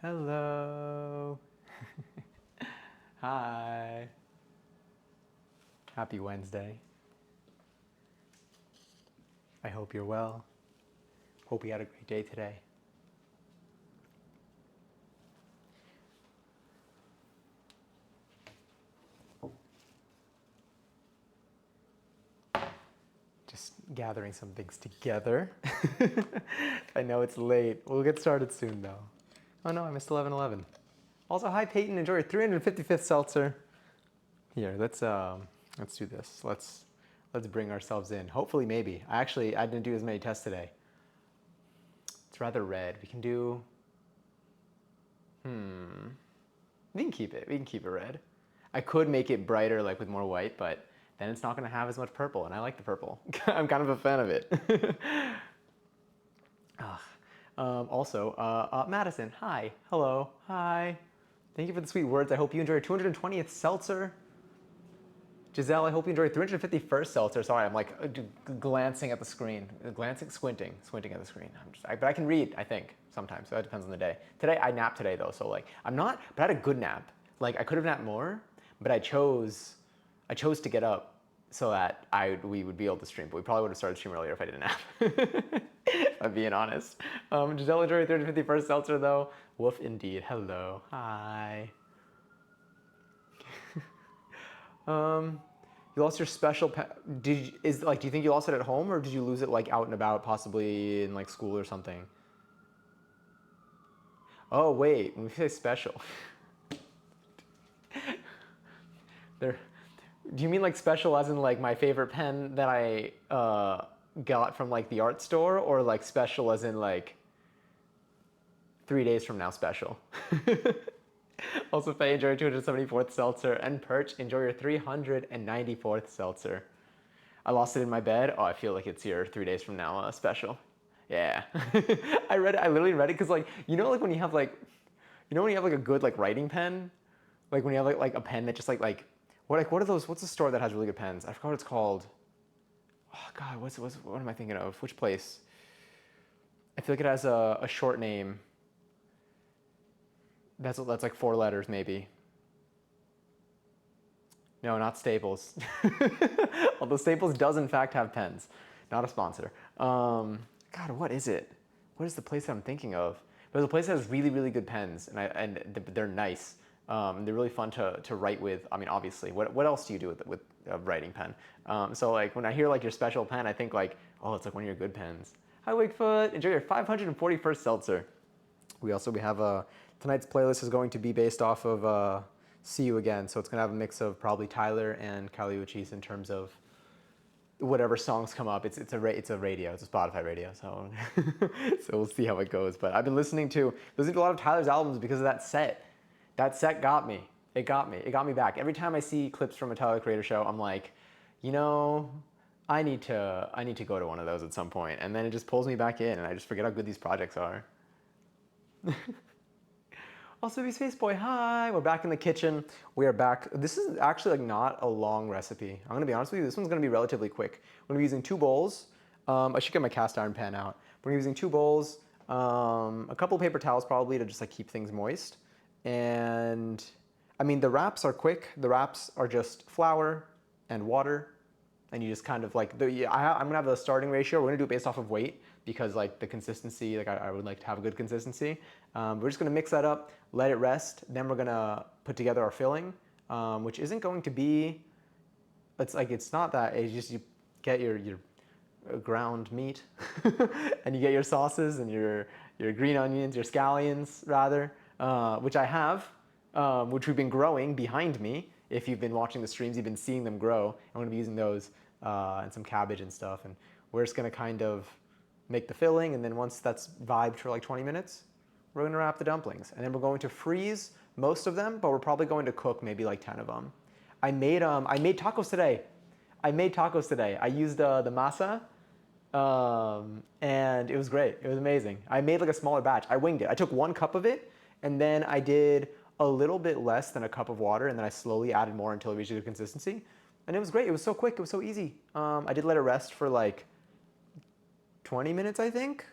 Hello. Hi. Happy Wednesday. I hope you're well. Hope you had a great day today. Just gathering some things together. I know it's late. We'll get started soon though. Oh no, I missed 11:11. Also, hi Peyton, enjoy your 355th seltzer. Here, let's do this. Let's bring ourselves in. Hopefully, maybe. I didn't do as many tests today. It's rather red. We can do. We can keep it. We can keep it red. I could make it brighter, like with more white, but then it's not going to have as much purple, and I like the purple. I'm kind of a fan of it. Madison, hi, hello, hi. Thank you for the sweet words. I hope you enjoy your 220th seltzer. Giselle, I hope you enjoy your 351st seltzer. Sorry, I'm like glancing at the screen, squinting at the screen. But I can read, I think, sometimes. So that depends on the day. Today, I napped today though, so like but I had a good nap. Like I could have napped more, but I chose to get up so that we would be able to stream. But we probably would have started stream earlier if I didn't nap. If I'm being honest. Giselle, enjoy your 351st seltzer though. Woof indeed. Hello. Hi. You lost your special pen. Do you think you lost it at home or did you lose it like out and about, possibly in like school or something? Oh wait, when we say special, there. Do you mean like special as in like my favorite pen that I got from like the art store, or like special as in like 3 days from now special? Also, Faye, enjoy your 274th seltzer, and Perch, enjoy your 394th seltzer. I lost it in my bed. Oh, I feel like it's your 3 days from now special. Yeah. I read it. I literally read it because like like when you have like when you have like a good like writing pen, like when you have like a pen that just like what are those? What's the store that has really good pens? I forgot what it's called. Oh God, what am I thinking of? Which place? I feel like it has a short name. That's like 4 letters maybe. No, not Staples. Although Staples does in fact have pens. Not a sponsor. God, what is it? What is the place that I'm thinking of? There's a place that has really, really good pens, and they're nice. They're really fun to write with. I mean, obviously, what else do you do with a writing pen? So like when I hear like your special pen, I think like, oh, it's like one of your good pens. Hi, Wigfoot. Enjoy your 541st seltzer. We have tonight's playlist is going to be based off of See You Again, so it's gonna have a mix of probably Tyler and Kali Uchis in terms of whatever songs come up. It's a radio, it's a Spotify radio, so so we'll see how it goes. But I've been listening to a lot of Tyler's albums because of that set. That set got me. It got me back. Every time I see clips from a Tyler Creator show, I'm like, I need to go to one of those at some point, and then it just pulls me back in, and I just forget how good these projects are. Also, be Space Boy, hi! We're back in the kitchen. We are back. This is actually like not a long recipe. I'm gonna be honest with you. This one's gonna be relatively quick. We're gonna be using 2 bowls. I should get my cast iron pan out. We're gonna be using 2 bowls, a couple paper towels probably to just like keep things moist. And I mean the wraps are quick. The wraps are just flour and water, and you just kind of like I'm gonna have the starting ratio. We're gonna do it based off of weight because like the consistency, like I would like to have a good consistency. We're just gonna mix that up, let it rest. Then we're gonna put together our filling, which isn't going to be. It's not that. It's just you get your ground meat, and you get your sauces and your green onions, your scallions rather, which I have, which we've been growing behind me. If you've been watching the streams, you've been seeing them grow. I'm gonna be using those and some cabbage and stuff, and we're just gonna kind of make the filling, and then once that's vibed for like 20 minutes, we're gonna wrap the dumplings, and then we're going to freeze most of them, but we're probably going to cook maybe like 10 of them. I made tacos today. I used the masa, and it was great. It was amazing. I made like a smaller batch. I winged it. I took 1 cup of it, and then I did a little bit less than a cup of water, and then I slowly added more until it reached a good consistency. And it was great. It was so quick. It was so easy. I did let it rest for like 20 minutes, I think.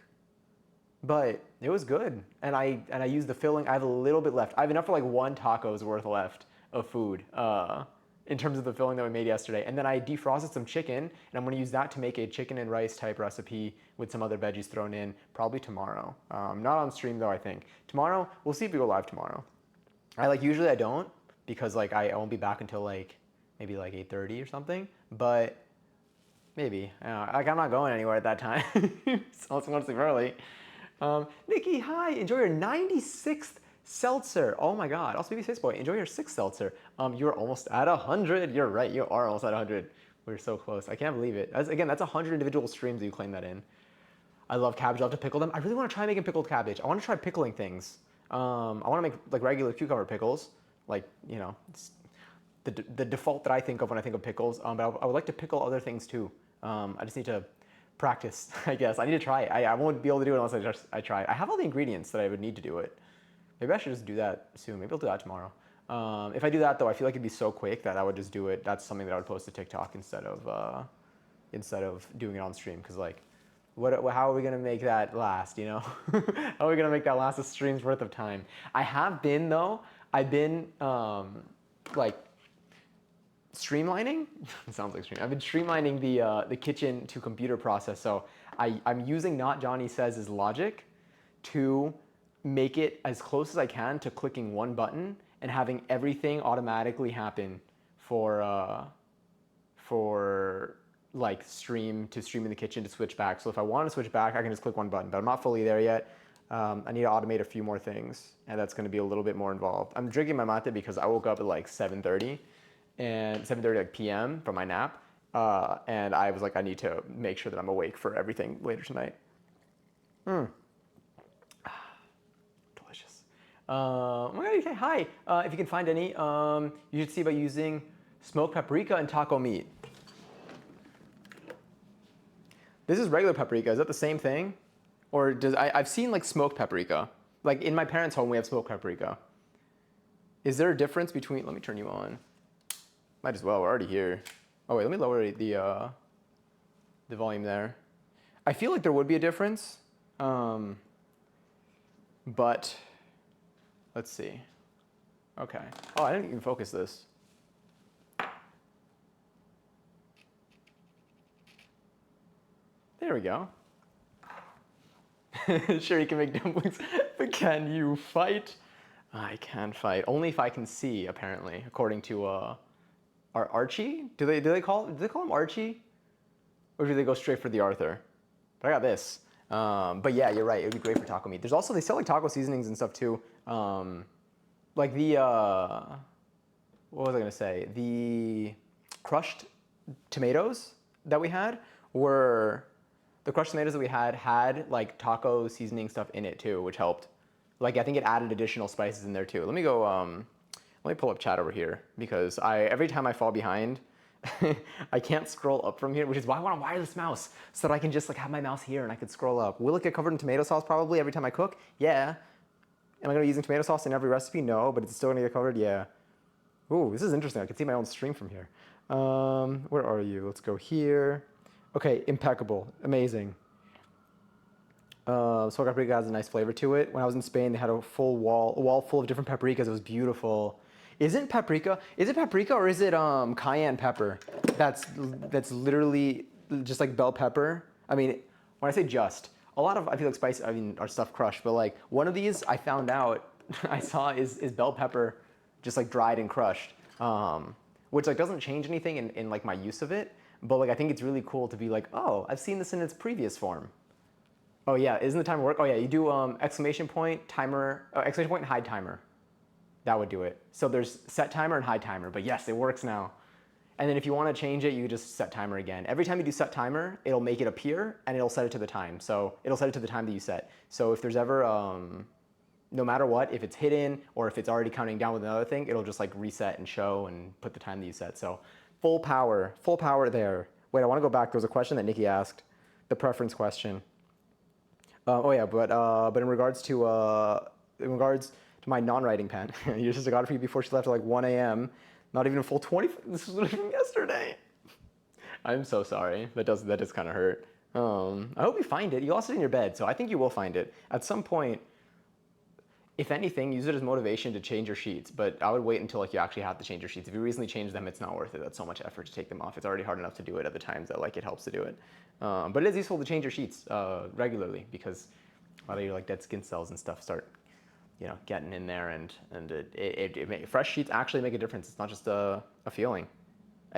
but it was good. And I used the filling. I have a little bit left. I have enough for like one taco's worth left of food in terms of the filling that we made yesterday. And then I defrosted some chicken, and I'm going to use that to make a chicken and rice type recipe with some other veggies thrown in probably tomorrow. Not on stream though, I think. Tomorrow, we'll see if we go live tomorrow. Usually I don't because like I won't be back until like maybe like 8:30 or something, but maybe. Like I'm not going anywhere at that time. So I'm going to sleep early. Nikki, hi. Enjoy your 96th seltzer. Oh my God. Also, BB Spaceboy, enjoy your 6th seltzer. You're almost at 100. You're right. You are almost at 100. We're so close. I can't believe it. Again, that's 100 individual streams that you claim that in. I love cabbage. I love to pickle them. I really want to try making pickled cabbage. I want to try pickling things. I want to make like regular cucumber pickles. Like, you know, it's the default that I think of when I think of pickles. But I would like to pickle other things too. I just need to practice, I guess. I need to try it. I won't be able to do it unless I try it. I have all the ingredients that I would need to do it. Maybe I should just do that soon. Maybe I'll do that tomorrow. If I do that though, I feel like it'd be so quick that I would just do it. That's something that I would post to TikTok instead of doing it on stream. Because like, how are we gonna make that last? You know, how are we gonna make that last a stream's worth of time? I've been like streamlining. It sounds like stream. I've been streamlining the kitchen to computer process. So I'm using Not Johnny Says' logic to make it as close as I can to clicking one button and having everything automatically happen for like stream in the kitchen to switch back. So if I want to switch back, I can just click one button, but I'm not fully there yet. I need to automate a few more things, and that's going to be a little bit more involved. I'm drinking my mate because I woke up at like 7:30 like p.m. from my nap, and I was like, I need to make sure that I'm awake for everything later tonight. Delicious. Oh my God, okay, hi. If you can find any, you should see about using smoked paprika and taco meat. This is regular paprika. Is that the same thing? Or I've seen like smoked paprika. Like in my parents' home, we have smoked paprika. Is there a difference between, let me turn you on. Might as well, we're already here. Oh wait, let me lower the volume there. I feel like there would be a difference, but let's see. Okay. Oh, I didn't even focus this. There we go. Sure, you can make dumplings, but can you fight? I can fight. Only if I can see, apparently, according to our Archie. Do they call him Archie, or do they go straight for the Arthur? But I got this. But yeah, you're right. It would be great for taco meat. There's also, they sell like taco seasonings and stuff too. Like the what was I gonna say? The crushed tomatoes that we had were. The crushed tomatoes that we had like taco seasoning stuff in it too, which helped. Like I think it added additional spices in there too. Let me go. Let me pull up chat over here because every time I fall behind, I can't scroll up from here, which is why I want a wireless mouse so that I can just like have my mouse here and I could scroll up. Will it get covered in tomato sauce probably every time I cook? Yeah. Am I gonna be using tomato sauce in every recipe? No, but it's still gonna get covered. Yeah. Ooh, this is interesting. I can see my own stream from here. Where are you? Let's go here. Okay, impeccable, amazing. Smoked paprika has a nice flavor to it. When I was in Spain, they had a wall full of different paprikas. It was beautiful. Is it paprika or is it cayenne pepper? That's literally just like bell pepper. I mean, when I say just, a lot of I feel like spice. I mean, are stuff crushed, but like one of these I found out I saw is bell pepper, just like dried and crushed, which like doesn't change anything in like my use of it. But like I think it's really cool to be like, oh, I've seen this in its previous form. Oh yeah, isn't the timer work? Oh yeah, you do exclamation point, timer, exclamation point and hide timer. That would do it. So there's set timer and hide timer, but yes, it works now. And then if you want to change it, you just set timer again. Every time you do set timer, it'll make it appear and it'll set it to the time. So it'll set it to the time that you set. So if there's ever, no matter what, if it's hidden or if it's already counting down with another thing, it'll just like reset and show and put the time that you set. So full power there. Wait, I want to go back. There was a question that Nikki asked, the preference question. Oh yeah, but in regards to my non-writing pen, your sister got it for you before she left at like 1 a.m. Not even a full 20. This was literally from yesterday. I'm so sorry. That does kind of hurt. I hope you find it. You lost it in your bed, so I think you will find it. At some point, if anything, use it as motivation to change your sheets, but I would wait until like you actually have to change your sheets. If you recently changed them, it's not worth it. That's so much effort to take them off. It's already hard enough to do it at the times that like it helps to do it. But it is useful to change your sheets regularly because a lot of your like dead skin cells and stuff start, getting in there, and fresh sheets actually make a difference. It's not just a feeling,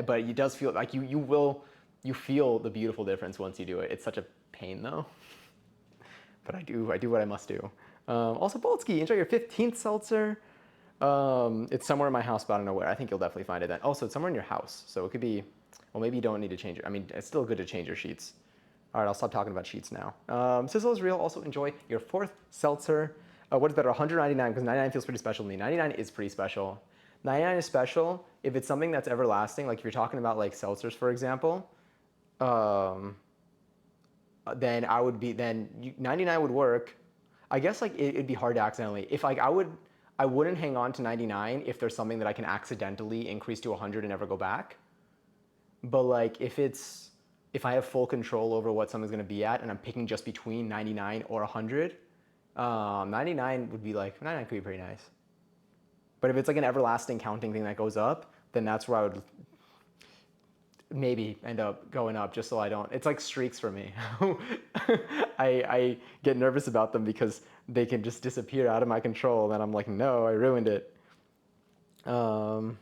but it does feel like you feel the beautiful difference once you do it. It's such a pain though, but I do what I must do. Also, Boltsky, enjoy your 15th seltzer. It's somewhere in my house, but I don't know where. I think you'll definitely find it then. Also, it's somewhere in your house, so it could be, well, maybe you don't need to change it. I mean, it's still good to change your sheets. All right, I'll stop talking about sheets now. Sizzle is real. Also, enjoy your 4th seltzer. What is better, 199? Because 99 feels pretty special to me. 99 is pretty special. 99 is special if it's something that's everlasting. Like if you're talking about like seltzers, for example, then 99 would work. I guess like it'd be hard to accidentally. If like I wouldn't hang on to 99 if there's something that I can accidentally increase to 100 and never go back. But like if I have full control over what something's gonna be at and I'm picking just between 99 or 100, 99 would be like, 99 could be pretty nice. But if it's like an everlasting counting thing that goes up, then that's where I would maybe end up going up just so I don't. It's like streaks for me. I get nervous about them because they can just disappear out of my control. And then I'm like, no, I ruined it. And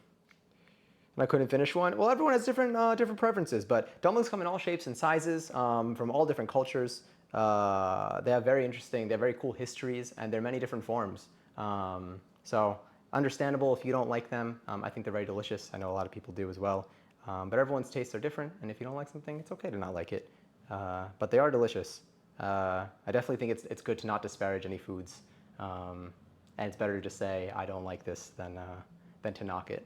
I couldn't finish one. Well, everyone has different preferences, but dumplings come in all shapes and sizes from all different cultures. They have very cool histories, and there are many different forms. So understandable if you don't like them. I think they're very delicious. I know a lot of people do as well. But everyone's tastes are different, and if you don't like something, it's okay to not like it. But they are delicious. I definitely think it's good to not disparage any foods, and it's better to just say I don't like this than to knock it,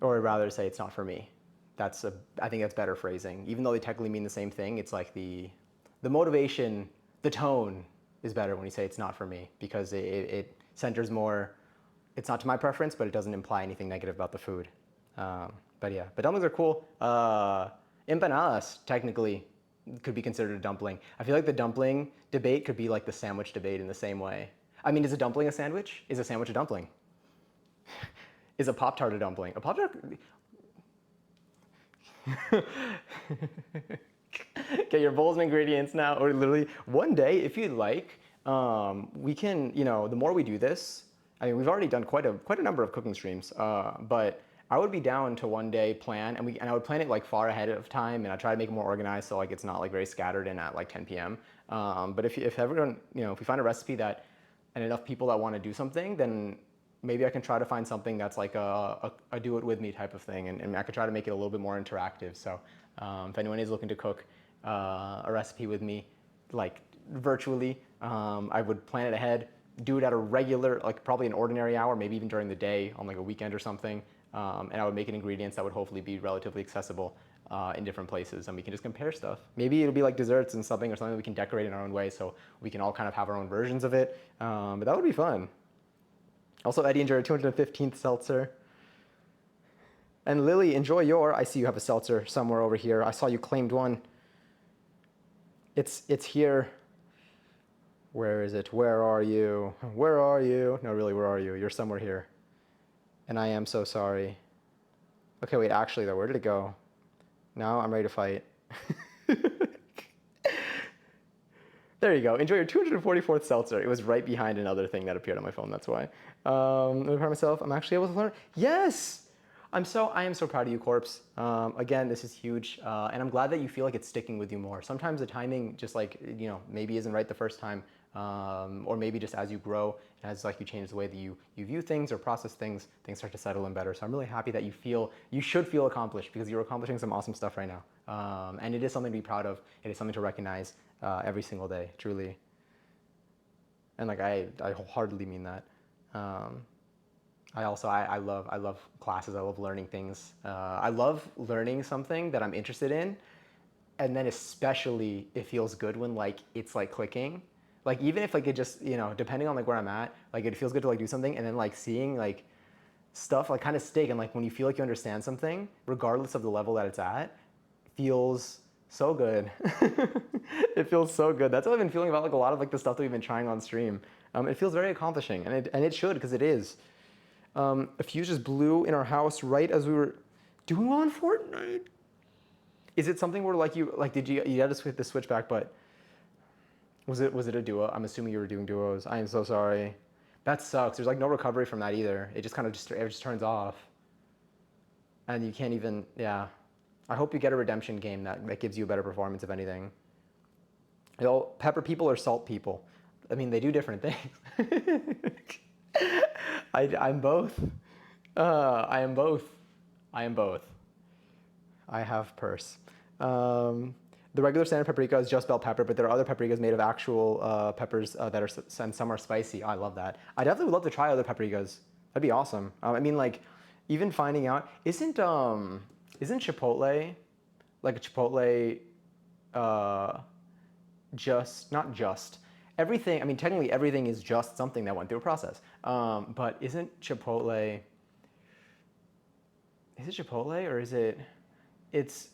or rather say it's not for me. I think that's better phrasing. Even though they technically mean the same thing, it's like the motivation, the tone is better when you say it's not for me because it centers more. It's not to my preference, but it doesn't imply anything negative about the food. But dumplings are cool. Empanadas technically could be considered a dumpling. I feel like the dumpling debate could be like the sandwich debate in the same way. I mean, is a dumpling a sandwich? Is a sandwich a dumpling? Is a Pop-Tart a dumpling? A Pop-Tart? Get your bowls and ingredients now, or literally one day, if you'd like, we can, the more we do this, I mean, we've already done quite a number of cooking streams, but I would be down to one day plan, and I would plan it like far ahead of time, and I try to make it more organized so like it's not like very scattered in at like 10 p.m. But if everyone, if we find a recipe and enough people that want to do something, then maybe I can try to find something that's like a do it with me type of thing, and I could try to make it a little bit more interactive. So if anyone is looking to cook a recipe with me, like virtually, I would plan it ahead, do it at a regular, like probably an ordinary hour, maybe even during the day on like a weekend or something. And I would make ingredients that would hopefully be relatively accessible in different places, and we can just compare stuff. Maybe it'll be like desserts and something, or something we can decorate in our own way, so we can all kind of have our own versions of it. But that would be fun. Also, Eddie, enjoy your 215th seltzer. And Lily, enjoy your. I see you have a seltzer somewhere over here. I saw you claimed one. It's here. Where is it? Where are you? Where are you? No, really, where are you? You're somewhere here. And I am so sorry. Okay, wait, actually though, where did it go? Now I'm ready to fight. There you go. Enjoy your 244th seltzer. It was right behind another thing that appeared on my phone, that's why. I'm proud of myself. I'm actually able to learn. Yes! I am so proud of you, Corpse. Again, this is huge, and I'm glad that you feel like it's sticking with you more. Sometimes the timing just like, maybe isn't right the first time, or maybe just as you grow, as like you change the way that you view things or process things, things start to settle in better. So I'm really happy that you should feel accomplished because you're accomplishing some awesome stuff right now. And it is something to be proud of. It is something to recognize every single day, truly. And like I wholeheartedly mean that. I love classes. I love learning things. I love learning something that I'm interested in, and then especially it feels good when like it's like clicking. Like even if like it just depending on like where I'm at, like it feels good to like do something, and then like seeing like stuff like kind of stick, and like when you feel like you understand something, regardless of the level that it's at, feels So good. It feels so good. That's what I've been feeling about like a lot of like the stuff that we've been trying on stream. It feels very accomplishing, and it should because it is. A fuse just blew in our house right as we were doing well in Fortnite. Is it something where like you like did you had to switch the switchback, but was it a duo? I'm assuming you were doing duos. I am so sorry. That sucks. There's like no recovery from that either. It just kind of just it just turns off, and you can't even yeah. I hope you get a redemption game that gives you a better performance, if anything. You know, pepper people or salt people? I mean, they do different things. I'm both. I am both. I am both. I have purse. The regular standard paprika is just bell pepper, but there are other paprikas made of actual peppers that are, and some are spicy. Oh, I love that. I definitely would love to try other paprikas. That'd be awesome. I mean, like, even finding out, isn't Chipotle, like a Chipotle, uh, just, not just, everything, I mean, technically everything is just something that went through a process. But is it Chipotle or is it, it's,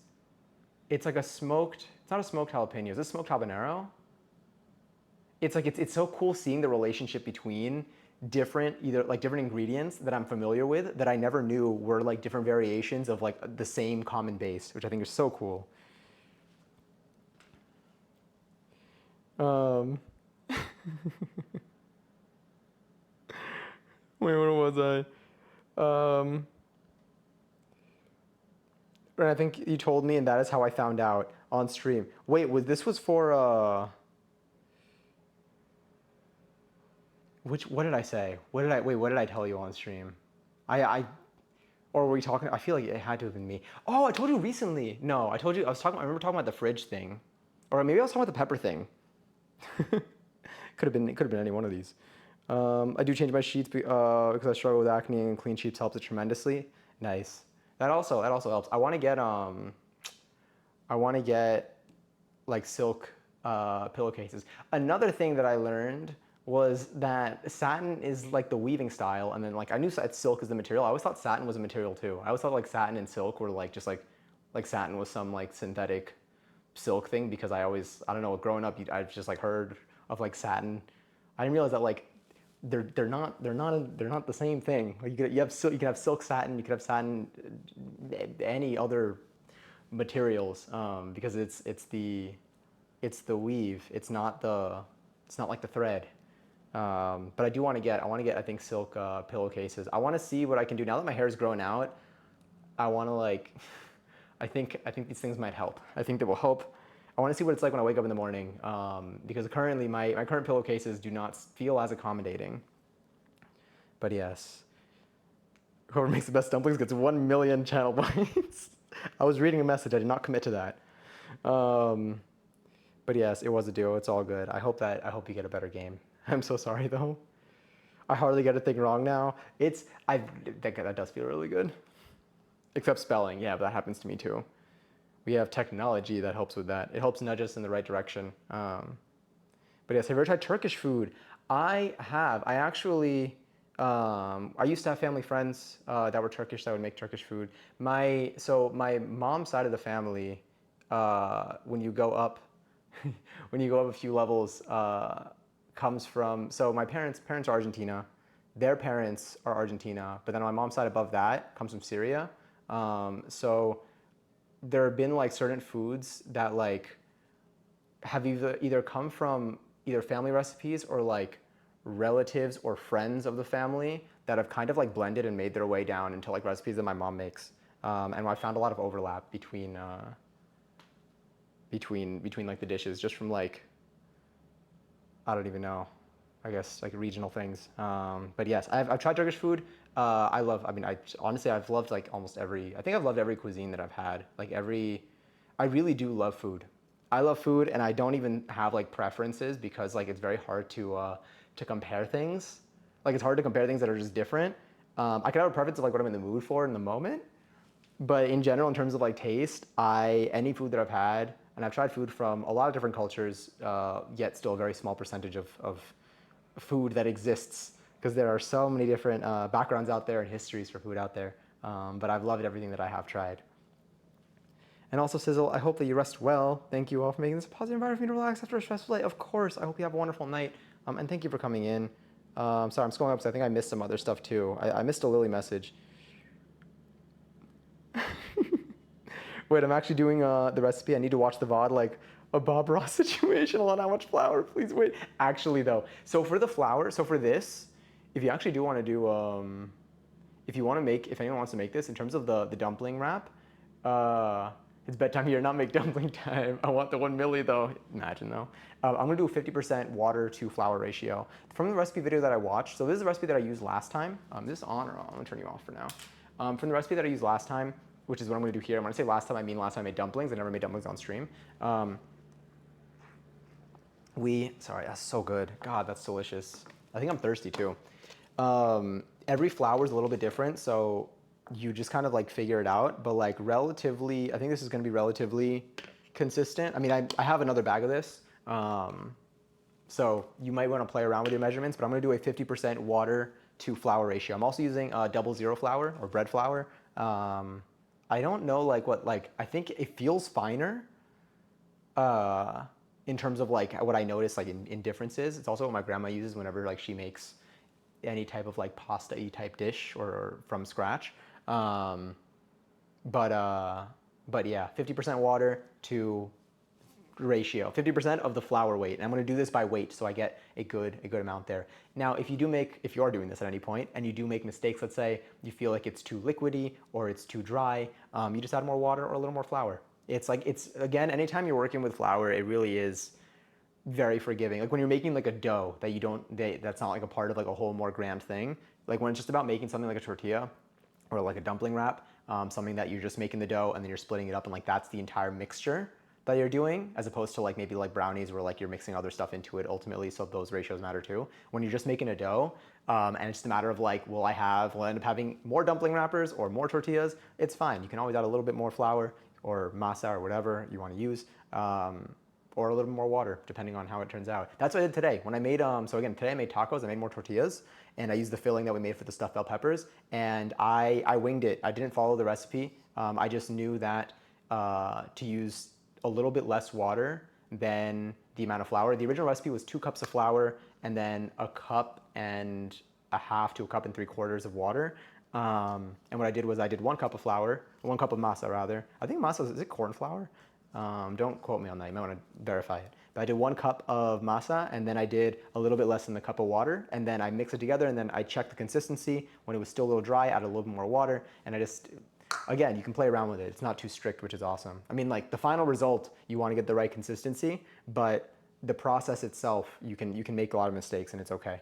it's like a smoked, it's not a smoked jalapeno, is it smoked habanero? It's like, it's so cool seeing the relationship between different, either like different ingredients that I'm familiar with that I never knew were like different variations of like the same common base, which I think is so cool. Um, wait, where was I? And I think you told me, and that is how I found out on stream. Wait, this was for which? What did I say? What did I tell you on stream? I or were we talking? I feel like it had to have been me. Oh, I told you recently. No, I told you. I remember talking about the fridge thing, or maybe I was talking about the pepper thing. Could have been any one of these. I do change my sheets because I struggle with acne, and clean sheets helps it tremendously. Nice. That also helps. I want to get like silk pillowcases. Another thing that I learned was that satin is like the weaving style, and then like I knew silk is the material. I always thought satin was a material too. I always thought like satin and silk were like just like satin was some like synthetic silk thing because I don't know, growing up I've just like heard of like satin. I didn't realize that like they're not the same thing. Like you can have silk satin, you could have satin, any other materials because it's the weave. It's not like the thread. But I want to get I think silk pillowcases. I want to see what I can do now that my hair is growing out. I want to like I think these things might help. I think they will help. I want to see what it's like when I wake up in the morning because currently my current pillowcases do not feel as accommodating. But yes, whoever makes the best dumplings gets 1 million channel points. I was reading a message. I did not commit to that. Um, but yes, it was a duo. It's all good. I hope you get a better game. I'm so sorry though. I hardly get a thing wrong now. That does feel really good. Except spelling. Yeah, but that happens to me too. We have technology that helps with that. It helps nudge us in the right direction. But yes, have you ever tried Turkish food? I have. I actually, I used to have family friends that were Turkish that would make Turkish food. My mom's side of the family, when you go up, when you go up a few levels, comes from. So my parents are Argentina, their parents are Argentina, but then on my mom's side above that comes from Syria. So there have been like certain foods that like have either come from either family recipes or like relatives or friends of the family that have kind of like blended and made their way down into like recipes that my mom makes. And I found a lot of overlap between like the dishes just from like I don't even know. I guess like regional things. But yes, I've tried Turkish food. I love. I mean, honestly I've loved like almost every. I think I've loved every cuisine that I've had. Like every, I really do love food. I love food, and I don't even have like preferences because like it's very hard to compare things. Like it's hard to compare things that are just different. I could have a preference of like what I'm in the mood for in the moment, but in general, in terms of like taste, any food that I've had, and I've tried food from a lot of different cultures, yet still a very small percentage of food that exists because there are so many different backgrounds out there and histories for food out there. But I've loved everything that I have tried. And also, Sizzle, I hope that you rest well. Thank you all for making this a positive environment for me to relax after a stressful day. Of course, I hope you have a wonderful night. And thank you for coming in. Sorry, I'm scrolling up because I think I missed some other stuff too. I missed a Lily message. Wait, I'm actually doing the recipe. I need to watch the VOD like a Bob Ross situation on how much flour. Please wait. Actually, though, so for the flour, so for this, if you actually do want to do, if you want to make, if anyone wants to make this, in terms of the dumpling wrap, it's bedtime here, not make dumpling time. I want the 1 milli though. Imagine though. I'm gonna do a 50% water to flour ratio. From the recipe video that I watched, so this is the recipe that I used last time. This is on or off? I'm gonna turn you off for now. From the recipe that I used last time, which is what I'm gonna do here. When I say last time, I mean last time I made dumplings. I never made dumplings on stream. Sorry, that's so good. God, that's delicious. I think I'm thirsty too. Every flour is a little bit different, so you just kind of like figure it out, but like relatively, I think this is gonna be relatively consistent. I mean, I have another bag of this, so you might wanna play around with your measurements, but I'm gonna do a 50% water to flour ratio. I'm also using 00 flour or bread flour. I don't know like what, like, I think it feels finer in terms of like what I notice like in differences. It's also what my grandma uses whenever like she makes any type of like pasta-y type dish or from scratch. But yeah, 50% water to ratio, 50% of the flour weight. And I'm gonna do this by weight so I get a good amount there. Now, if you are doing this at any point and you do make mistakes, let's say you feel like it's too liquidy or it's too dry, you just add more water or a little more flour. It's like, again, anytime you're working with flour, it really is very forgiving. Like when you're making like a dough that's not like a part of like a whole more grand thing. Like when it's just about making something like a tortilla or like a dumpling wrap, something that you're just making the dough and then you're splitting it up and like that's the entire mixture that you're doing, as opposed to like maybe like brownies where like you're mixing other stuff into it ultimately, so those ratios matter too. When you're just making a dough, and it's just a matter of like, will I end up having more dumpling wrappers or more tortillas? It's fine. You can always add a little bit more flour or masa or whatever you want to use. Or a little more water, depending on how it turns out. That's what I did today. When I made, so again, today I made tacos, I made more tortillas, and I used the filling that we made for the stuffed bell peppers, and I winged it. I didn't follow the recipe. I just knew that to use a little bit less water than the amount of flour. The original recipe was 2 cups of flour, and then 1.5 cups to 1 3/4 cups of water. And what I did was I did 1 cup of flour, 1 cup of masa rather. I think masa, is it corn flour? Don't quote me on that, you might want to verify it. But I did 1 cup of masa, and then I did a little bit less than the cup of water, and then I mixed it together, and then I checked the consistency. When it was still a little dry, I added a little bit more water, and I just, again, you can play around with it. It's not too strict, which is awesome. I mean, like the final result, you want to get the right consistency, but the process itself, you can make a lot of mistakes, and it's okay.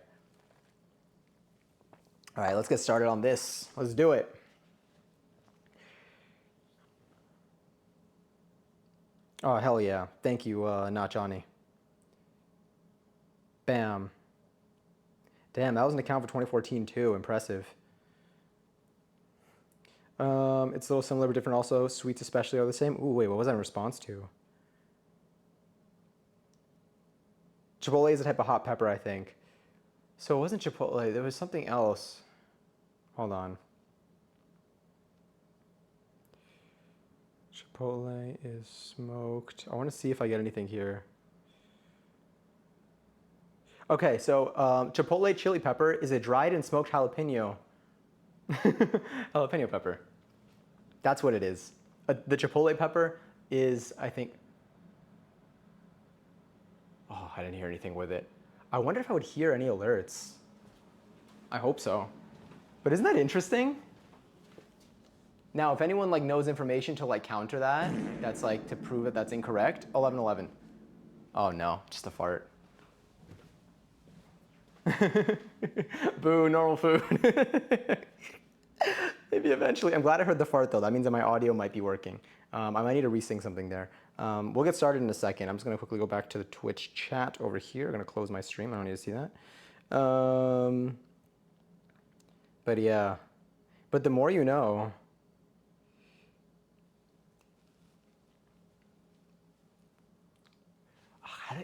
All right, let's get started on this. Let's do it. Oh, hell yeah. Thank you, Not Johnny. Bam. Damn, that was an account for 2014 too. Impressive. It's a little similar but different also. Sweets especially are the same. Ooh, wait, what was that in response to? Chipotle is a type of hot pepper, I think. So it wasn't Chipotle. There was something else. Hold on. Chipotle is smoked. I want to see if I get anything here. Okay, so Chipotle chili pepper is a dried and smoked jalapeno. Jalapeno pepper. That's what it is. The Chipotle pepper is, I think... Oh, I didn't hear anything with it. I wonder if I would hear any alerts. I hope so. But isn't that interesting? Now, if anyone like knows information to like counter that, that's like to prove that that's incorrect, 1111. Oh no, just a fart. Boo, normal food. Maybe eventually. I'm glad I heard the fart though. That means that my audio might be working. I might need to resync something there. We'll get started in a second. I'm just gonna quickly go back to the Twitch chat over here. I'm gonna close my stream. I don't need to see that. But yeah. But the more you know.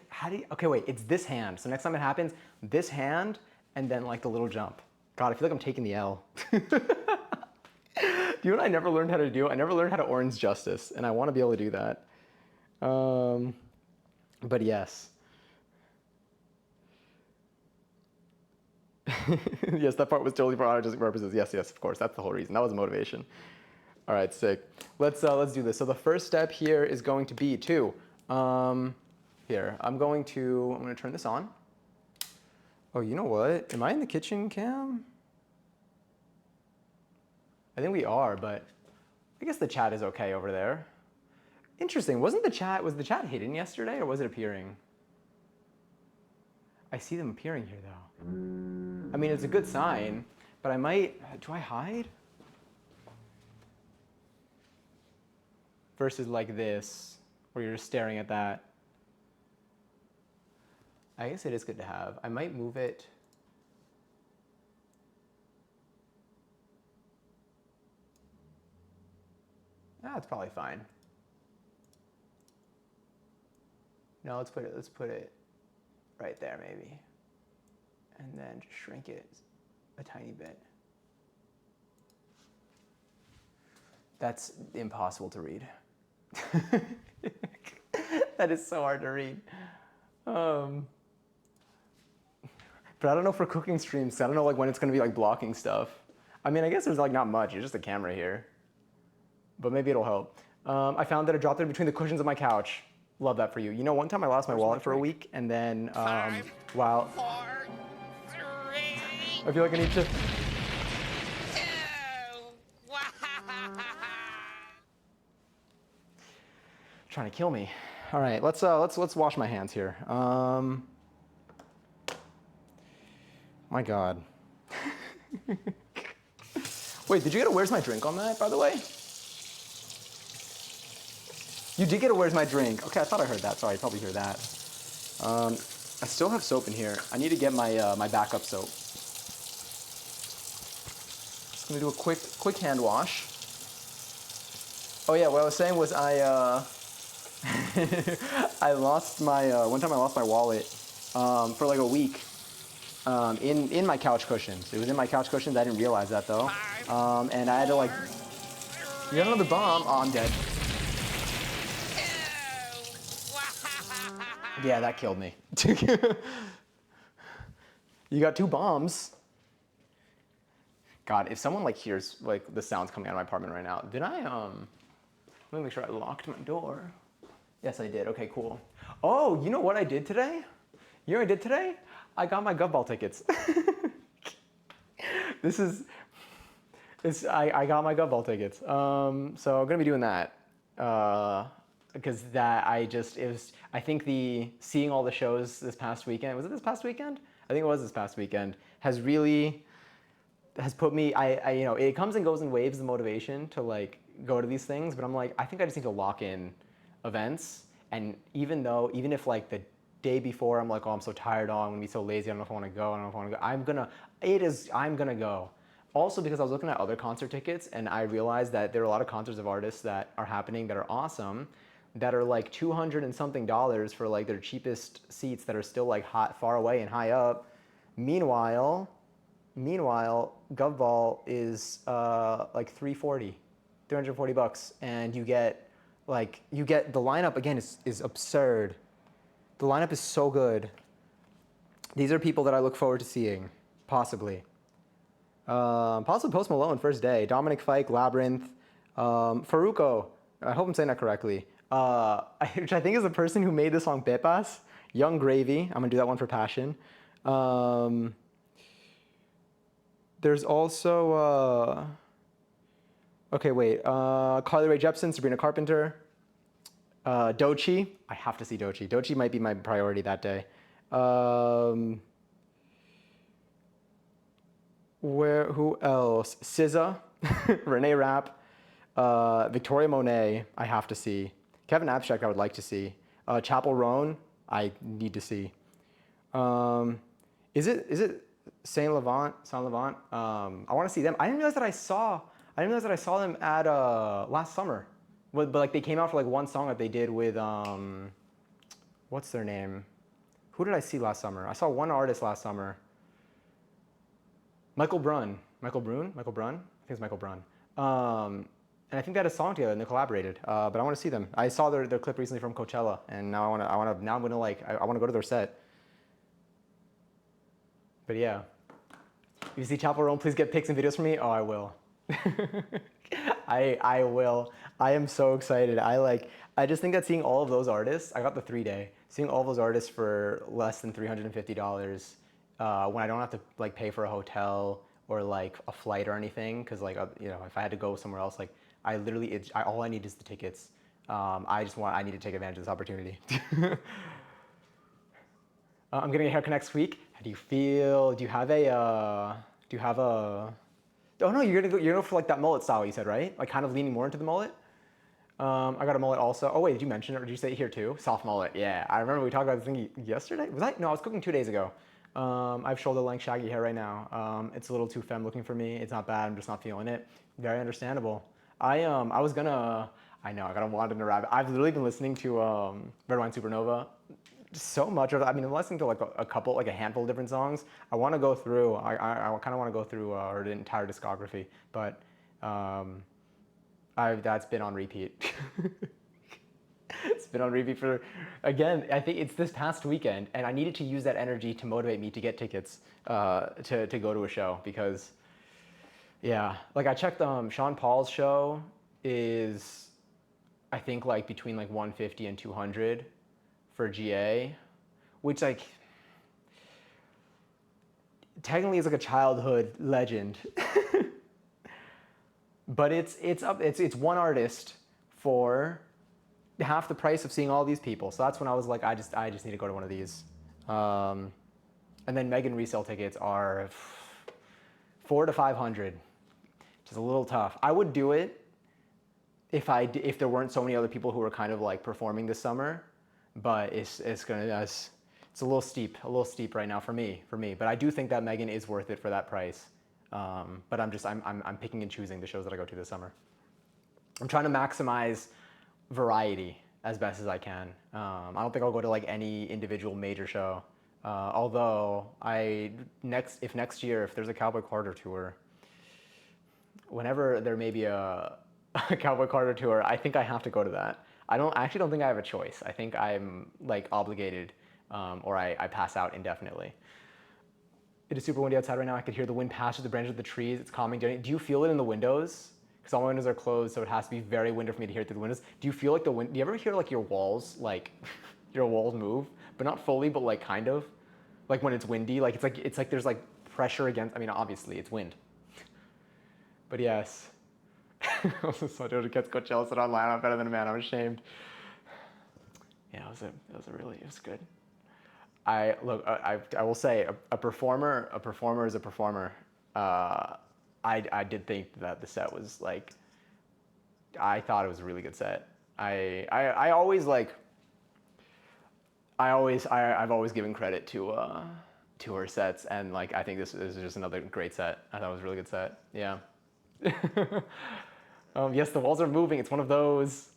How do you, okay, wait, it's this hand. So next time it happens, this hand and then like the little jump. God, I feel like I'm taking the L. you know what I never learned how to do? I never learned how to orange justice, and I want to be able to do that. But yes. Yes, that part was totally for artistic purposes. Yes, yes, of course. That's the whole reason. That was the motivation. All right, sick. Let's do this. So the first step here is going to be to, here, I'm going to turn this on. Oh, you know what? Am I in the kitchen cam? I think we are, but I guess the chat is okay over there. Interesting. Was the chat hidden yesterday or was it appearing? I see them appearing here though. I mean, it's a good sign, but I might, do I hide? Versus like this, where you're just staring at that. I guess it is good to have. I might move it. It's probably fine. No, let's put it right there maybe. And then just shrink it a tiny bit. That's impossible to read. That is so hard to read. But I don't know for cooking streams. I don't know like when it's gonna be like blocking stuff. I mean, I guess there's like not much. It's just a camera here. But maybe it'll help. I found that I dropped it between the cushions of my couch. Love that for you. You know, one time I lost my wallet for a week, and then while 4, 3, I feel like I need to. 2, Trying to kill me. All right, let's wash my hands here. My God. Wait, did you get a "Where's my drink" on that, by the way? You did get a "Where's my drink"? Okay, I thought I heard that. Sorry, I probably hear that. I still have soap in here. I need to get my my backup soap. Just gonna do a quick hand wash. Oh yeah, what I was saying was I lost my one time I lost my wallet for like a week in my couch cushions. It was in my couch cushions. I didn't realize that though, and I had to like. You got another bomb? Oh, I'm dead. Yeah, that killed me. You got 2 bombs. God, if someone like hears like the sounds coming out of my apartment right now, did I let me make sure I locked my door. Yes, I did. Okay, cool. Oh, you know what I did today? You know what I did today? I got my Gov Ball tickets. I got my Gov Ball tickets. So I'm gonna be doing that. Because I think seeing all the shows this past weekend, was it this past weekend? I think it was this past weekend, has put me, you know, it comes and goes in waves, the motivation to like go to these things, but I'm like, I think I just need to lock in events. And even if like the day before I'm like, oh, I'm so tired, oh, I'm gonna be so lazy, I don't know if I wanna go, I'm gonna go. Also because I was looking at other concert tickets and I realized that there are a lot of concerts of artists that are happening that are awesome, that are like $200 and something for like their cheapest seats that are still like far away and high up. Meanwhile, Gov Ball is like $340 and you get the lineup again is absurd. The lineup is so good. These are people that I look forward to seeing, possibly. Possibly Post Malone first day, Dominic Fike, Labyrinth, Faruko, I hope I'm saying that correctly, which I think is the person who made the song Pepas, Young Gravy, I'm gonna do that one for Passion. There's also, okay wait, Carly Rae Jepsen, Sabrina Carpenter, Doechii, I have to see Doechii. Doechii might be my priority that day. Who else? SZA, Renee Rapp, Victoria Monet, I have to see. Kevin Abstract, I would like to see. Chapel Roan, I need to see. Is it Saint Laurent? I want to see them. I didn't realize that I saw them at last summer. But like they came out for like one song that they did with what's their name? Who did I see last summer? I saw one artist last summer. Michael Brun. I think it's Michael Brun. And I think they had a song together and they collaborated. But I want to see them. I saw their clip recently from Coachella, and now now I'm gonna like, I want to go to their set. But yeah, if you see Chapel Rome, please get pics and videos from me. Oh, I will. I will. I am so excited. I just think that seeing all of those artists, I got the 3 day, seeing all those artists for less than $350 when I don't have to like pay for a hotel or like a flight or anything, because like if I had to go somewhere else, like I literally all I need is the tickets. I need to take advantage of this opportunity. I'm getting a haircut next week. How do you feel? Do you have a Oh no, you're gonna go for like that mullet style you said, right? Like kind of leaning more into the mullet. I got a mullet also. Oh wait, did you mention it or did you say it here too? Soft mullet. Yeah, I remember we talked about this thing yesterday. Was I? No, I was cooking 2 days ago. I have shoulder length shaggy hair right now. It's a little too femme looking for me. It's not bad. I'm just not feeling it. Very understandable. I was gonna. I know I gotta wander in a rabbit. I've literally been listening to Red Wine Supernova so much of it. I mean, I'm listening to like a couple, like a handful of different songs. I want to go through. I kind of want to go through her entire discography, but that's been on repeat. It's been on repeat for, again, I think it's this past weekend, and I needed to use that energy to motivate me to get tickets to go to a show because, yeah, like I checked. Sean Paul's show is, I think like between like 150 and 200 for GA, which like technically is like a childhood legend, but it's one artist for half the price of seeing all these people. So that's when I was like, I just need to go to one of these. And then Megan resale tickets are 400 to 500, which is a little tough. I would do it if there weren't so many other people who were kind of like performing this summer, but it's a little steep right now for me. But I do think that Megan is worth it for that price. But I'm picking and choosing the shows that I go to this summer. I'm trying to maximize variety as best as I can. I don't think I'll go to like any individual major show. Although if next year, if there's a Cowboy Carter tour, whenever there may be a Cowboy Carter tour, I think I have to go to that. I actually don't think I have a choice. I think I'm like obligated, or I pass out indefinitely. It is super windy outside right now. I could hear the wind pass through the branches of the trees. It's calming. Do you feel it in the windows? Because all my windows are closed, so it has to be very windy for me to hear it through the windows. Do you feel like the wind? Do you ever hear like your walls, like your walls move, but not fully, but like kind of, like when it's windy, like it's like there's like pressure against. I mean, obviously it's wind, but yes. I also saw Doja Cat's Coachella said online, I'm better than a man. I'm ashamed. Yeah, it was good. I will say a performer is a performer. I did think that the set was like, I thought it was a really good set. I've always given credit to her sets, and like I think this is just another great set. I thought it was a really good set. Yeah. Yes, the walls are moving. It's one of those.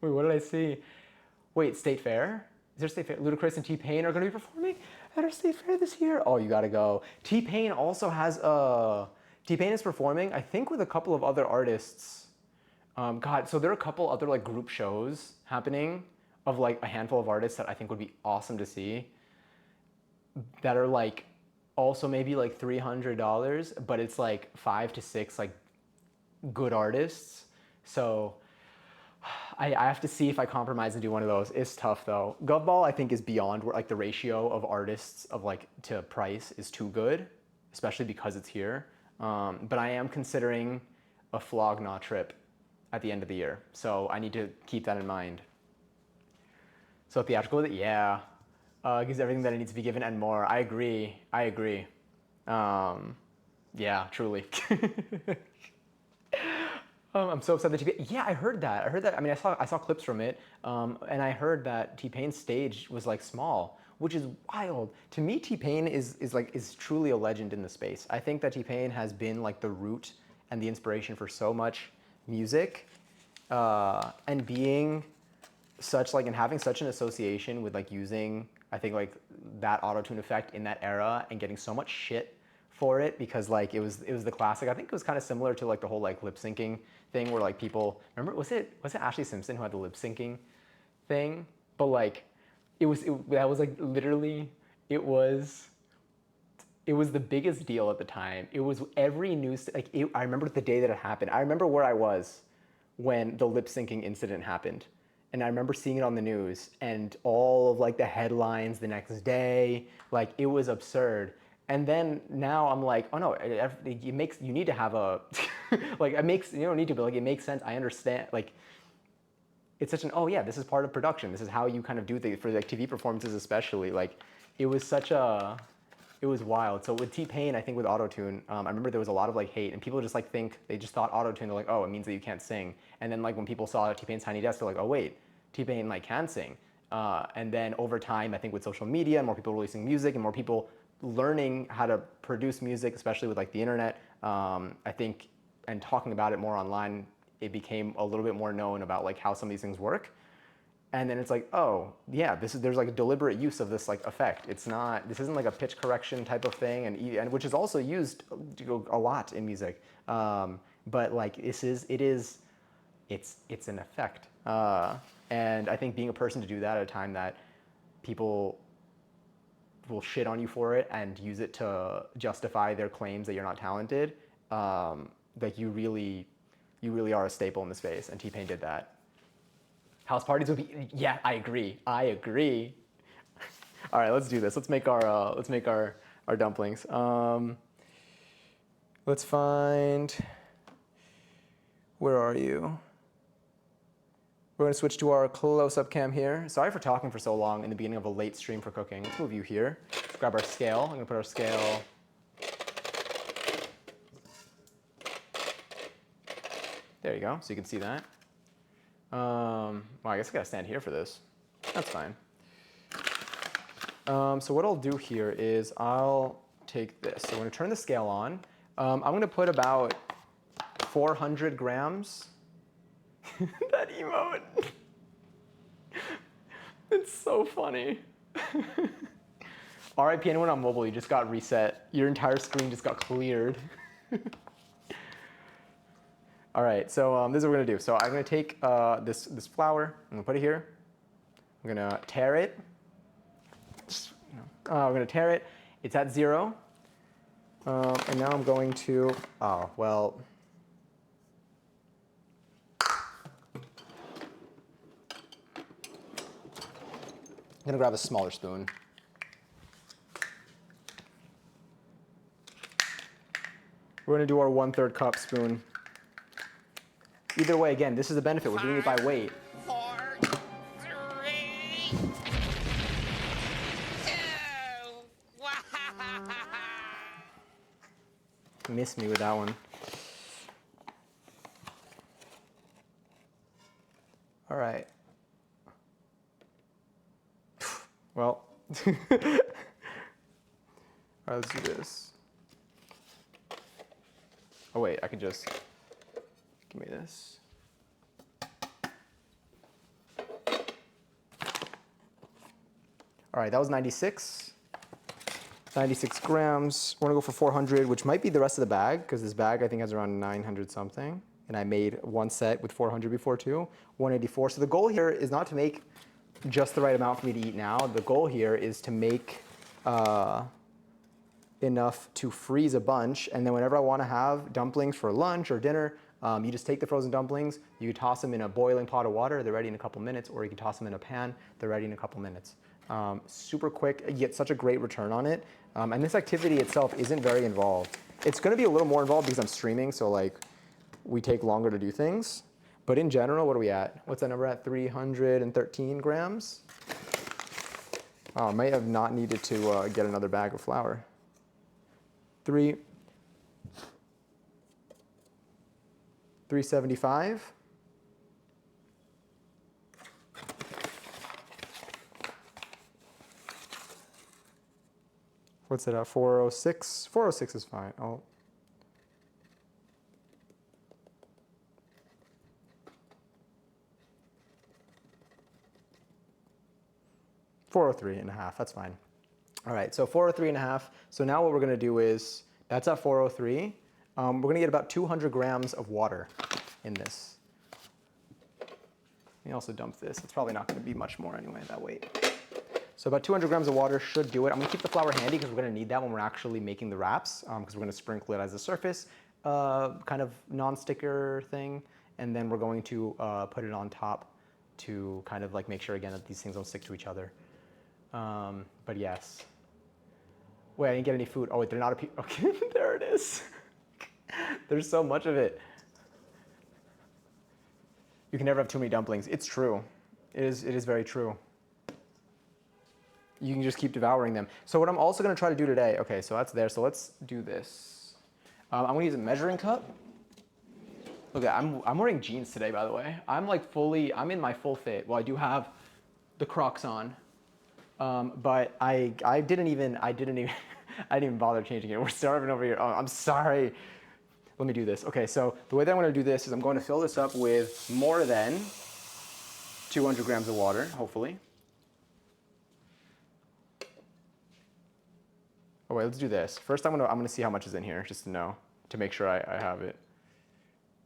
Wait, what did I see? Wait, State Fair? Is there State Fair? Ludacris and T-Pain are going to be performing at our State Fair this year. Oh, you got to go. T-Pain also has T-Pain is performing, I think, with a couple of other artists. God, so there are a couple other like group shows happening of like a handful of artists that I think would be awesome to see. That are like also maybe like $300, but it's like 5 to 6 like good artists. So I have to see if I compromise and do one of those. It's tough though. Govball I think is beyond where like the ratio of artists of like to price is too good, especially because it's here. But I am considering a Flog Gnaw trip at the end of the year, so I need to keep that in mind. So theatrical with it, yeah. Gives everything that it needs to be given and more. I agree. Yeah, truly. I'm so upset that T-Pain. Yeah, I heard that. I mean, I saw clips from it, and I heard that T-Pain's stage was like small, which is wild. To me, T-Pain is truly a legend in the space. I think that T-Pain has been like the root and the inspiration for so much music, and being such like and having such an association with like using, I think like that auto-tune effect in that era and getting so much shit for it because like it was the classic. I think it was kind of similar to like the whole like lip syncing thing where like people remember was it Ashley Simpson who had the lip syncing thing? But like that was like literally it was it was the biggest deal at the time. It was every news like I remember the day that it happened. I remember where I was when the lip syncing incident happened. And I remember seeing it on the news and all of like the headlines the next day, like it was absurd. And then now I'm like, oh no, it makes you need to have a like it makes you don't need to, but like it makes sense. I understand like it's such an oh yeah, this is part of production. This is how you kind of do things for like TV performances especially. Like it was such a it was wild. So with T-Pain, I think with autotune, I remember there was a lot of like hate and people just like they just thought autotune, they're like, oh, it means that you can't sing. And then like when people saw T-Pain's Tiny Desk, they're like, oh wait, T-Pain like can sing. And then over time, I think with social media and more people releasing music and more people learning how to produce music, especially with like the internet, I think, and talking about it more online, it became a little bit more known about like how some of these things work. And then it's like, oh yeah, there's like a deliberate use of this like effect. This isn't like a pitch correction type of thing, and which is also used a lot in music. But like it's an effect. And I think being a person to do that at a time that people will shit on you for it and use it to justify their claims that you're not talented, like you really are a staple in the space, and T-Pain did that. House parties would be, yeah, I agree. All right, let's do this. Let's make our dumplings. Let's find, where are you? We're gonna switch to our close-up cam here. Sorry for talking for so long in the beginning of a late stream for cooking. Let's move you here. Let's grab our scale. I'm gonna put our scale. There you go, so you can see that. Well, I guess I gotta stand here for this. That's fine. So what I'll do here is I'll take this. So I'm gonna turn the scale on. I'm gonna put about 400 grams. That emote. It's so funny. RIP anyone on mobile, you just got reset. Your entire screen just got cleared. All right, so this is what we're gonna do. So I'm gonna take this flour, I'm gonna put it here. I'm gonna tare it. We're gonna tare it. It's at 0. And now I'm going to, oh, well. I'm gonna grab a smaller spoon. We're gonna do our 1/3 cup spoon. Either way, again, this is the benefit. We're doing it by weight. 4, 3, 2. Missed me with that one. All right. Well, all right, let's do this. Oh wait, I can just, give me this. All right, that was 96 grams. We're gonna go for 400, which might be the rest of the bag, because this bag I think has around 900 something. And I made one set with 400 before too, 184. So the goal here is not to make just the right amount for me to eat now. The goal here is to make enough to freeze a bunch, and then whenever I want to have dumplings for lunch or dinner, you just take the frozen dumplings, you toss them in a boiling pot of water, they're ready in a couple minutes, or you can toss them in a pan, they're ready in a couple minutes. Super quick, you get such a great return on it, and this activity itself isn't very involved. It's going to be a little more involved because I'm streaming, so like we take longer to do things. But in general, what are we at? What's that number at? 313 grams? Oh, I might have not needed to get another bag of flour. 375. What's it at? 406? 406 is fine. I'll 403 and a half, that's fine. All right, so 403 and a half. So now what we're gonna do is, That's at 403. We're gonna get about 200 grams of water in this. Let me also dump this. It's probably not gonna be much more anyway, that weight. So about 200 grams of water should do it. I'm gonna keep the flour handy because we're gonna need that when we're actually making the wraps, because we're gonna sprinkle it as a surface, kind of non-sticker thing. And then we're going to put it on top to kind of like make sure again that these things don't stick to each other. But yes. Wait, I didn't get any food. Oh wait, they're not a piece. Okay, there it is. There's so much of it. You can never have too many dumplings. It's true. It is very true. You can just keep devouring them. So what I'm also gonna try to do today, okay, so that's there. So let's do this. I'm gonna use a measuring cup. Look, I'm wearing jeans today, by the way. I'm like I'm in my full fit. Well, I do have the Crocs on, but I didn't even I didn't even bother changing it. We're starving over here. Oh, I'm sorry. Let me do this. Okay, so the way that I'm gonna do this is I'm going to fill this up with more than 200 grams of water, hopefully. Oh wait, let's do this. First, I'm gonna see how much is in here, just to know, to make sure I have it.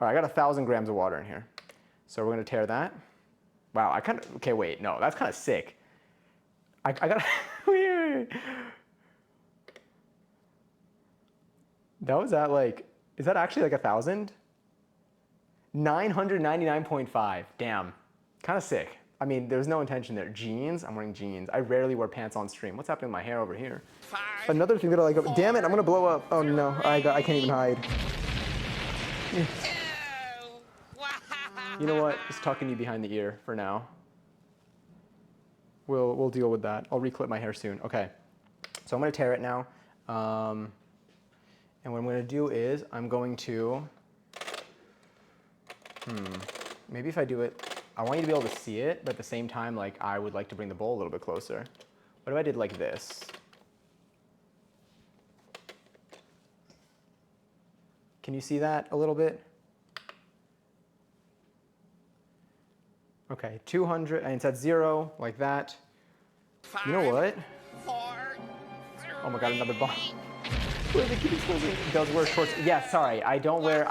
All right, I got 1,000 grams of water in here. So we're gonna tear that. Wow, okay, wait, no, that's kind of sick. I gotta, wait. That was at like, is that actually like 1,000? 999.5, damn, kind of sick. I mean, there's no intention there. Jeans, I'm wearing jeans. I rarely wear pants on stream. What's happening with my hair over here? 5, Another thing that I like, 4, damn it, I'm gonna blow up. Oh no, I can't even hide. 2. You know what? Just tucking you behind the ear for now. We'll deal with that. I'll reclip my hair soon. Okay. So I'm gonna tear it now. And what I'm gonna do is I'm going to, maybe if I do it, I want you to be able to see it, but at the same time, like I would like to bring the bowl a little bit closer. What if I did like this? Can you see that a little bit? Okay, 200, and it's at 0, like that. 5, You know what? 4, Oh my god, another bomb. 3. Wait, the kid does wear shorts. Yeah, sorry, I don't wear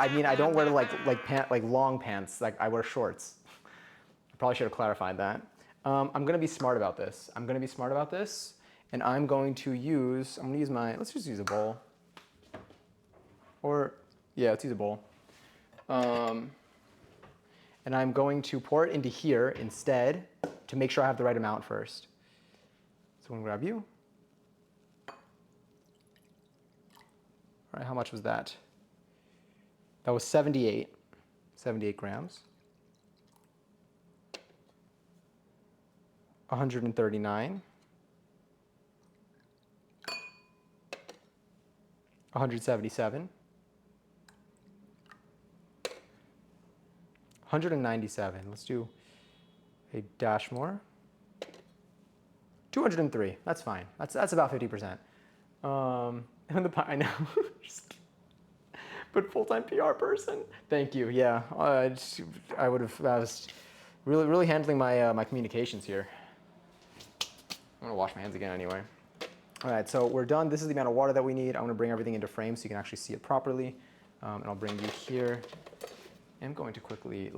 like long pants. Like I wear shorts. I probably should have clarified that. I'm gonna be smart about this. I'm gonna be smart about this, and I'm gonna use let's just use a bowl. Or, yeah, let's use a bowl. And I'm going to pour it into here instead to make sure I have the right amount first. So I'm gonna grab you. All right, how much was that? That was 78 grams. 139. 177. 197. Let's do a dash more. 203. That's fine. That's about 50%. And the pie, I know. But full-time PR person. Thank you. Yeah, I was really handling my communications here. I'm gonna wash my hands again anyway. All right, so we're done. This is the amount of water that we need. I'm gonna bring everything into frame so you can actually see it properly. And I'll bring you here. I'm going to quickly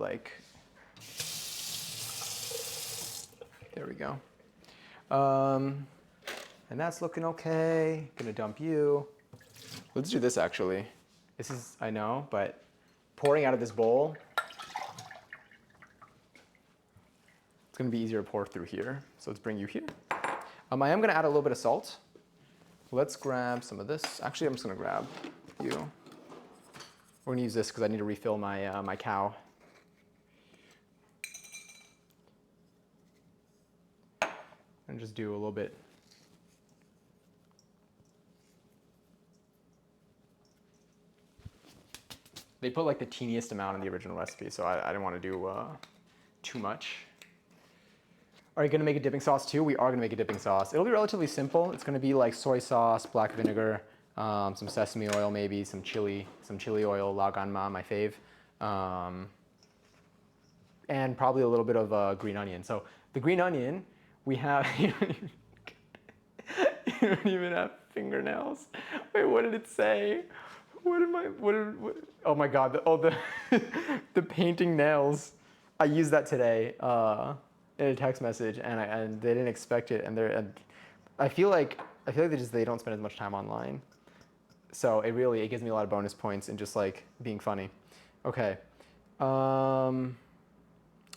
there we go. And that's looking okay. Gonna dump you. Let's do this actually. This is, I know, but pouring out of this bowl, it's gonna be easier to pour through here. So let's bring you here. I am gonna add a little bit of salt. Let's grab some of this. Actually, I'm just gonna grab you. We're gonna use this because I need to refill my, my cow. And just do a little bit. They put like the teeniest amount in the original recipe, so I didn't want to do too much. Are you gonna make a dipping sauce too? We are gonna make a dipping sauce. It'll be relatively simple. It's gonna be like soy sauce, black vinegar, some sesame oil maybe, some chili oil, laganma, my fave, and probably a little bit of green onion. So the green onion, we have, you don't even have fingernails. Wait, what did it say? Oh my god, the painting nails. I used that today in a text message, and they didn't expect it, and I feel like they don't spend as much time online, so it gives me a lot of bonus points in just like being funny. Okay, I'm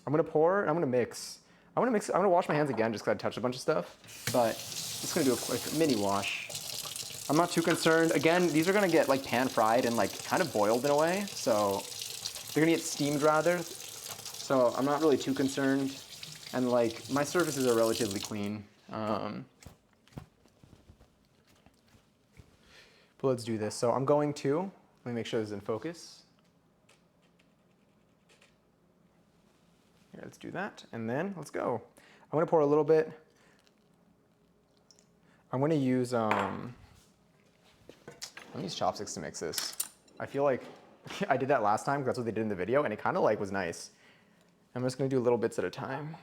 gonna pour and I'm gonna mix. I'm gonna wash my hands again just because I touched a bunch of stuff, but I'm just gonna do a quick mini wash. I'm not too concerned. Again, these are gonna get like pan fried and like kind of boiled in a way, so they're gonna get steamed rather. So I'm not really too concerned, and like my surfaces are relatively clean. But let's do this. So I'm going to let me make sure this is in focus. Here, let's do that, and then let's go. I'm gonna pour a little bit. I'm gonna use chopsticks to mix this. I feel like I did that last time because that's what they did in the video, and it kind of like was nice. I'm just gonna do little bits at a time.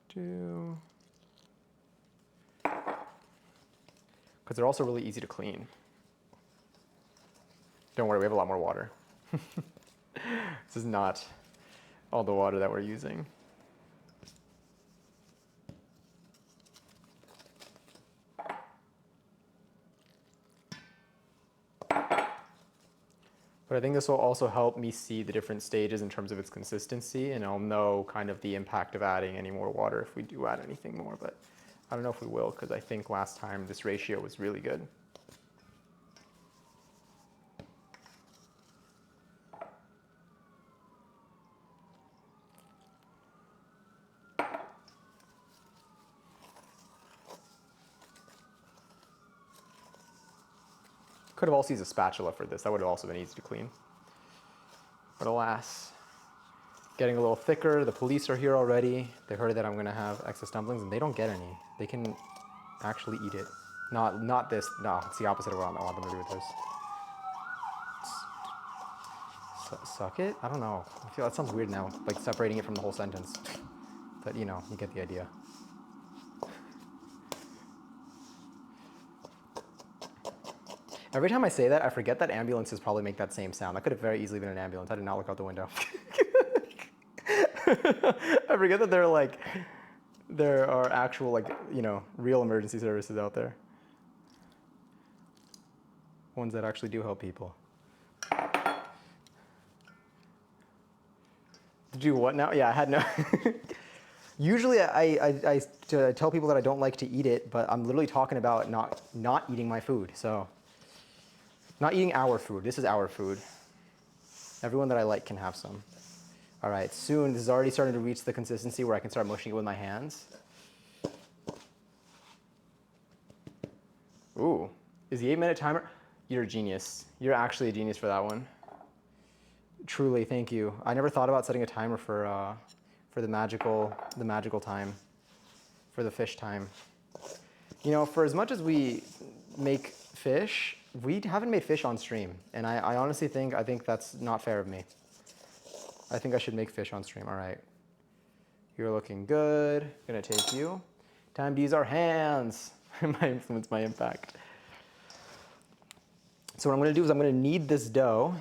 Because they're also really easy to clean. Don't worry, we have a lot more water. This is not all the water that we're using. But I think this will also help me see the different stages in terms of its consistency, and I'll know kind of the impact of adding any more water if we do add anything more, but I don't know if we will, because I think last time this ratio was really good. Could have also used a spatula for this. That would have also been easy to clean. But alas, getting a little thicker. The police are here already. They heard that I'm gonna have excess dumplings, and they don't get any. They can actually eat it. Not this. No, it's the opposite of what I want them to do with this. Suck it? I don't know. I feel that sounds weird now, like separating it from the whole sentence. But you know, you get the idea. Every time I say that, I forget that ambulances probably make that same sound. That could have very easily been an ambulance. I did not look out the window. I forget that there are actual, like, you know, real emergency services out there. Ones that actually do help people. Do what now? Yeah, I had no. Usually I tell people that I don't like to eat it, but I'm literally talking about not eating my food. So, not eating our food. This is our food. Everyone that I like can have some. All right, soon, this is already starting to reach the consistency where I can start mushing it with my hands. Ooh, is the 8-minute timer? You're a genius. You're actually a genius for that one. Truly, thank you. I never thought about setting a timer for the magical time, for the fish time. You know, for as much as we make fish, we haven't made fish on stream, and I honestly think that's not fair of me. I think I should make fish on stream. All right, you're looking good. Gonna take you. Time to use our hands. My influence, my impact. So what I'm gonna do is I'm gonna knead this dough.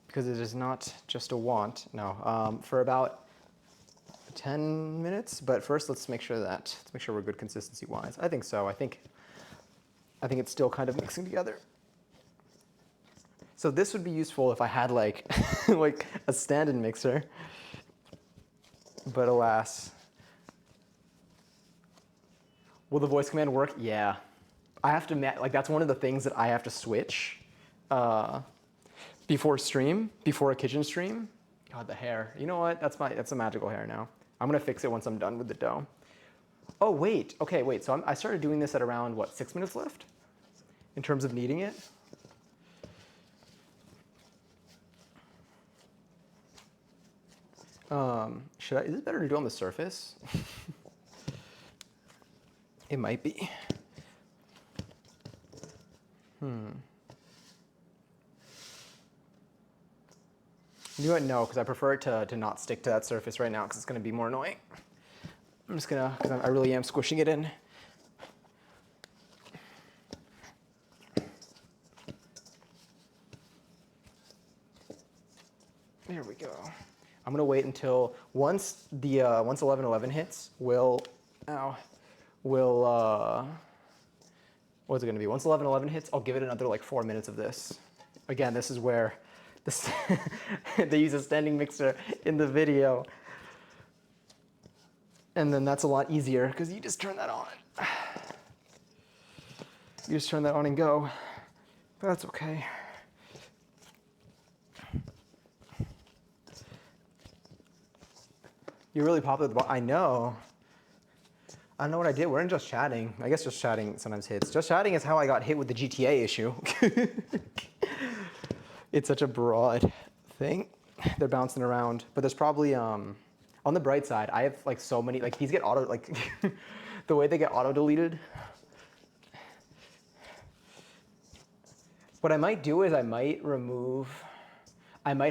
Because it is not just a want. No, for about 10 minutes. But first, let's make sure we're good consistency-wise. I think so. I think it's still kind of mixing together. So this would be useful if I had like like a stand-in mixer. But alas. Will the voice command work? Yeah. I have to, like, that's one of the things that I have to switch before a kitchen stream. God, the hair. You know what? That's a magical hair now. I'm gonna fix it once I'm done with the dough. Oh, wait. Okay, wait. So I started doing this at around, what, 6 minutes left? In terms of kneading it? Is it better to do on the surface? It might be. You know what? No, because I prefer it to not stick to that surface right now because it's going to be more annoying. I'm just going to, because I really am squishing it in. There we go. I'm gonna wait until once 11:11 hits, what's it gonna be? Once 11:11 hits, I'll give it another like 4 minutes of this. Again, this is where this they use a standing mixer in the video, and then that's a lot easier because you just turn that on. You just turn that on and go. But that's okay. You're really popular at the I know. I don't know what I did. We're in Just Chatting. I guess Just Chatting sometimes hits. Just Chatting is how I got hit with the GTA issue. It's such a broad thing. They're bouncing around. But there's probably, on the bright side, I have like so many, like these get auto, like the way they get auto deleted. What I might do is I might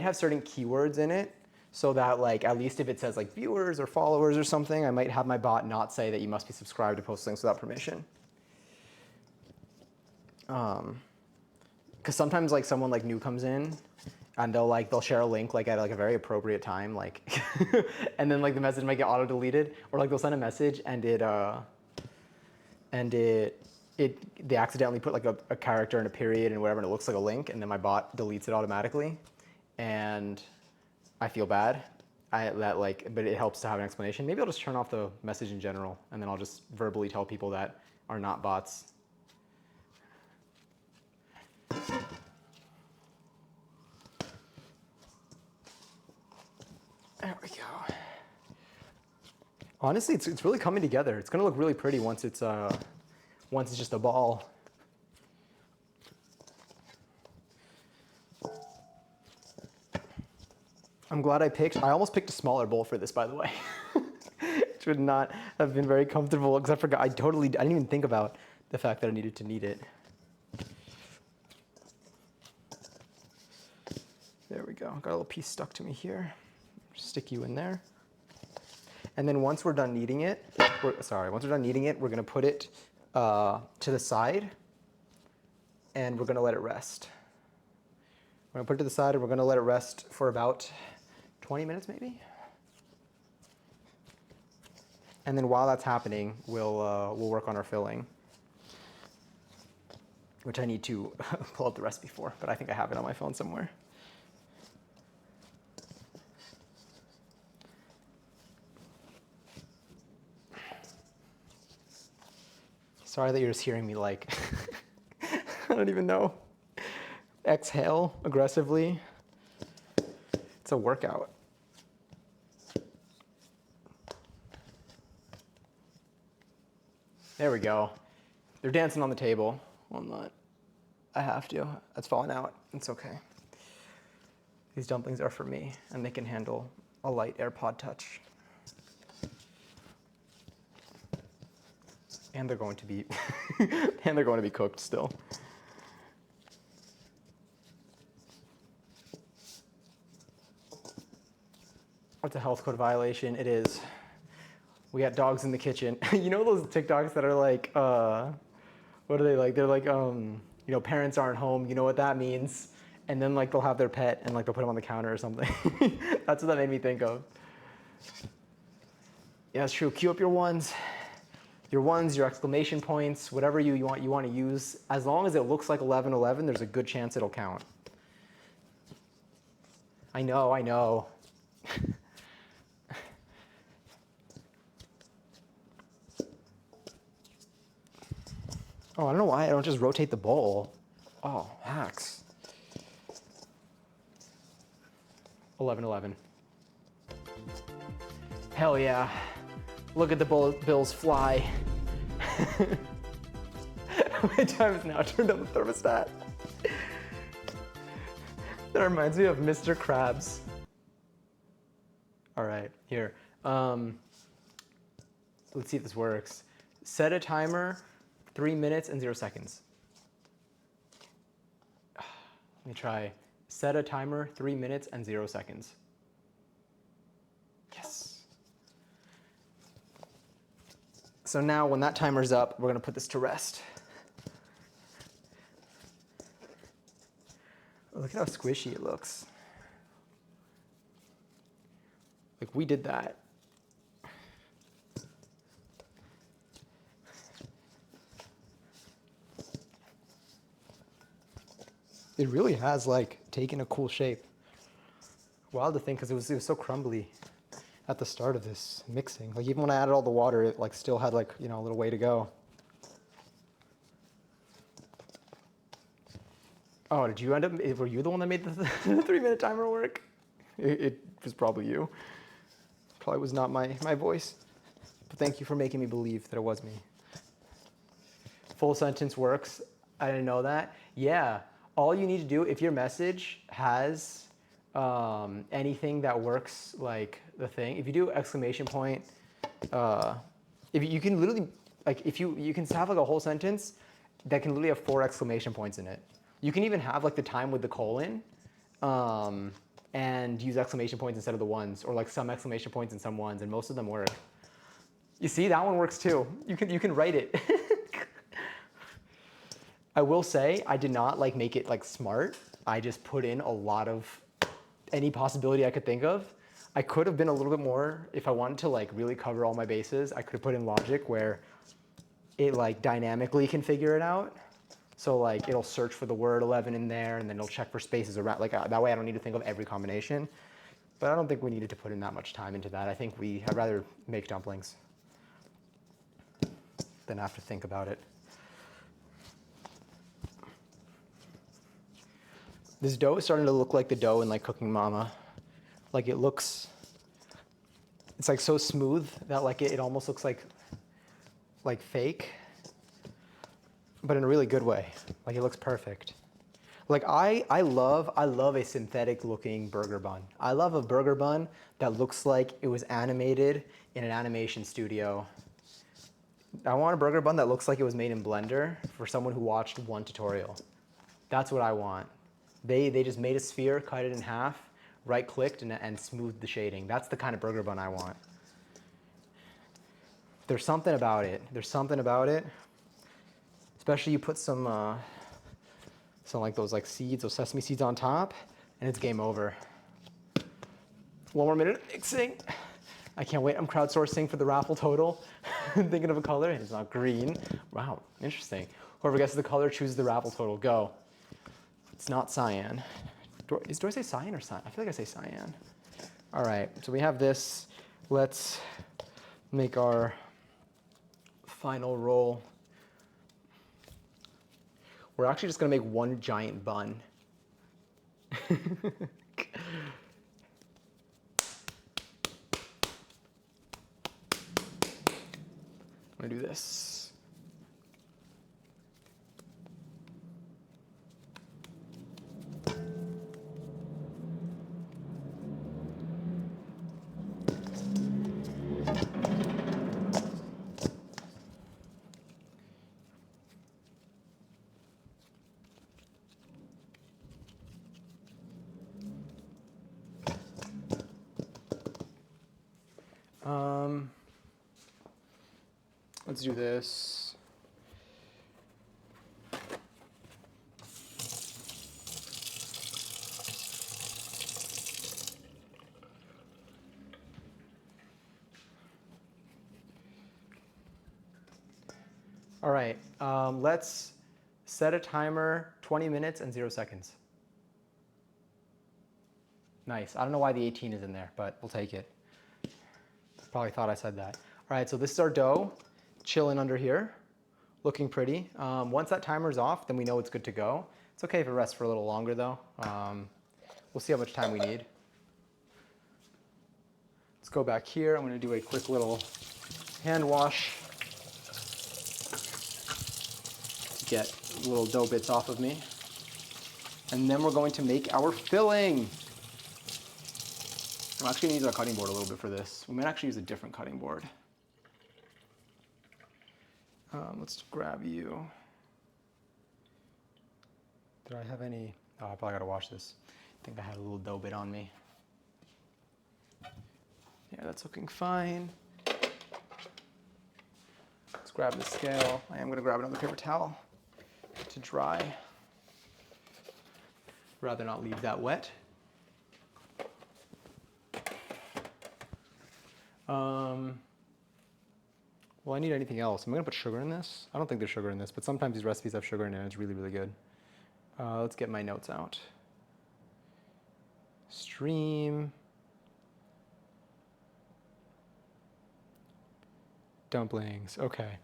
have certain keywords in it so that like at least if it says like viewers or followers or something, I might have my bot not say that you must be subscribed to post links without permission. Because sometimes like someone like new comes in and they'll share a link like at like a very appropriate time like and then like the message might get auto deleted, or like they'll send a message and they accidentally put like a character and a period and whatever, and it looks like a link, and then my bot deletes it automatically, and I feel bad. But it helps to have an explanation. Maybe I'll just turn off the message in general, and then I'll just verbally tell people that are not bots. There we go. Honestly, it's really coming together. It's gonna look really pretty once it's just a ball. I'm glad I almost picked a smaller bowl for this, by the way. Which would not have been very comfortable, because I didn't even think about the fact that I needed to knead it. There we go. Got a little piece stuck to me here. Stick you in there. And then once we're done kneading it, we're gonna put it to the side, and we're gonna let it rest. We're gonna put it to the side, and we're gonna let it rest for about 20 minutes maybe. And then while that's happening, we'll work on our filling, which I need to pull up the recipe for, but I think I have it on my phone somewhere. Sorry that you're just hearing me like, I don't even know. Exhale aggressively. It's a workout. There we go. They're dancing on the table. Well, I'm not. I have to. That's falling out. It's okay. These dumplings are for me, and they can handle a light AirPod touch. And they're going to be cooked still. What's a health code violation? It is. We got dogs in the kitchen. You know those TikToks that are like, what are they like? They're like, parents aren't home. You know what that means? And then like they'll have their pet and like they'll put them on the counter or something. That's what that made me think of. Yeah, it's true. Cue up your ones, your exclamation points, whatever you want to use. As long as it looks like 11:11, there's a good chance it'll count. I know. Oh, I don't know why I don't just rotate the bowl. Oh, hacks. 11:11. Hell yeah. Look at the bills fly. How many times now turned on the thermostat? That reminds me of Mr. Krabs. All right, here. Let's see if this works. Set a timer, 3 minutes and 0 seconds. Let me try Set a timer, 3 minutes and 0 seconds. Yes. So now when that timer's up, we're gonna put this to rest. Look at how squishy it looks. Like we did that. It really has like taken a cool shape. Wild to think because it was so crumbly at the start of this mixing. Like even when I added all the water, it like still had like, you know, a little way to go. Oh, did you end up, were you the one that made the 3-minute timer work? It was probably you. Probably was not my voice. But thank you for making me believe that it was me. Full sentence works. I didn't know that. Yeah, all you need to do, if your message has anything that works like the thing, if you do exclamation point, if you can literally, like if you can have like a whole sentence that can literally have 4 exclamation points in it. You can even have like the time with the colon and use exclamation points instead of the ones, or like some exclamation points and some ones, and most of them work. You see, that one works too. You can write it. I will say I did not like make it like smart. I just put in a lot of any possibility I could think of. I could have been a little bit more, if I wanted to like really cover all my bases, I could have put in logic where it like dynamically can figure it out. So like it'll search for the word 11 in there, and then it'll check for spaces around, like that way I don't need to think of every combination. But I don't think we needed to put in that much time into that. I'd rather make dumplings than have to think about it. This dough is starting to look like the dough in like Cooking Mama. Like it looks, it's like so smooth that like it almost looks like fake, but in a really good way. Like it looks perfect. Like I love a synthetic looking burger bun. I love a burger bun that looks like it was animated in an animation studio. I want a burger bun that looks like it was made in Blender for someone who watched one tutorial. That's what I want. They just made a sphere, cut it in half, right-clicked, and smoothed the shading. That's the kind of burger bun I want. There's something about it. There's something about it. Especially you put some like those like seeds, those sesame seeds on top, and it's game over. 1 more minute of mixing. I can't wait. I'm crowdsourcing for the raffle total. I'm thinking of a color, and it's not green. Wow, interesting. Whoever guesses the color chooses the raffle total. Go. It's not cyan. Do I say cyan or cyan? I feel like I say cyan. All right, so we have this. Let's make our final roll. We're actually just gonna make one giant bun. I'm gonna do this. Let's do this. All right, let's set a timer, 20 minutes and 0 seconds. Nice. I don't know why the 18 is in there, but we'll take it. Probably thought I said that. All right, so this is our dough, chilling under here, looking pretty. Once that timer's off, then we know it's good to go. It's okay if it rests for a little longer though. We'll see how much time we need. Let's go back here. I'm gonna do a quick little hand wash to get little dough bits off of me. And then we're going to make our filling. I'm actually gonna use our cutting board a little bit for this. We might actually use a different cutting board. Let's grab you. Did I have any? Oh, I probably gotta wash this. think I had a little dough bit on me. Yeah, that's looking fine. Let's grab the scale. I am gonna grab another paper towel to dry. Rather not leave that wet. Well, I need anything else. Am I gonna put sugar in this? I don't think there's sugar in this, but sometimes these recipes have sugar in it and it's really, really good. Let's get my notes out. Stream. Dumplings, okay.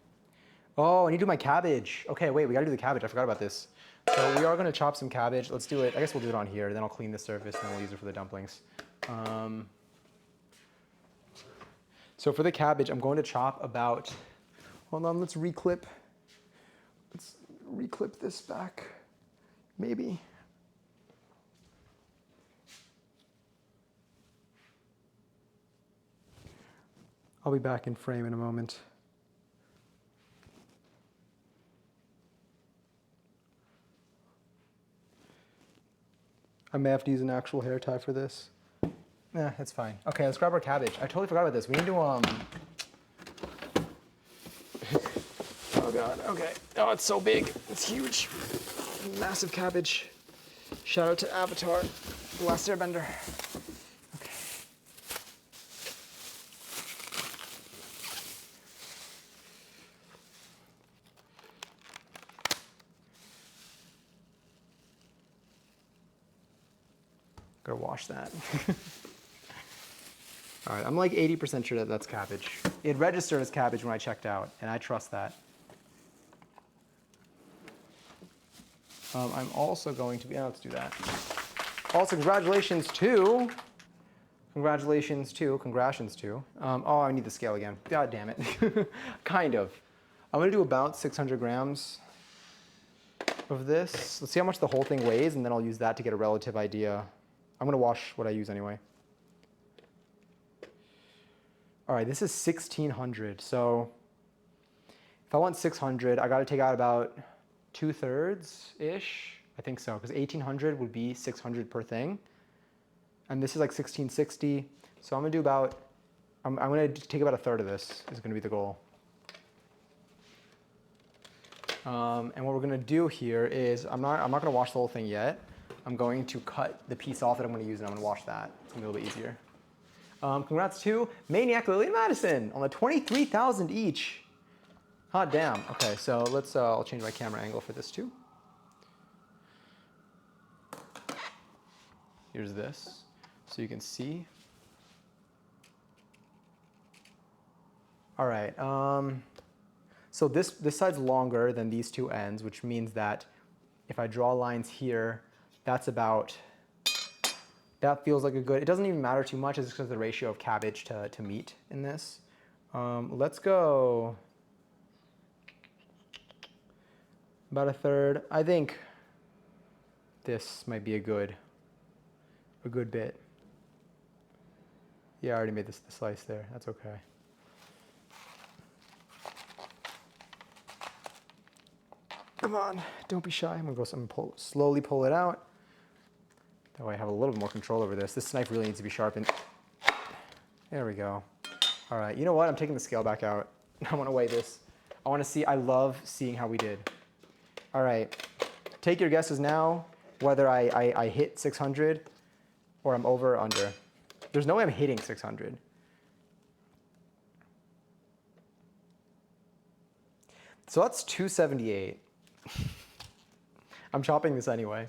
Oh, I need to do my cabbage. Okay, wait, we gotta do the cabbage. I forgot about this. So we are gonna chop some cabbage. Let's do it. I guess we'll do it on here. Then I'll clean the surface and then we'll use it for the dumplings. So for the cabbage, I'm going to chop about, hold on, let's reclip this back, maybe. I'll be back in frame in a moment. I may have to use an actual hair tie for this. Yeah, it's fine. Okay, let's grab our cabbage. I totally forgot about this. We need to, oh God, okay. Oh, it's so big. It's huge. Massive cabbage. Shout out to Avatar, The Last Airbender. Okay. Gotta wash that. All right, I'm like 80% sure that that's cabbage. It registered as cabbage when I checked out, and I trust that. I'm also going to be, let's do that. Also, congratulations to, oh, I need the scale again. God damn it. Kind of. I'm gonna do about 600 grams of this. Let's see how much the whole thing weighs, and then I'll use that to get a relative idea. I'm gonna wash what I use anyway. All right, this is 1,600. So if I want 600, I gotta take out about 2/3-ish. I think so, because 1,800 would be 600 per thing. And this is like 1,660. So I'm gonna do about, I'm gonna take about 1/3 of this is gonna be the goal. And what we're gonna do here is, I'm not gonna wash the whole thing yet. I'm going to cut the piece off that I'm gonna use and I'm gonna wash that. It's gonna be a little bit easier. Congrats to Maniac, Lily, and Madison on the 23,000 each. Hot damn. Okay, so let's, I'll change my camera angle for this too. Here's this, so you can see. All right, so this side's longer than these two ends, which means that if I draw lines here, that's about, that feels like a good, it doesn't even matter too much, it's just because of the ratio of cabbage to meat in this. Let's go about 1/3. I think this might be a good bit. Yeah, I already made the slice there, that's okay. Come on, don't be shy. I'm gonna go slowly pull it out. That way I have a little bit more control over this. This knife really needs to be sharpened. There we go. All right, you know what? I'm taking the scale back out. I wanna weigh this. I wanna see, I love seeing how we did. All right, take your guesses now, whether I hit 600 or I'm over or under. There's no way I'm hitting 600. So that's 278. I'm chopping this anyway.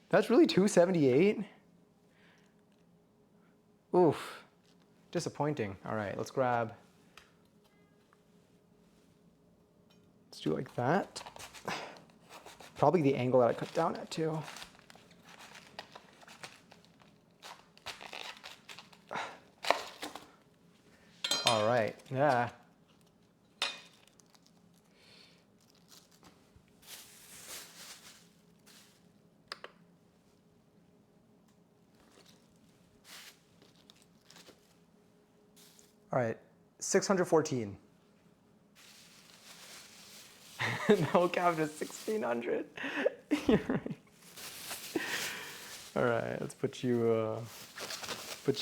That's really 278? Oof, disappointing. All right, let's do like that. Probably the angle that I cut down at too. All right, yeah. All right, 614. No, cabbage is 1,600. You're right. All right, let's put you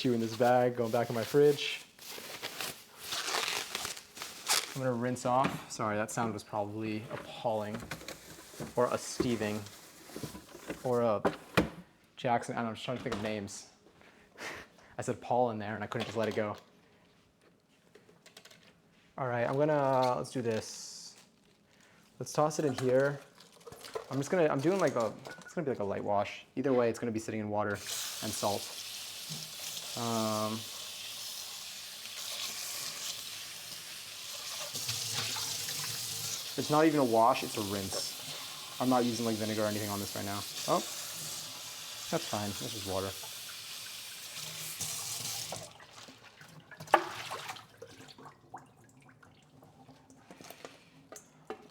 in this bag, going back in my fridge. I'm gonna rinse off. Sorry, that sound was probably appalling. Or a Steving. Or a Jackson. I don't know, I'm just trying to think of names. I said Paul in there and I couldn't just let it go. All right, let's do this. Let's toss it in here. it's gonna be like a light wash. Either way, it's gonna be sitting in water and salt. It's not even a wash, it's a rinse. I'm not using like vinegar or anything on this right now. Oh, that's fine, it's just water.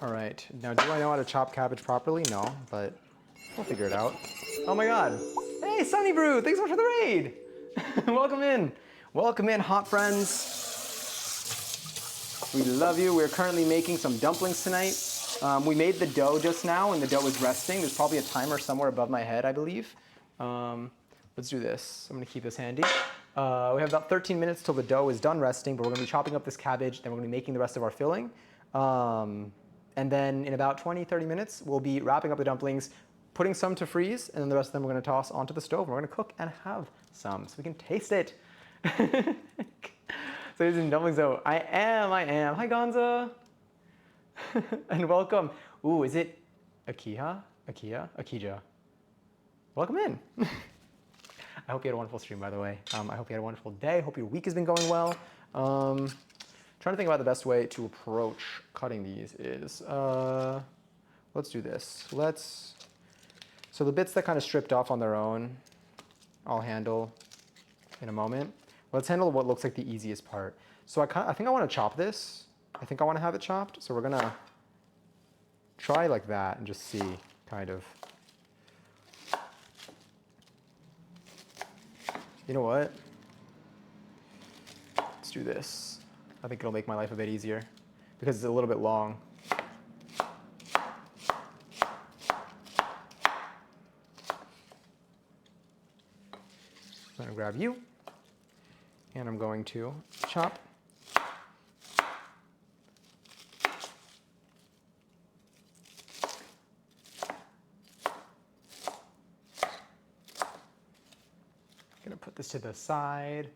All right, now do I know how to chop cabbage properly? No, but we'll figure it out. Oh my God. Hey, Sunny Brew, thanks so much for the raid. Welcome in. Welcome in, hot friends. We love you. We're currently making some dumplings tonight. We made the dough just now and the dough is resting. There's probably a timer somewhere above my head, I believe. Let's do this. I'm gonna keep this handy. We have about 13 minutes till the dough is done resting, but we're gonna be chopping up this cabbage, then we're gonna be making the rest of our filling. And then in about 20, 30 minutes, we'll be wrapping up the dumplings, putting some to freeze, and then the rest of them we're gonna toss onto the stove, and we're gonna cook and have some so we can taste it. So using dumplings though, I am. Hi Gonza. And welcome. Ooh, is it Akija? Welcome in. I hope you had a wonderful stream, by the way. I hope you had a wonderful day. Hope your week has been going well. Trying to think about the best way to approach cutting these is, let's do this. So the bits that kind of stripped off on their own, I'll handle in a moment. Let's handle what looks like the easiest part. So I think I want to chop this. I think I want to have it chopped. So we're gonna try like that and just see, kind of. You know what? Let's do this. I think it'll make my life a bit easier because it's a little bit long. I'm gonna grab you and I'm going to chop. Gonna put this to the side.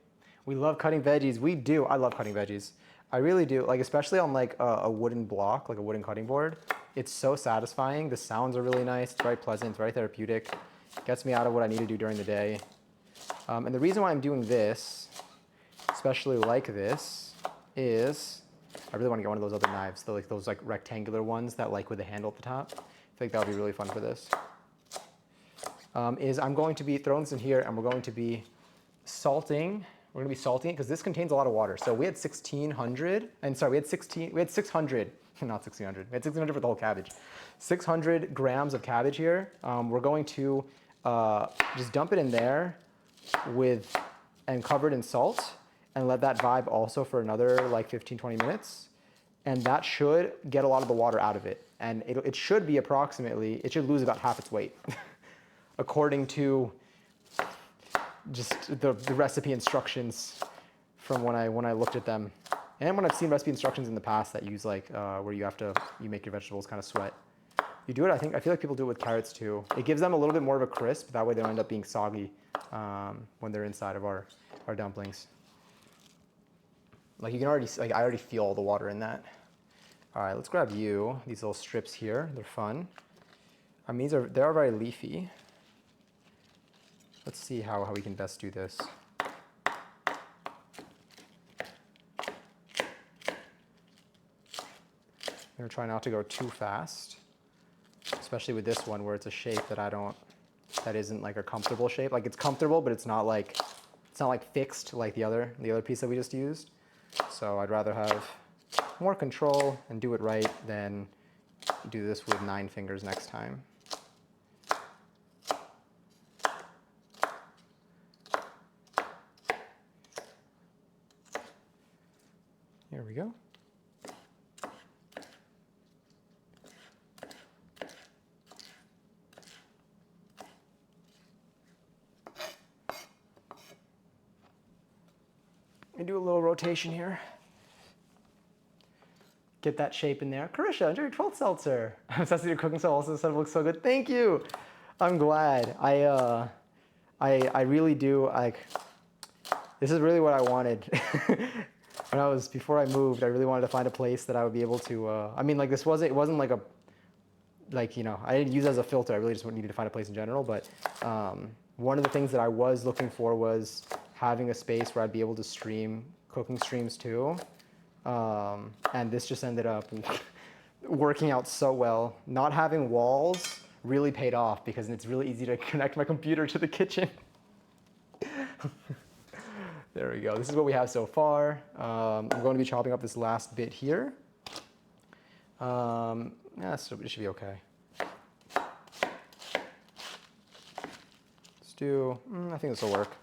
We love cutting veggies. We do. I love cutting veggies. I really do. Like, especially on like a wooden block, like a wooden cutting board. It's so satisfying. The sounds are really nice. It's very pleasant. It's very therapeutic. Gets me out of what I need to do during the day. And the reason why I'm doing this, especially like this, is I really want to get one of those other knives, those rectangular ones that like with the handle at the top. I think that would be really fun for this. I'm going to be throwing this in here and we're going to be salting. We're going to be salting it because this contains a lot of water. So we had 1,600, and sorry, we had 600, not 1,600. We had 1,600 for the whole cabbage. 600 grams of cabbage here. We're going to just dump it in there and cover it in salt and let that vibe also for another like 15, 20 minutes. And that should get a lot of the water out of it. And it should be it should lose about half its weight according to just the recipe instructions from when I looked at them. And when I've seen recipe instructions in the past that use like, where you make your vegetables kind of sweat. You do it, I feel like people do it with carrots too. It gives them a little bit more of a crisp, that way they don't end up being soggy when they're inside of our dumplings. Like you can already, I already feel all the water in that. All right, let's grab you, these little strips here, they're fun. I mean, they are very leafy. Let's see how we can best do this. I'm gonna try not to go too fast, especially with this one where it's a shape that isn't like a comfortable shape. Like it's comfortable, but it's not like fixed like the other piece that we just used. So I'd rather have more control and do it right than do this with 9 fingers next time. Here we go. do a little rotation here. Get that shape in there. Carisha, enjoy your 12th seltzer. I'm obsessed with your cooking style. Also, said it looks so good. Thank you. I'm glad. I really do. Like, this is really what I wanted. Before I moved, I really wanted to find a place that I would be able to. I mean, like, it wasn't like I didn't use it as a filter. I really just needed to find a place in general. But one of the things that I was looking for was having a space where I'd be able to stream cooking streams too. And this just ended up working out so well. Not having walls really paid off because it's really easy to connect my computer to the kitchen. There we go. This is what we have so far. I'm going to be chopping up this last bit here. Yeah, so it should be okay. Let's do, I think this will work.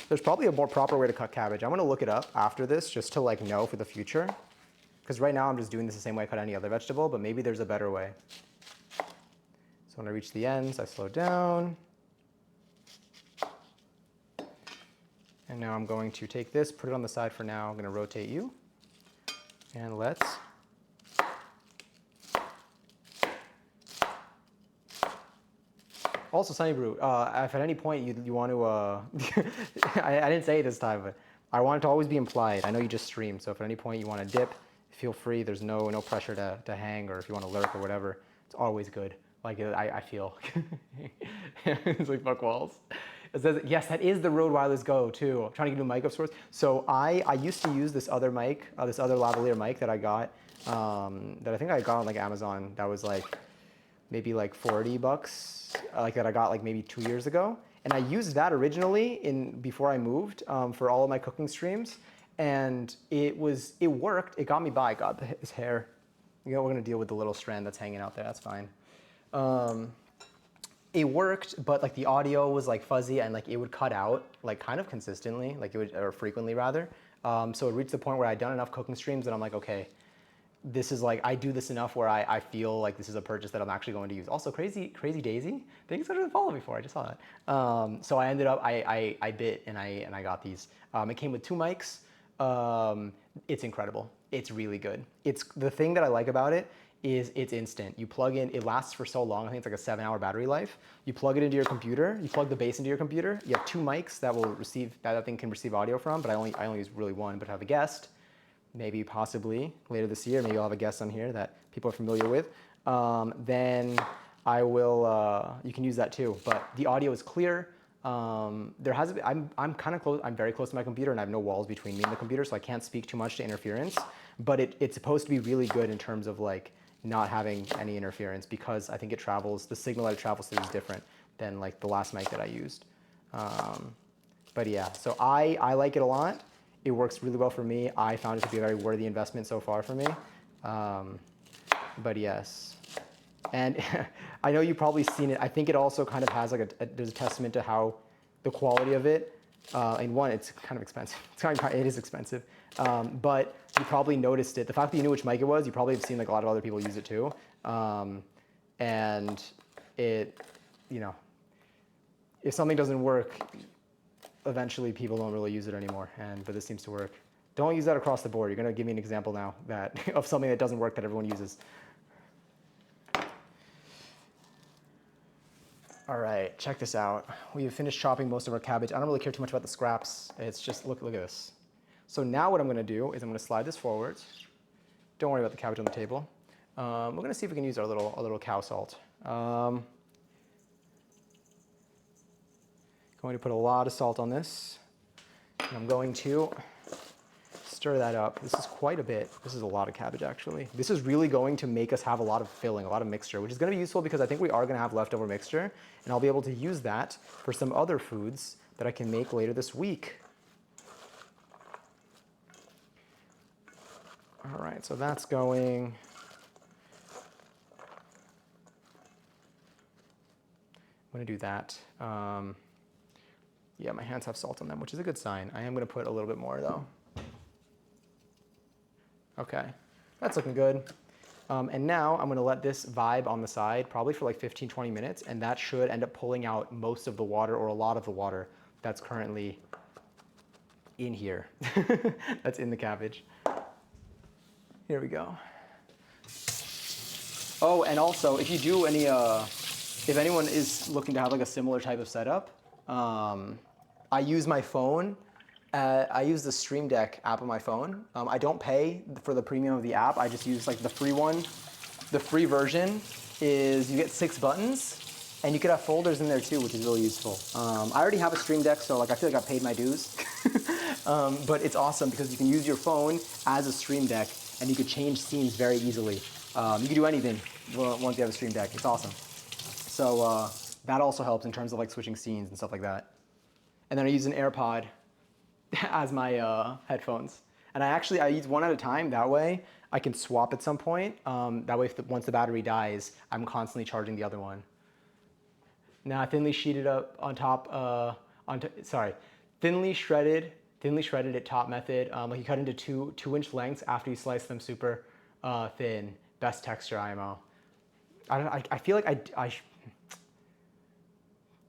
There's probably a more proper way to cut cabbage. I'm gonna look it up after this just to like know for the future. Because right now I'm just doing this the same way I cut any other vegetable, but maybe there's a better way. So when I reach the ends, I slow down. And now I'm going to take this, put it on the side for now. I'm gonna rotate you. And let's. Also, Sunny Brew, if at any point you want to, I didn't say it this time, but I want it to always be implied. I know you just streamed, so if at any point you want to dip, feel free. There's no pressure to hang, or if you want to lurk or whatever, it's always good. Like I feel. It's like fuck walls. It says, yes, that is the Rode Wireless Go too. I'm trying to get a new mic of sorts. So I used to use this other mic, this other lavalier mic that I got, that I think I got on like Amazon. That was like maybe like $40, like that I got like maybe 2 years ago. And I used that originally before I moved for all of my cooking streams. And it worked. It got me by. God, his hair. You know, we're gonna deal with the little strand that's hanging out there. That's fine. It worked, but like the audio was like fuzzy and like it would cut out like kind of consistently, like it would, or frequently rather. So it reached the point where I'd done enough cooking streams that I'm like, okay, this is like, I do this enough where I feel like this is a purchase that I'm actually going to use. Also, Crazy Daisy, thanks for following me before, I just saw that. So I ended up, I bit and I got these. It came with 2 mics. It's incredible. It's really good. The thing that I like about it is it's instant. You plug in, it lasts for so long. I think it's like a 7-hour battery life. You plug it into your computer, you plug the base into your computer. You have 2 mics that will receive, that thing can receive audio from, but I only use really one, but I have a guest. Maybe possibly later this year, maybe I'll have a guest on here that people are familiar with. Then I will, you can use that too. But the audio is clear. I'm kind of close, I'm very close to my computer and I have no walls between me and the computer, so I can't speak too much to interference. But it's supposed to be really good in terms of like not having any interference, because I think the signal that it travels through is different than like the last mic that I used. But yeah, so I like it a lot. It works really well for me. I found it to be a very worthy investment so far for me. But yes. And I know you've probably seen it. I think it also kind of has like there's a testament to how the quality of it. And one, it's kind of expensive. It is expensive. But you probably noticed it. The fact that you knew which mic it was, you probably have seen like a lot of other people use it too. And it, you know, if something doesn't work, eventually people don't really use it anymore. But this seems to work. Don't use that across the board. You're gonna give me an example now of something that doesn't work that everyone uses. All right, check this out. We have finished chopping most of our cabbage. I don't really care too much about the scraps. It's just, look at this. So now what I'm gonna do is I'm gonna slide this forward. Don't worry about the cabbage on the table. We're gonna see if we can use our little cow salt. Going to put a lot of salt on this. And I'm going to stir that up. This is quite a bit. This is a lot of cabbage, actually. This is really going to make us have a lot of filling, a lot of mixture, which is going to be useful because I think we are going to have leftover mixture, and I'll be able to use that for some other foods that I can make later this week. All right, so that's going. I'm going to do that. Yeah, my hands have salt on them, which is a good sign. I am going to put a little bit more, though. Okay, that's looking good. And now I'm going to let this vibe on the side, probably for like 15, 20 minutes, and that should end up pulling out most of the water, or a lot of the water that's currently in here. That's in the cabbage. Here we go. Oh, and also, if you do any, if anyone is looking to have like a similar type of setup, I use my phone. I use the Stream Deck app on my phone. I don't pay for the premium of the app. I just use like the free one. The free version is you get 6 buttons, and you could have folders in there too, which is really useful. I already have a Stream Deck, so like I feel like I paid my dues. But it's awesome because you can use your phone as a Stream Deck, and you could change scenes very easily. You can do anything once you have a Stream Deck. It's awesome. So that also helps in terms of like switching scenes and stuff like that. And then I use an AirPod as my headphones. And I use one at a time. That way I can swap at some point. That way once the battery dies, I'm constantly charging the other one. Now thinly sheeted up on top, thinly shredded at top method. Like you cut into 2-inch lengths after you slice them super thin. Best texture IMO. I feel like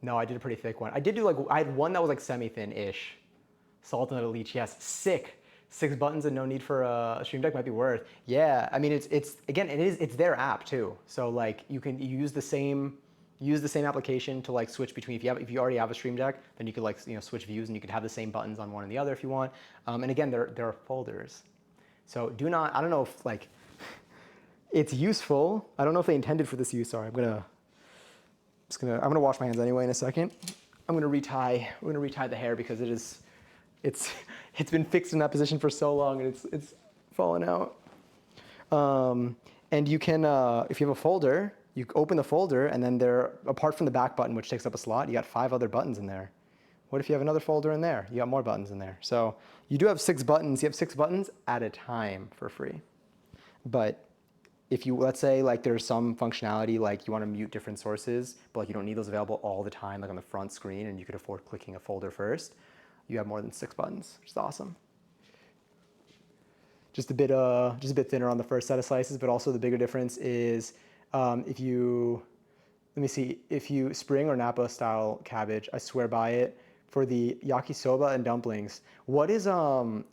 no, I did a pretty thick one. I did do like, I had one that was like semi-thin-ish. Salt and a leech, yes, sick. 6 buttons and no need for a Stream Deck might be worth. Yeah, I mean, it's their app too. So like you use the same application to like switch between, if you already have a Stream Deck, then you could like, switch views and you could have the same buttons on one and the other if you want. And again, there are folders. So I don't know if like, it's useful. I don't know if they intended for this use. Sorry, I'm gonna wash my hands anyway in a second. We're gonna retie the hair because it's been fixed in that position for so long and it's fallen out. And you can, if you have a folder, you open the folder and then apart from the back button, which takes up a slot, you got 5 other buttons in there. What if you have another folder in there? You got more buttons in there. So you do have 6 buttons. You have 6 buttons at a time for free. But if you, let's say like there's some functionality like you want to mute different sources, but like you don't need those available all the time, like on the front screen, and you could afford clicking a folder first, you have more than 6 buttons, which is awesome. Just a bit thinner on the first set of slices, but also the bigger difference is if you spring or Napa style cabbage, I swear by it. For the yakisoba and dumplings, what are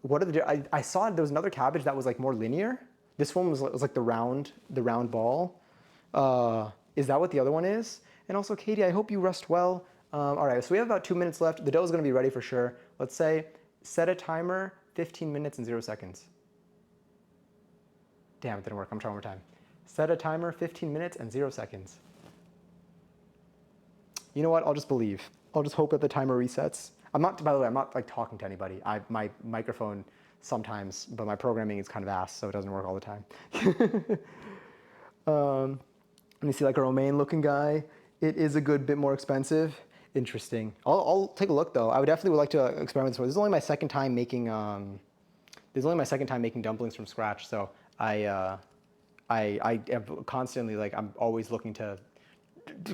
I saw there was another cabbage that was like more linear. This one was like the round ball. Is that what the other one is? And also, Katie, I hope you rest well. All right, so we have about 2 minutes left. The dough is going to be ready for sure. Let's say set a timer, 15 minutes and 0 seconds. Damn, it didn't work. I'm trying one more time. Set a timer, 15 minutes and 0 seconds. You know what? I'll just believe. I'll just hope that the timer resets. By the way, I'm not like talking to anybody. My microphone sometimes, but my programming is kind of ass, so it doesn't work all the time. Let me see, like a romaine looking guy. It is a good bit more expensive. Interesting. I'll take a look though. I would definitely like to experiment this one. This is only my second time making dumplings from scratch. So I am constantly like, I'm always looking to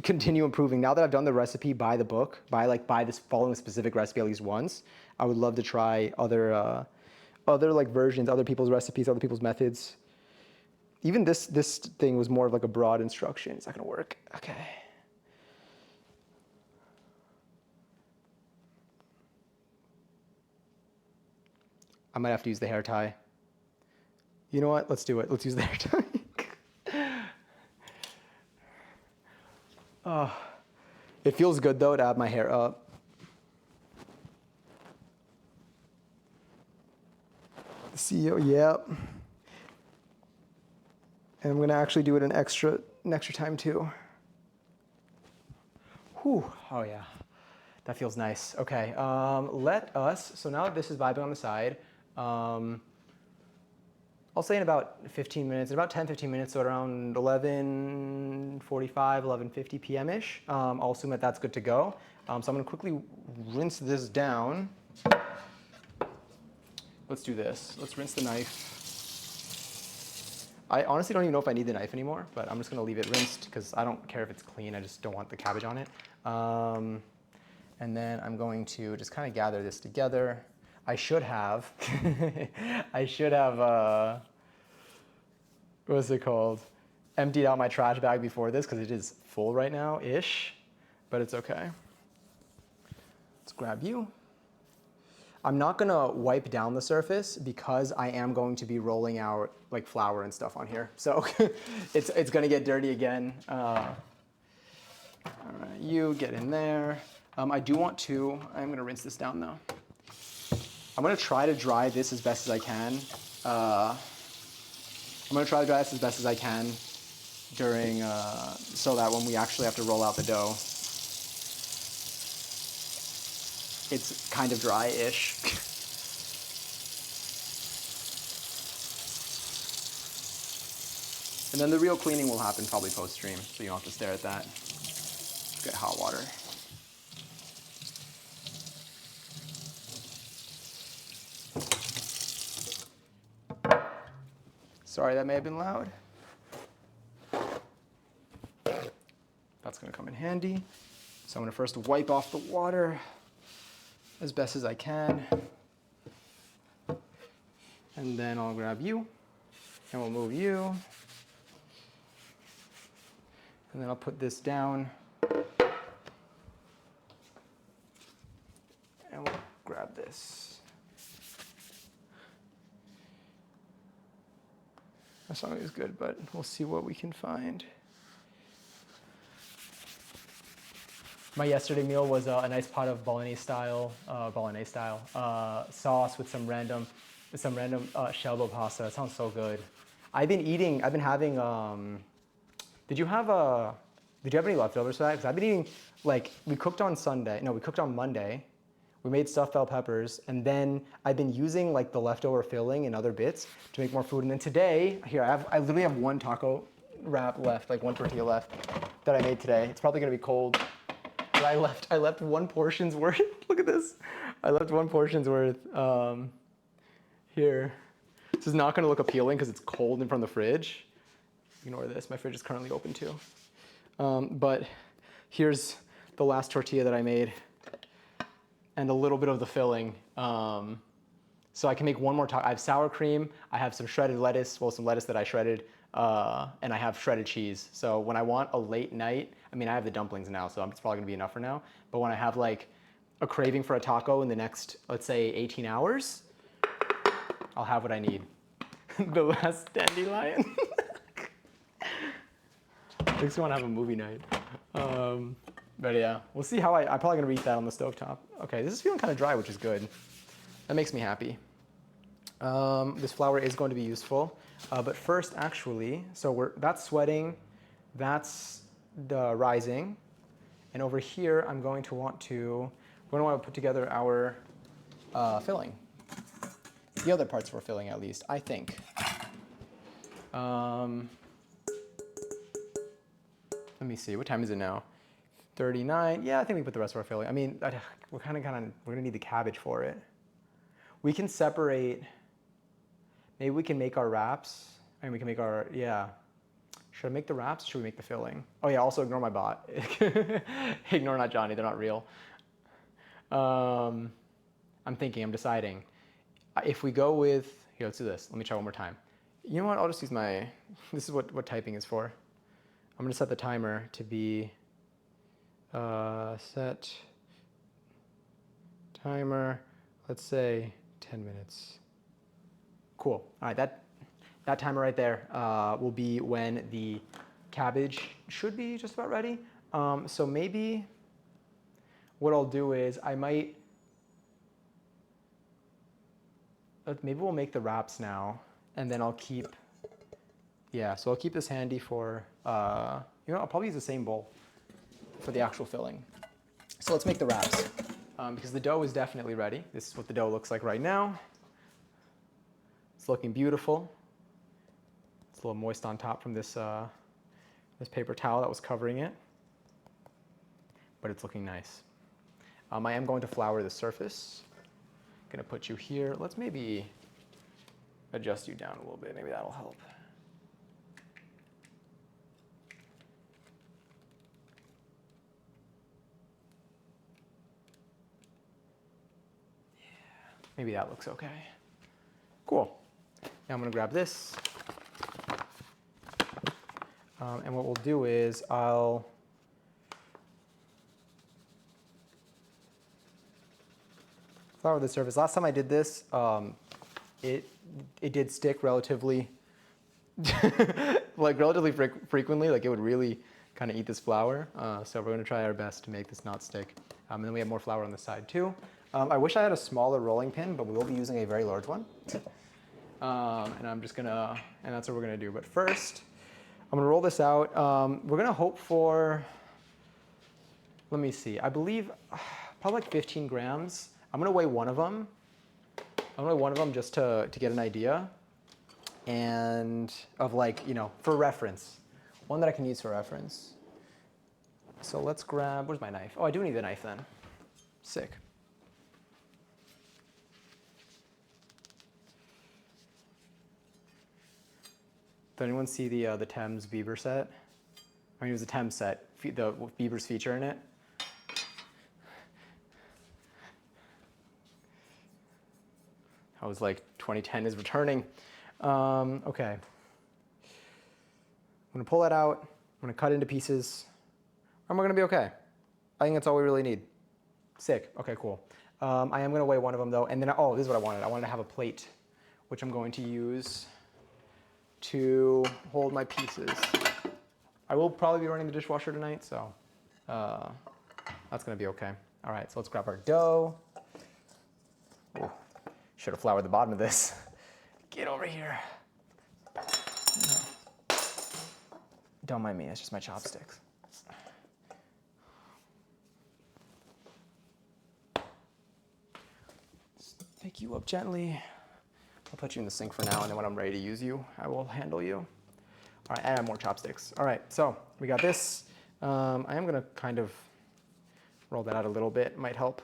continue improving. Now that I've done the recipe by the book, by this following a specific recipe at least once, I would love to try other like versions, other people's recipes, other people's methods. Even this thing was more of like a broad instruction. It's not gonna work. Okay. I might have to use the hair tie. You know what? Let's do it. Let's use the hair tie. Oh, it feels good though to have my hair up. The CEO, yep. And I'm gonna actually do it an extra time too. Whew, oh yeah, that feels nice. Okay, so now that this is vibing on the side, I'll say in about 15 minutes, in about 10-15 minutes, so around 11:45, 11:50 p.m.-ish, I'll assume that that's good to go. So I'm gonna quickly rinse this down. Let's do this. Let's rinse the knife. I honestly don't even know if I need the knife anymore, but I'm just gonna leave it rinsed because I don't care if it's clean, I just don't want the cabbage on it. And then I'm going to just kind of gather this together. I should have, what's it called? Emptied out my trash bag before this because it is full right now-ish, but it's okay. Let's grab you. I'm not gonna wipe down the surface because I am going to be rolling out like flour and stuff on here. So it's gonna get dirty again. All right, you get in there. I do want to, I'm gonna rinse this down though. I'm gonna try to dry this as best as I can. I'm gonna try to dry this as best as I can during, so that when we actually have to roll out the dough, it's kind of dry-ish. And then the real cleaning will happen probably post-stream, so you don't have to stare at that. Get hot water. Sorry, that may have been loud. That's gonna come in handy. So I'm gonna first wipe off the water as best as I can. And then I'll grab you, and we'll move you. And then I'll put this down. And we'll grab this. That song is good, but we'll see what we can find. My yesterday meal was a nice pot of bolognese style sauce with some random shelbo pasta. It sounds so good. I've been having. Did you have any leftovers for that? Because I've been eating, like, we cooked on Monday. We made stuffed bell peppers, and then I've been using like the leftover filling and other bits to make more food. And then today, here I literally have one taco wrap left, like one tortilla left that I made today. It's probably gonna be cold. But I left one portion's worth. Look at this. I left one portion's worth here. This is not gonna look appealing because it's cold in front of the fridge. Ignore this, my fridge is currently open too. But here's the last tortilla that I made and a little bit of the filling. So I can make one more taco. I have sour cream, I have some shredded lettuce, well, some lettuce that I shredded, and I have shredded cheese. So when I want a late night, I mean, I have the dumplings now, so it's probably gonna be enough for now. But when I have like a craving for a taco in the next, let's say 18 hours, I'll have what I need. The last dandelion. Makes me want to have a movie night. But yeah, we'll see how I'm probably gonna eat that on the stovetop. Okay, this is feeling kind of dry, which is good. That makes me happy. This flour is going to be useful. But first, actually, so that's sweating, that's the rising. And over here, we're going to want to put together our filling. The other parts of our filling, at least, I think. Let me see, what time is it now? 39, yeah, I think we put the rest of our filling. I mean, we're gonna need the cabbage for it. We can separate, maybe we can make our wraps, and we can make our, yeah. Should I make the wraps, should we make the filling? Oh yeah, also ignore my bot. Ignore not Johnny, they're not real. I'm I'm deciding. If we go with, here, let's do this. Let me try one more time. You know what, I'll just use this is what typing is for. I'm gonna set the timer to be, set timer, let's say 10 minutes. Cool, all right, that timer right there will be when the cabbage should be just about ready. So maybe what I'll do is maybe we'll make the wraps now, and then I'll keep this handy for, I'll probably use the same bowl for the actual filling. So let's make the wraps, because the dough is definitely ready. This is what the dough looks like right now. It's looking beautiful. It's a little moist on top from this paper towel that was covering it, but it's looking nice. I am going to flour the surface. I'm gonna put you here. Let's maybe adjust you down a little bit. Maybe that'll help. Maybe that looks okay. Cool. Now I'm gonna grab this. And what we'll do is Flour the surface. Last time I did this, it did stick relatively, like relatively frequently. Like it would really kind of eat this flour. So we're gonna try our best to make this not stick. And then we have more flour on the side too. I wish I had a smaller rolling pin, but we will be using a very large one. And that's what we're gonna do. But first, I'm gonna roll this out. We're gonna hope for, let me see, I believe probably like 15 grams. I'm gonna weigh one of them. I'm gonna weigh one of them just to get an idea. And of like, for reference. One that I can use for reference. So let's grab, where's my knife? Oh, I do need the knife then. Sick. Did anyone see the Thames Beaver set? I mean, it was a Thames set, the Beaver's feature in it. I was like, 2010 is returning. Okay. I'm gonna pull that out. I'm gonna cut into pieces. And we're gonna be okay. I think that's all we really need. Sick. Okay, cool. I am gonna weigh one of them though, and then this is what I wanted. I wanted to have a plate, which I'm going to use to hold my pieces. I will probably be running the dishwasher tonight, so that's gonna be okay. All right, so let's grab our dough. Ooh, should have floured the bottom of this. Get over here. No. Don't mind me, it's just my chopsticks. Just pick you up gently. I'll put you in the sink for now, and then when I'm ready to use you, I will handle you. All right, I have more chopsticks. All right, so we got this. I am gonna kind of roll that out a little bit, might help.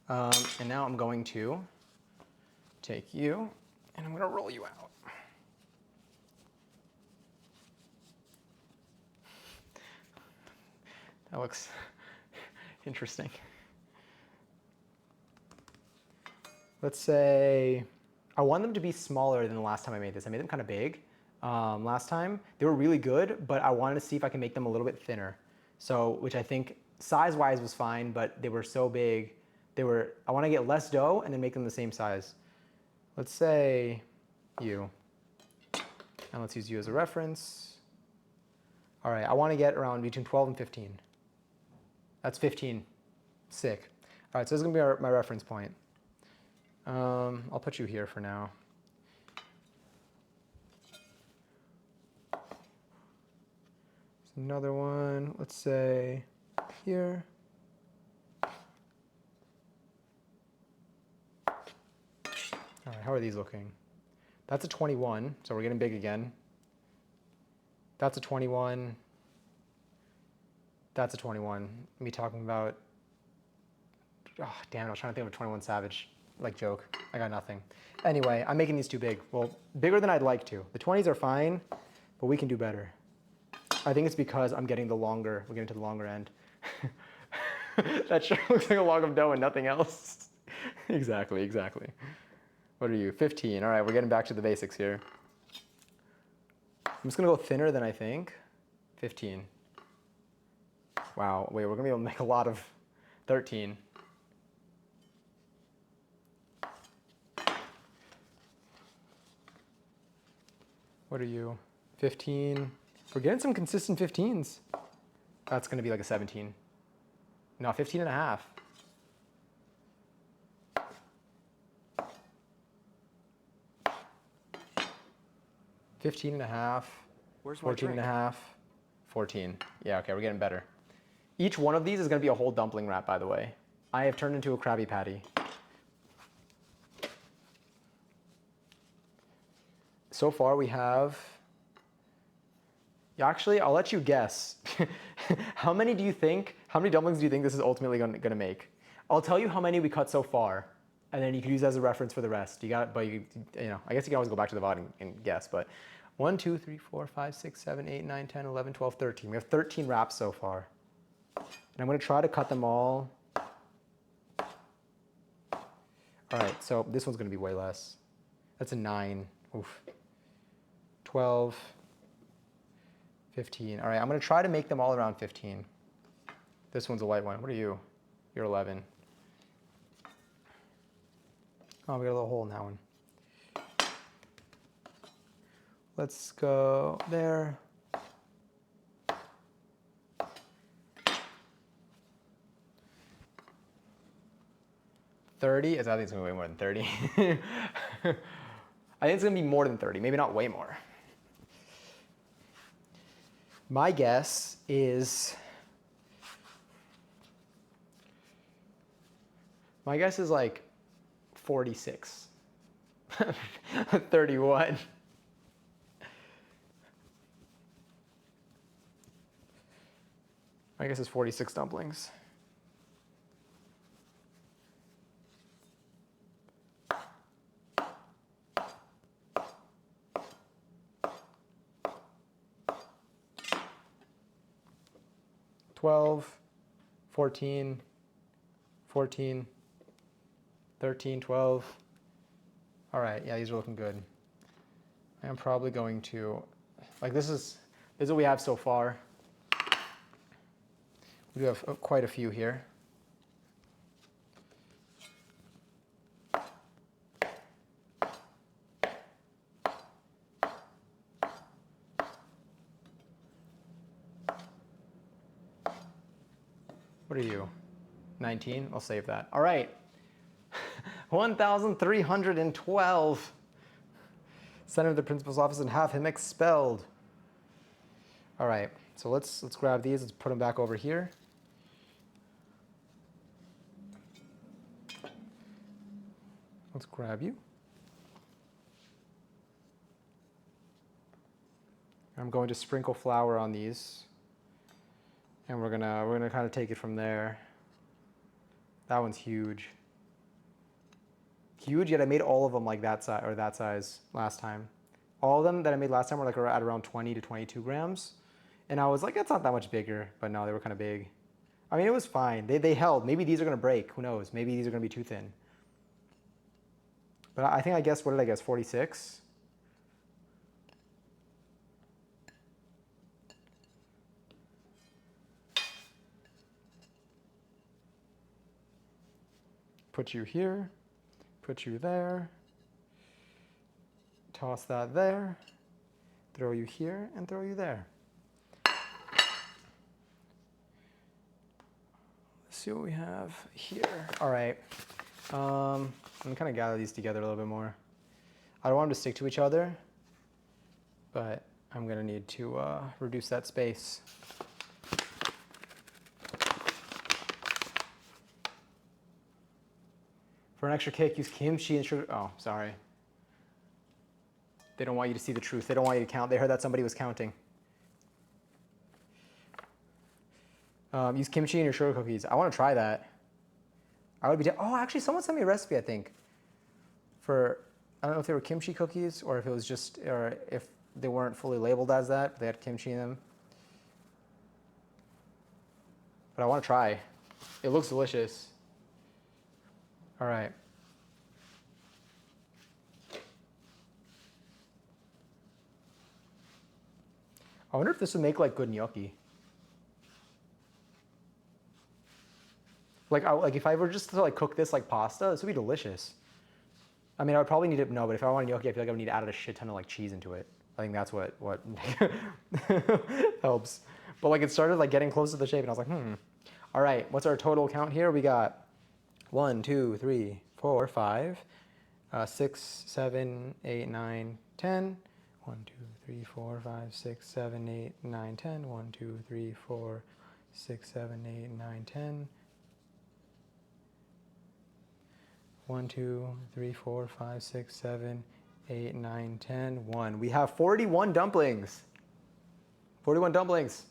And now I'm going to take you, and I'm gonna roll you out. That looks interesting. Let's say, I want them to be smaller than the last time I made this. I made them kind of big last time. They were really good, but I wanted to see if I can make them a little bit thinner. So, which I think size-wise was fine, but they were so big. I want to get less dough and then make them the same size. Let's say you. And let's use you as a reference. All right, I want to get around between 12 and 15. That's 15. Sick. All right, so this is going to be my reference point. I'll put you here for now. There's another one, let's say here. All right, how are these looking? That's a 21, so we're getting big again. That's a 21. That's a 21. Me talking about, oh, damn it, I was trying to think of a 21 Savage. Like joke, I got nothing. Anyway, I'm making these too big. Well, bigger than I'd like to. The 20s are fine, but we can do better. I think it's because we're getting to the longer end. That sure looks like a log of dough and nothing else. Exactly. What are you, 15? All right, we're getting back to the basics here. I'm just gonna go thinner than I think. 15. Wow, wait, we're gonna be able to make a lot of 13. What are you? 15. We're getting some consistent 15s. That's going to be like a 17. No, 15 and a half. $15 and a half. Where's my 14 drink? and a half. 14. Yeah, okay, we're getting better. Each one of these is going to be a whole dumpling wrap, by the way. I have turned into a Krabby Patty. So far we have, actually, I'll let you guess. How many dumplings do you think this is ultimately gonna make? I'll tell you how many we cut so far, and then you can use that as a reference for the rest. I guess you can always go back to the bottom and guess, but 1, 2, 3, 4, 5, 6, 7, 8, 9, 10, 11, 12, 13. We have 13 wraps so far. And I'm gonna try to cut them all. All right, so this one's gonna be way less. That's a 9, oof. 12, 15. All right, I'm gonna try to make them all around 15. This one's a light one. What are you? You're 11. Oh, we got a little hole in that one. Let's go there. $30? I think it's gonna be way more than 30. I think it's gonna be more than 30, maybe not way more. My guess is like 46. 31. My guess is 46 dumplings. $12, $14, $14, $13, $12. All right, yeah, these are looking good. I'm probably going to, like this is what we have so far. We do have quite a few here. What are you? 19? I'll save that. All right. 1,312. Send him to the principal's office and have him expelled. All right. So let's grab these. Let's put them back over here. Let's grab you. I'm going to sprinkle flour on these. And we're gonna kind of take it from there. That one's huge. Huge, yet I made all of them like that size or that size last time. All of them that I made last time were like at around 20 to 22 grams. And I was like, that's not that much bigger, but no, they were kind of big. I mean, it was fine. They held. Maybe these are gonna break, who knows? Maybe these are gonna be too thin. But I think I guessed, what did I guess, 46? Put you here, put you there, toss that there, throw you here, and throw you there. Let's see what we have here. All right, I'm gonna kind of gather these together a little bit more. I don't want them to stick to each other, but I'm gonna need to reduce that space. For an extra kick, use kimchi and sugar. Oh, sorry. They don't want you to see the truth. They don't want you to count. They heard that somebody was counting. Use kimchi in your sugar cookies. I want to try that. I would be. Oh, actually, someone sent me a recipe. I think. I don't know if they were kimchi cookies or if it was just, or if they weren't fully labeled as that. But they had kimchi in them. But I want to try. It looks delicious. All right. I wonder if this would make like good gnocchi. Like if I were just to like cook this like pasta, this would be delicious. I mean, I would probably need to, no, but if I want gnocchi, I feel like I would need to add a shit ton of like cheese into it. I think that's what helps. But like it started like getting close to the shape and I was like, All right, what's our total count here? We got 1, 2, 3, 4, 5, 6, 7, 8, 9, 10. 1, 2, 3, 4, 5, 6, 7, 8, 9, 10. 1, 2, 3, 4, 6, 7, 8, 9, 10. 1, 2, 3, 4, 5, 6, 7, 8, 9, 10. 1. We have 41 dumplings. 41 dumplings.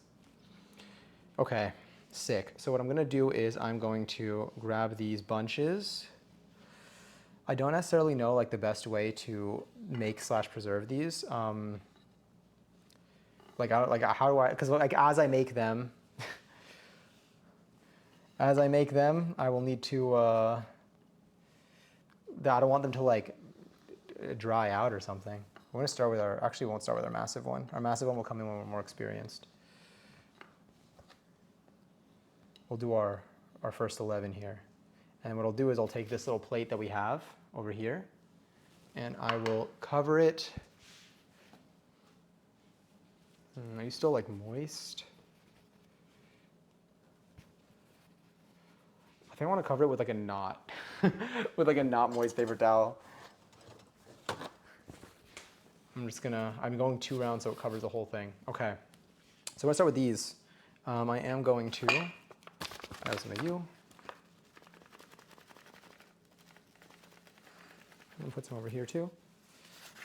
Okay, sick. So what I'm gonna do is I'm going to grab these bunches. I don't necessarily know like the best way to make / preserve these. Like how do I? Because like as I make them, I will need to. I don't want them to like dry out or something. We're gonna start with our. Actually, we won't start with our massive one. Our massive one will come in when we're more experienced. We'll do our first 11 here. And what I'll do is I'll take this little plate that we have over here, and I will cover it. Are you still like moist? I think I want to cover it with like a knot, with like a not moist paper towel. I'm going 2 rounds so it covers the whole thing. Okay, so I'm gonna start with these. I am going to grab some of you. I'm gonna put some over here too.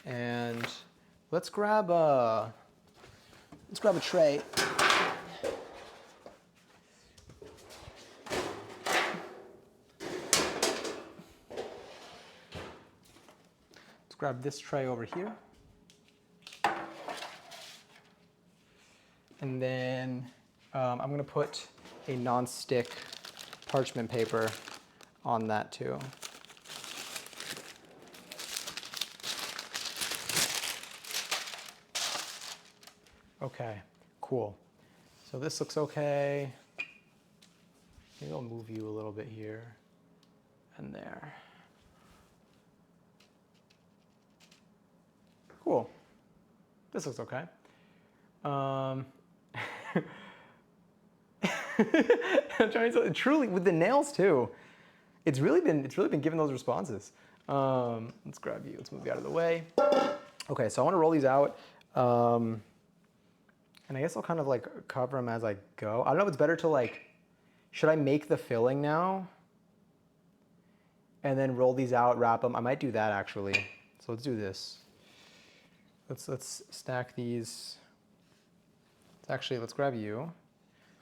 And let's grab a tray. Let's grab this tray over here. And then I'm going to put a non-stick parchment paper on that too. Okay, cool. So this looks okay. Maybe I'll move you a little bit here and there. Cool. This looks okay. I'm trying to truly with the nails too. It's really been giving those responses. Let's grab you. Let's move you out of the way. Okay, so I want to roll these out, and I guess I'll kind of like cover them as I go. I don't know if it's better to like. Should I make the filling now, and then roll these out, wrap them? I might do that actually. So let's do this. Let's stack these. Let's grab you.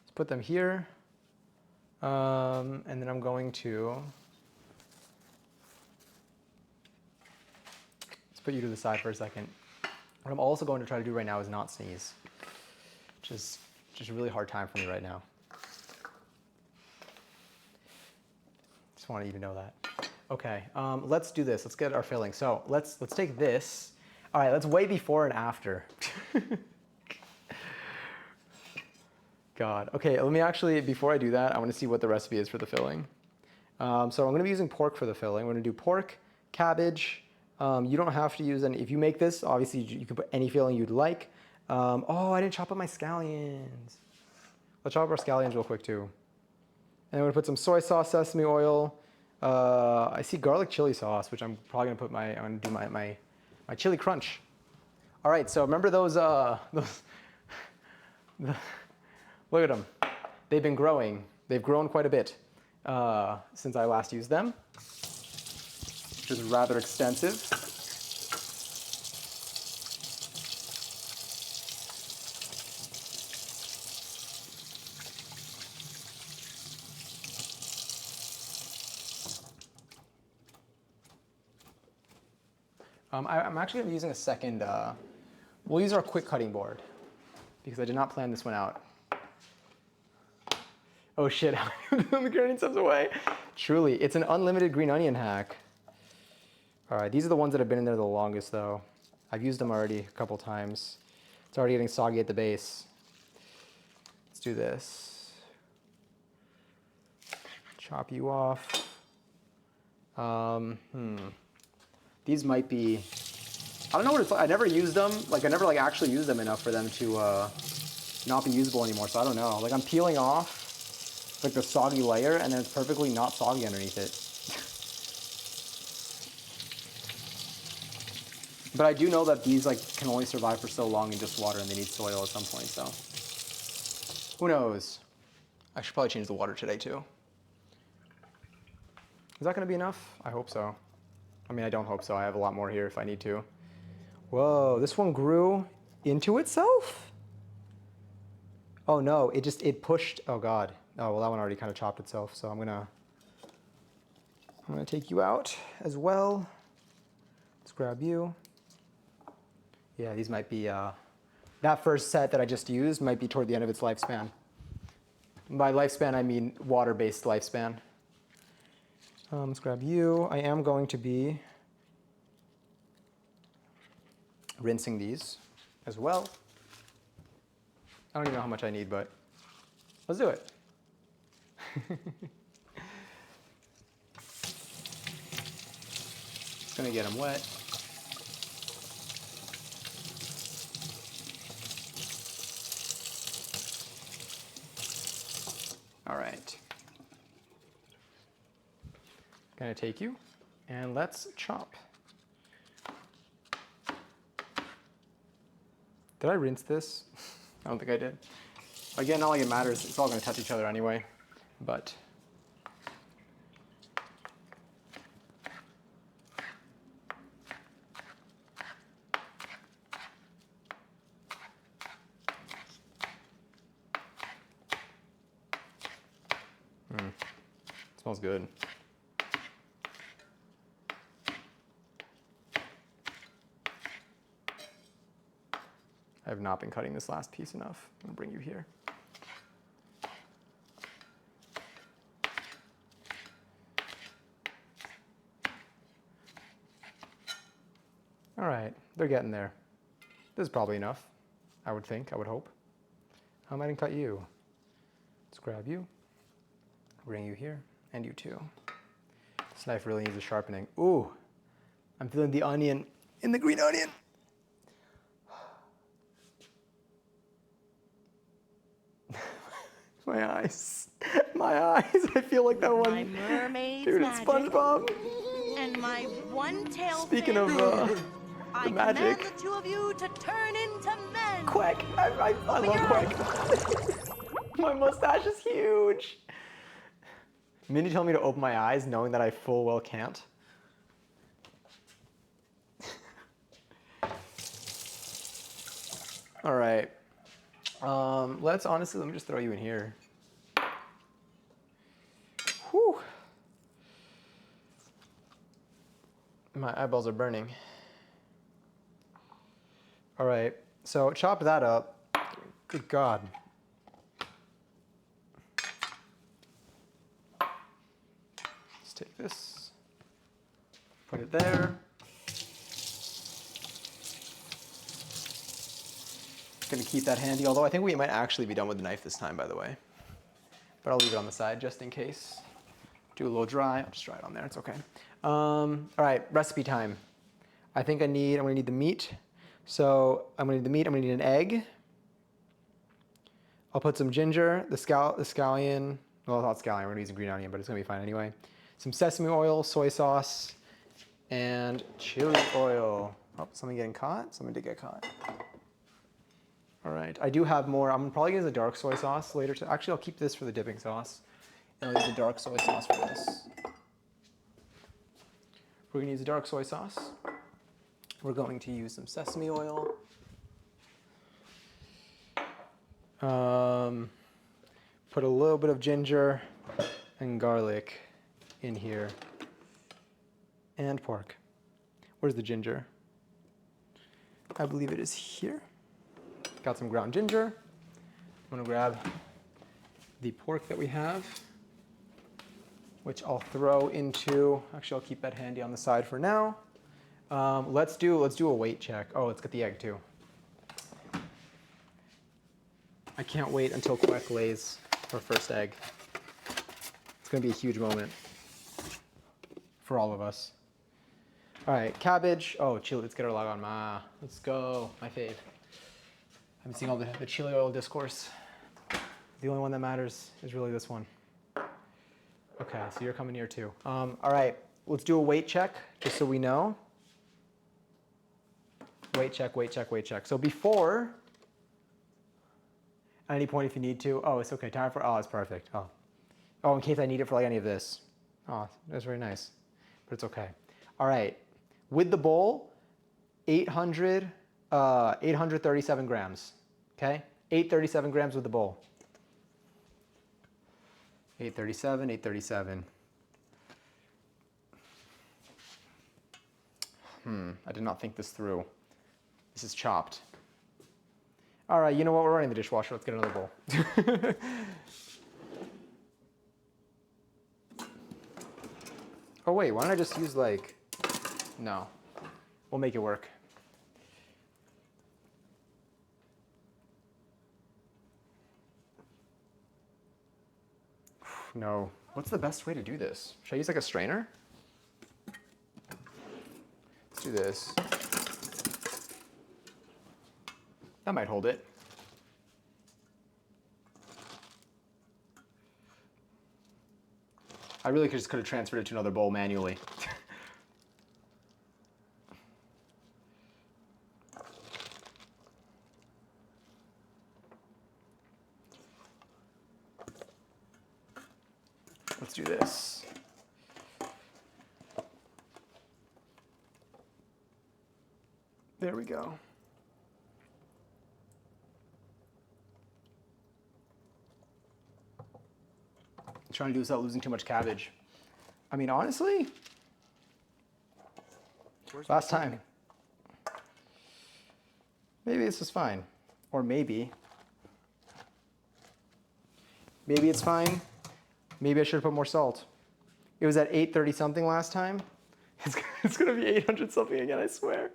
Let's put them here. And then I'm going to, let's put you to the side for a second. What I'm also going to try to do right now is not sneeze. Just a really hard time for me right now. Just want you to know that. Okay, let's do this. Let's get our filling. So let's take this. All right, let's weigh before and after. God. Okay, let me actually, before I do that, I want to see what the recipe is for the filling. So I'm going to be using pork for the filling. We're going to do pork, cabbage. You don't have to use any. If you make this, obviously you can put any filling you'd like. Oh, I didn't chop up my scallions. Let's chop up our scallions real quick too. And I'm going to put some soy sauce, sesame oil. I see garlic chili sauce, which I'm probably going to put I'm going to do my chili crunch. All right, so remember those look at them. They've been growing. They've grown quite a bit since I last used them, which is rather extensive. I'm actually going to be using a second, we'll use our quick cutting board because I did not plan this one out. Oh shit, I'm carrying stuff away. Truly, it's an unlimited green onion hack. All right, these are the ones that have been in there the longest though. I've used them already a couple times. It's already getting soggy at the base. Let's do this. Chop you off. These might be, I don't know what it's like. I never used them. Like I never like actually used them enough for them to not be usable anymore. So I don't know. Like I'm peeling off like the soggy layer and then it's perfectly not soggy underneath it. But I do know that these like can only survive for so long in just water and they need soil at some point, so. Who knows? I should probably change the water today too. Is that gonna be enough? I hope so. I mean, I don't hope so. I have a lot more here if I need to. Whoa, this one grew into itself? Oh no, it pushed, oh God. Oh, well that one already kind of chopped itself, so I'm gonna take you out as well. Let's grab you. Yeah, these might be, that first set that I just used might be toward the end of its lifespan. By lifespan, I mean water-based lifespan. Let's grab you. I am going to be rinsing these as well. I don't even know how much I need, but let's do it. It's gonna get them wet. All right. Gonna take you and let's chop. Did I rinse this? I don't think I did. Again, not like it matters. It's all gonna touch each other anyway, but. Smells good. I have not been cutting this last piece enough. I'm gonna bring you here. All right, they're getting there. This is probably enough, I would think, I would hope. I didn't cut you. Let's grab you, bring you here, and you too. This knife really needs a sharpening. Ooh, I'm feeling the onion in the green onion. My eyes, my eyes. I feel like that one. My mermaid's Dude, it's magic. SpongeBob. And my one-tail Speaking fin. of I the magic. command the two of you to turn into men. Quack. I love your Quack. My mustache is huge. Mindy telling me to open my eyes knowing that I full well can't. All right. Let me just throw you in here. Whew. My eyeballs are burning. All right, so chop that up. Good God. Let's take this, put it there. Gonna keep that handy, although I think we might actually be done with the knife this time, by the way. But I'll leave it on the side just in case. Do a little dry. I'll just dry it on there. It's okay. All right, recipe time. I think I'm gonna need the meat. So I'm gonna need the meat. I'm gonna need an egg. I'll put some ginger, the scallion. Well, not scallion. We're gonna use a green onion, but it's gonna be fine anyway. Some sesame oil, soy sauce, and chili oil. Oh, something getting caught. Something did get caught. All right, I do have more. I'm probably gonna use a dark soy sauce later. Actually, I'll keep this for the dipping sauce. And I'll use a dark soy sauce for this. We're gonna use a dark soy sauce. We're going to use some sesame oil. Put a little bit of ginger and garlic in here. And pork. Where's the ginger? I believe it is here. Got some ground ginger. I'm gonna grab the pork that we have, which I'll throw into, actually I'll keep that handy on the side for now. Let's do a weight check. Oh, let's get the egg too. I can't wait until Quack lays her first egg. It's gonna be a huge moment for all of us. All right, cabbage. Oh, chili, let's get our log on. Let's go, my fave. I've been seeing all the chili oil discourse. The only one that matters is really this one. Okay, so you're coming here too. All right, let's do a weight check, just so we know. Weight check, weight check, weight check. So before, at any point if you need to, oh, it's okay, time for, oh, it's perfect. Oh, in case I need it for like any of this. Oh, that's very nice, but it's okay. All right, with the bowl, 837 grams, okay? 837 grams with the bowl. 837, 837. I did not think this through. This is chopped. All right, you know what? We're running the dishwasher. Let's get another bowl. Oh wait, why don't I just use like, no. We'll make it work. No. What's the best way to do this? Should I use like a strainer? do this. That might hold it. I really just could have transferred it to another bowl manually. Let's do this. There we go. Trying to do this without losing too much cabbage. I mean, honestly, last time, maybe this was fine. Or maybe it's fine. Maybe I should have put more salt. It was at 830 something last time. It's gonna be 800 something again, I swear.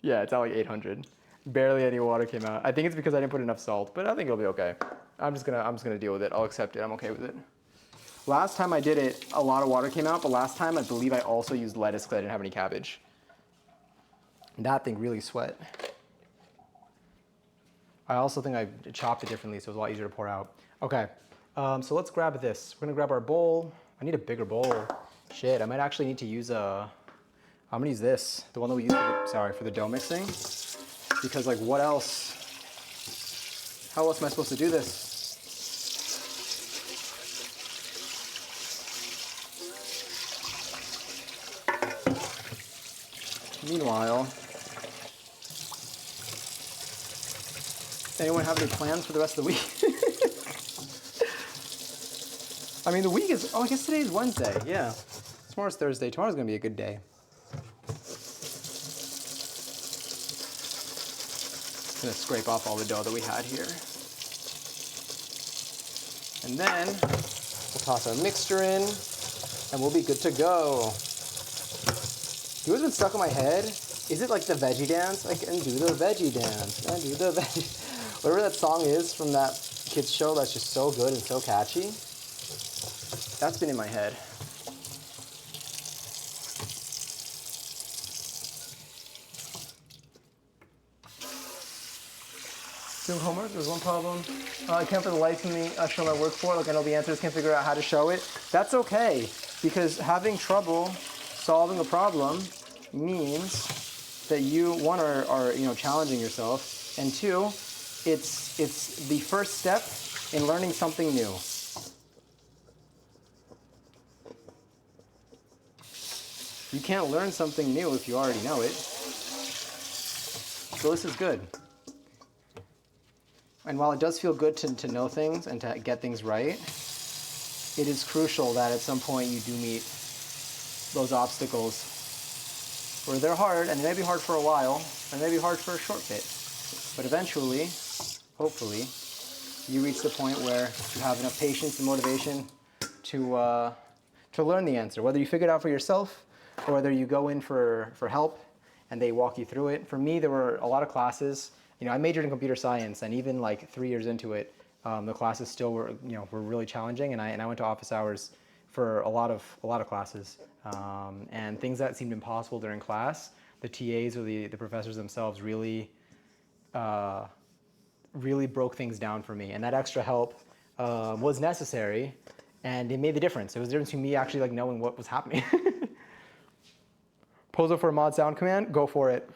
Yeah, it's at like 800. Barely any water came out. I think it's because I didn't put enough salt, but I think it'll be okay. I'm just gonna deal with it. I'll accept it. I'm okay with it. Last time I did it, a lot of water came out, but last time I believe I also used lettuce because I didn't have any cabbage. That thing really sweat. I also think I chopped it differently, so it was a lot easier to pour out. Okay, so let's grab this. We're gonna grab our bowl. I need a bigger bowl. Shit, I might actually need to use I'm gonna use this, the one that we use for the dough mixing. Because like, what else? How else am I supposed to do this? Meanwhile, anyone have any plans for the rest of the week? I mean, the week is, I guess today's Wednesday, yeah. Tomorrow's Thursday, tomorrow's gonna be a good day. I'm gonna scrape off all the dough that we had here. And then we'll toss our mixture in and we'll be good to go. You know what's been stuck in my head? Is it like the veggie dance? I can do the veggie dance. I do the veggie. Whatever that song is from that kids show that's just so good and so catchy. That's been in my head. Doing homework, there's one problem. I can't for the life of me show my work for it. Like I know the answers, can't figure out how to show it. That's okay, because having trouble solving a problem means that you, one, are challenging yourself, and two, it's the first step in learning something new. You can't learn something new if you already know it. So this is good. And while it does feel good to know things and to get things right, it is crucial that at some point you do meet those obstacles where they're hard, and they may be hard for a while, and they may be hard for a short bit. But eventually, hopefully, you reach the point where you have enough patience and motivation to learn the answer, whether you figure it out for yourself or whether you go in for help and they walk you through it. For me, there were a lot of classes. I majored in computer science, and even like 3 years into it, the classes still were really challenging. And I went to office hours for a lot of classes, and things that seemed impossible during class, the TAs or the professors themselves really broke things down for me. And that extra help was necessary, and it made the difference. It was the difference between me actually like knowing what was happening. Pozo for a mod sound command, go for it.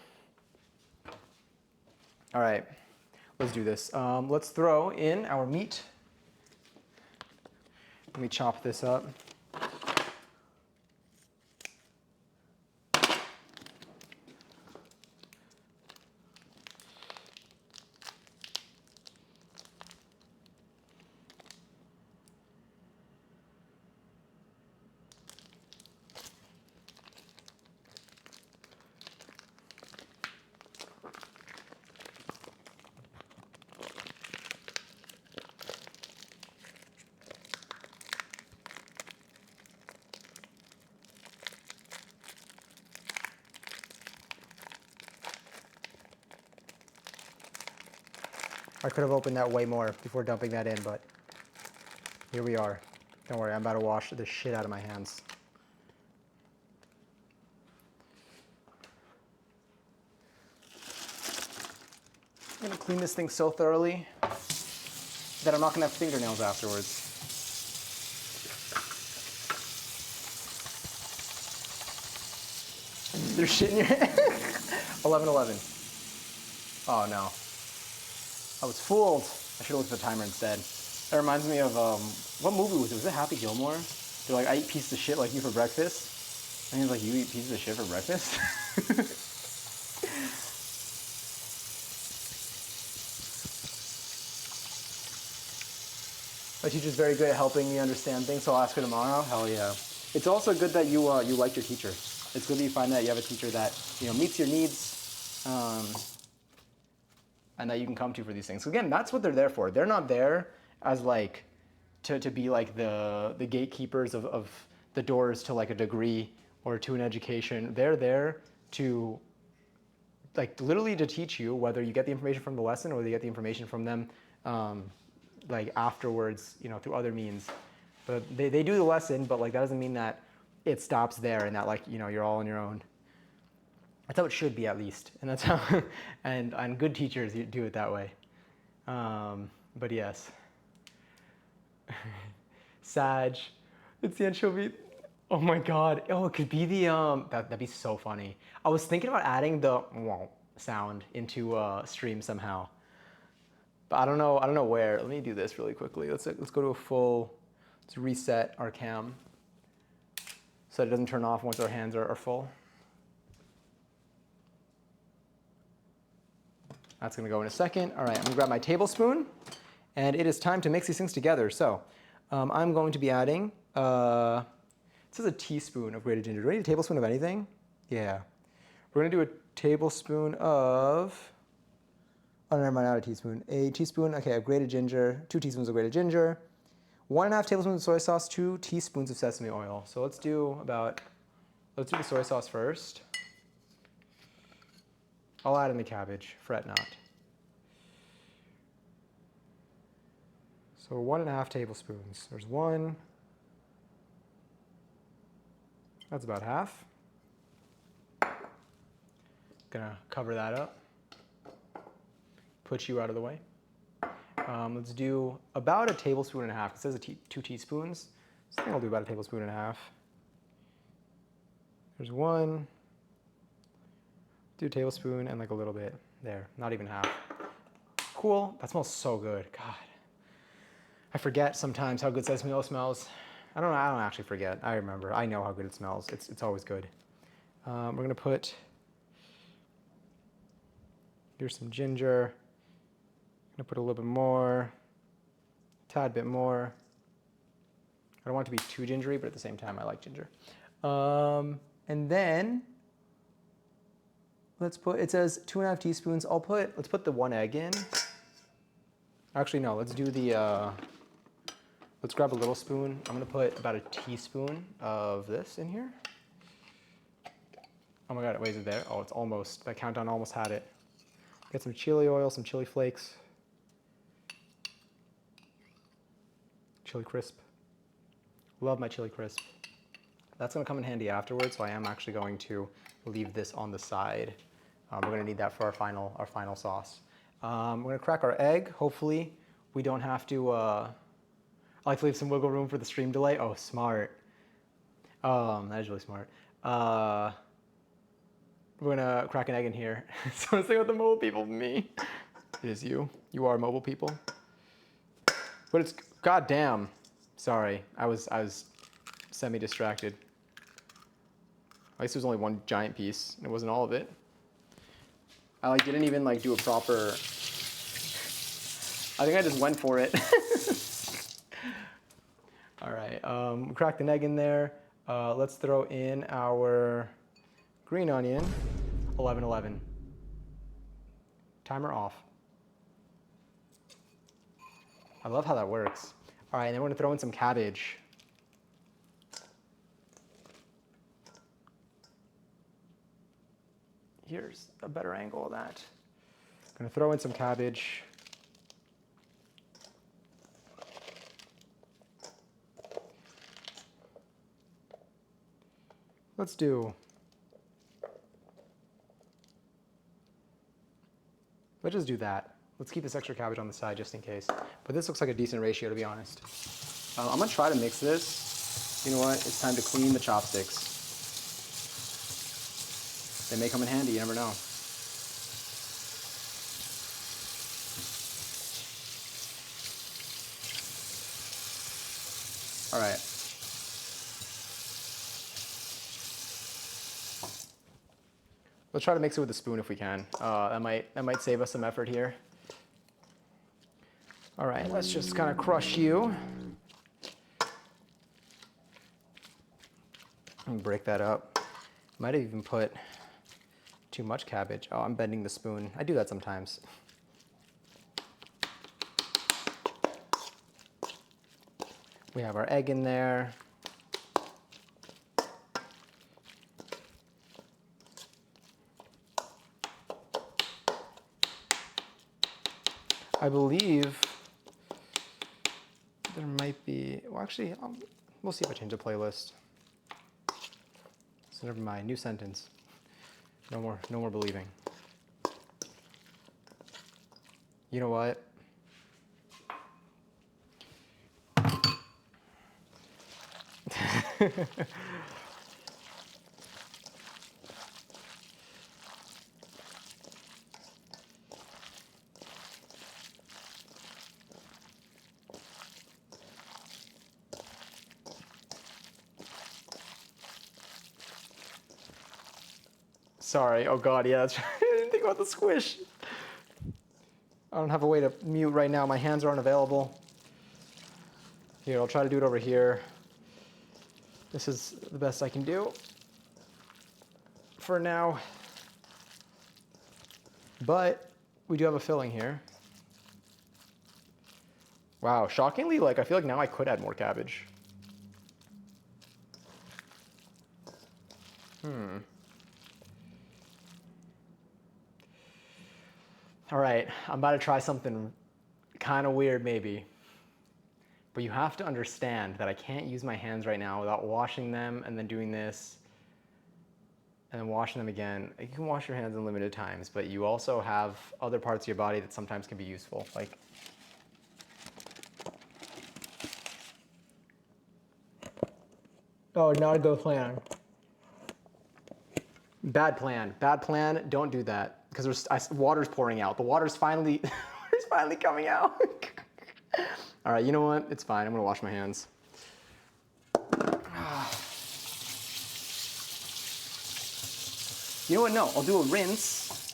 All right, let's do this. Let's throw in our meat. Let me chop this up. I could have opened that way more before dumping that in, but here we are. Don't worry, I'm about to wash the shit out of my hands. I'm gonna clean this thing so thoroughly that I'm not gonna have fingernails afterwards. There's shit in your hand. 11:11. Oh no. I was fooled. I should have looked at the timer instead. That reminds me of, what movie was it? Was it Happy Gilmore? They're like, I eat pieces of shit like you for breakfast. And he's like, you eat pieces of shit for breakfast? My teacher's very good at helping me understand things, so I'll ask her tomorrow. Hell yeah. It's also good that you like your teacher. It's good that you find that you have a teacher that meets your needs, and that you can come to for these things. So again, that's what they're there for. They're not there as like to be like the gatekeepers of the doors to like a degree or to an education. They're there to like literally to teach you, whether you get the information from the lesson or whether you get the information from them like afterwards, through other means. But they do the lesson, but like that doesn't mean that it stops there and that like you're all on your own. That's how it should be, at least, and that's how and good teachers do it that way. But yes, Sag, it's the anchovy. Oh my god! Oh, it could be the that'd be so funny. I was thinking about adding the sound into stream somehow. But I don't know where. Let me do this really quickly. Let's go to a full. Let's reset our cam so that it doesn't turn off once our hands are full. That's gonna go in a second. All right, I'm gonna grab my tablespoon, and it is time to mix these things together. So I'm going to be adding. It says a teaspoon of grated ginger. Do I need a tablespoon of anything? Yeah. We're gonna do a tablespoon of. Oh, never mind, not a teaspoon. A teaspoon, okay, of grated ginger, 2 teaspoons of grated ginger, 1.5 tablespoons of soy sauce, 2 teaspoons of sesame oil. So let's do the soy sauce first. I'll add in the cabbage, fret not. So 1.5 tablespoons. There's 1. That's about half. Gonna cover that up. Put you out of the way. Let's do about a tablespoon and a half. It says 2 teaspoons. So I think I'll do about a tablespoon and a half. There's 1. Do a tablespoon and like a little bit there. Not even half. Cool. That smells so good. God. I forget sometimes how good sesame oil smells. I don't actually forget. I remember. I know how good it smells. It's always good. We're gonna put. Here's some ginger. I'm gonna put a little bit more, a tad bit more. I don't want it to be too gingery, but at the same time, I like ginger. And then let's put. It says 2.5 teaspoons. Let's put the 1 egg in. Actually, no. Let's do the. Let's grab a little spoon. I'm gonna put about a teaspoon of this in here. Oh my god! Wait, is it there? Oh, it's almost. That countdown almost had it. Get some chili oil, some chili flakes. Chili crisp. Love my chili crisp. That's gonna come in handy afterwards, so I am actually going to leave this on the side. We're gonna need that for our final sauce. We're gonna crack our egg. Hopefully, we don't have to. I like to leave some wiggle room for the stream delay. Oh, smart. That is really smart. We're gonna crack an egg in here. So say what the mobile people me. It is you. You are mobile people. But it's goddamn. Sorry, I was semi-distracted. At least there's only 1 giant piece, and it wasn't all of it. I didn't even do a proper. I think I just went for it. All right, cracked an egg in there. Let's throw in our green onion. 11:11. Timer off. I love how that works. All right, and then we're gonna throw in some cabbage. Here's a better angle of that. Gonna throw in some cabbage. Let's just do that. Let's keep this extra cabbage on the side just in case. But this looks like a decent ratio, to be honest. I'm gonna try to mix this. You know what? It's time to clean the chopsticks. They may come in handy, you never know. All right. Let's try to mix it with a spoon if we can. That might save us some effort here. All right, let's just kind of crush you. And break that up. Might have even put too much cabbage. Oh, I'm bending the spoon. I do that sometimes. We have our egg in there. I believe there might be, well actually, we'll see if I change the playlist. So never mind, new sentence. No more believing. You know what? Sorry, oh God, yeah, that's, I didn't think about the squish. I don't have a way to mute right now. My hands aren't available. Here, I'll try to do it over here. This is the best I can do for now. But we do have a filling here. Wow, shockingly, like I feel like now I could add more cabbage. All right, I'm about to try something kind of weird maybe. But you have to understand that I can't use my hands right now without washing them and then doing this and then washing them again. You can wash your hands in limited times, but you also have other parts of your body that sometimes can be useful. Like, oh, not a good plan. Bad plan. Bad plan. Don't do that because there's water's pouring out. The water's finally, water's finally coming out. All right, you know what? It's fine. I'm gonna wash my hands. You know what? No, I'll do a rinse,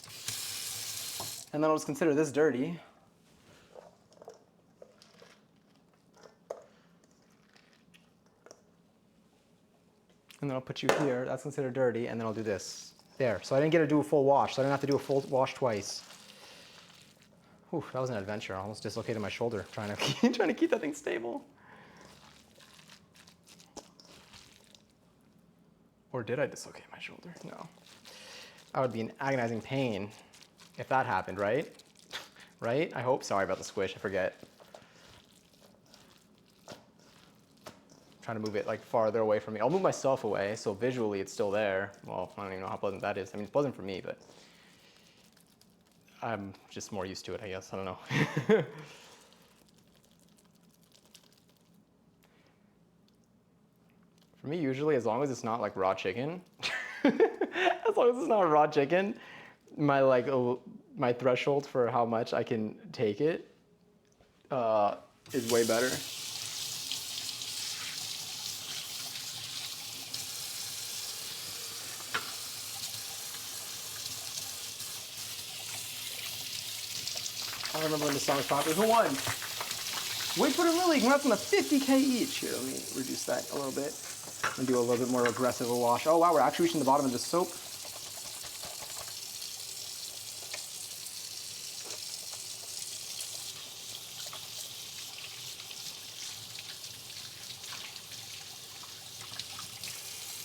and then I'll just consider this dirty. And then I'll put you here. That's considered dirty, and then I'll do this. There. So I didn't get to do a full wash, so I didn't have to do a full wash twice. Whew, that was an adventure. I almost dislocated my shoulder trying to keep that thing stable. Or did I dislocate my shoulder? No. I would be in agonizing pain if that happened, right? Right? I hope. Sorry about the squish. I forget. Trying to move it like farther away from me. I'll move myself away, so visually it's still there. Well, I don't even know how pleasant that is. I mean, it's pleasant for me, but I'm just more used to it, I guess. I don't know. For me, usually, as long as it's not like raw chicken, as long as it's not raw chicken, my threshold for how much I can take it is way better. I don't remember when this song was popular. Who won? Wigfoot and Lily, congrats on the 50K each. Here, let me reduce that a little bit and do a little bit more aggressive a wash. Oh wow, we're actually reaching the bottom of the soap.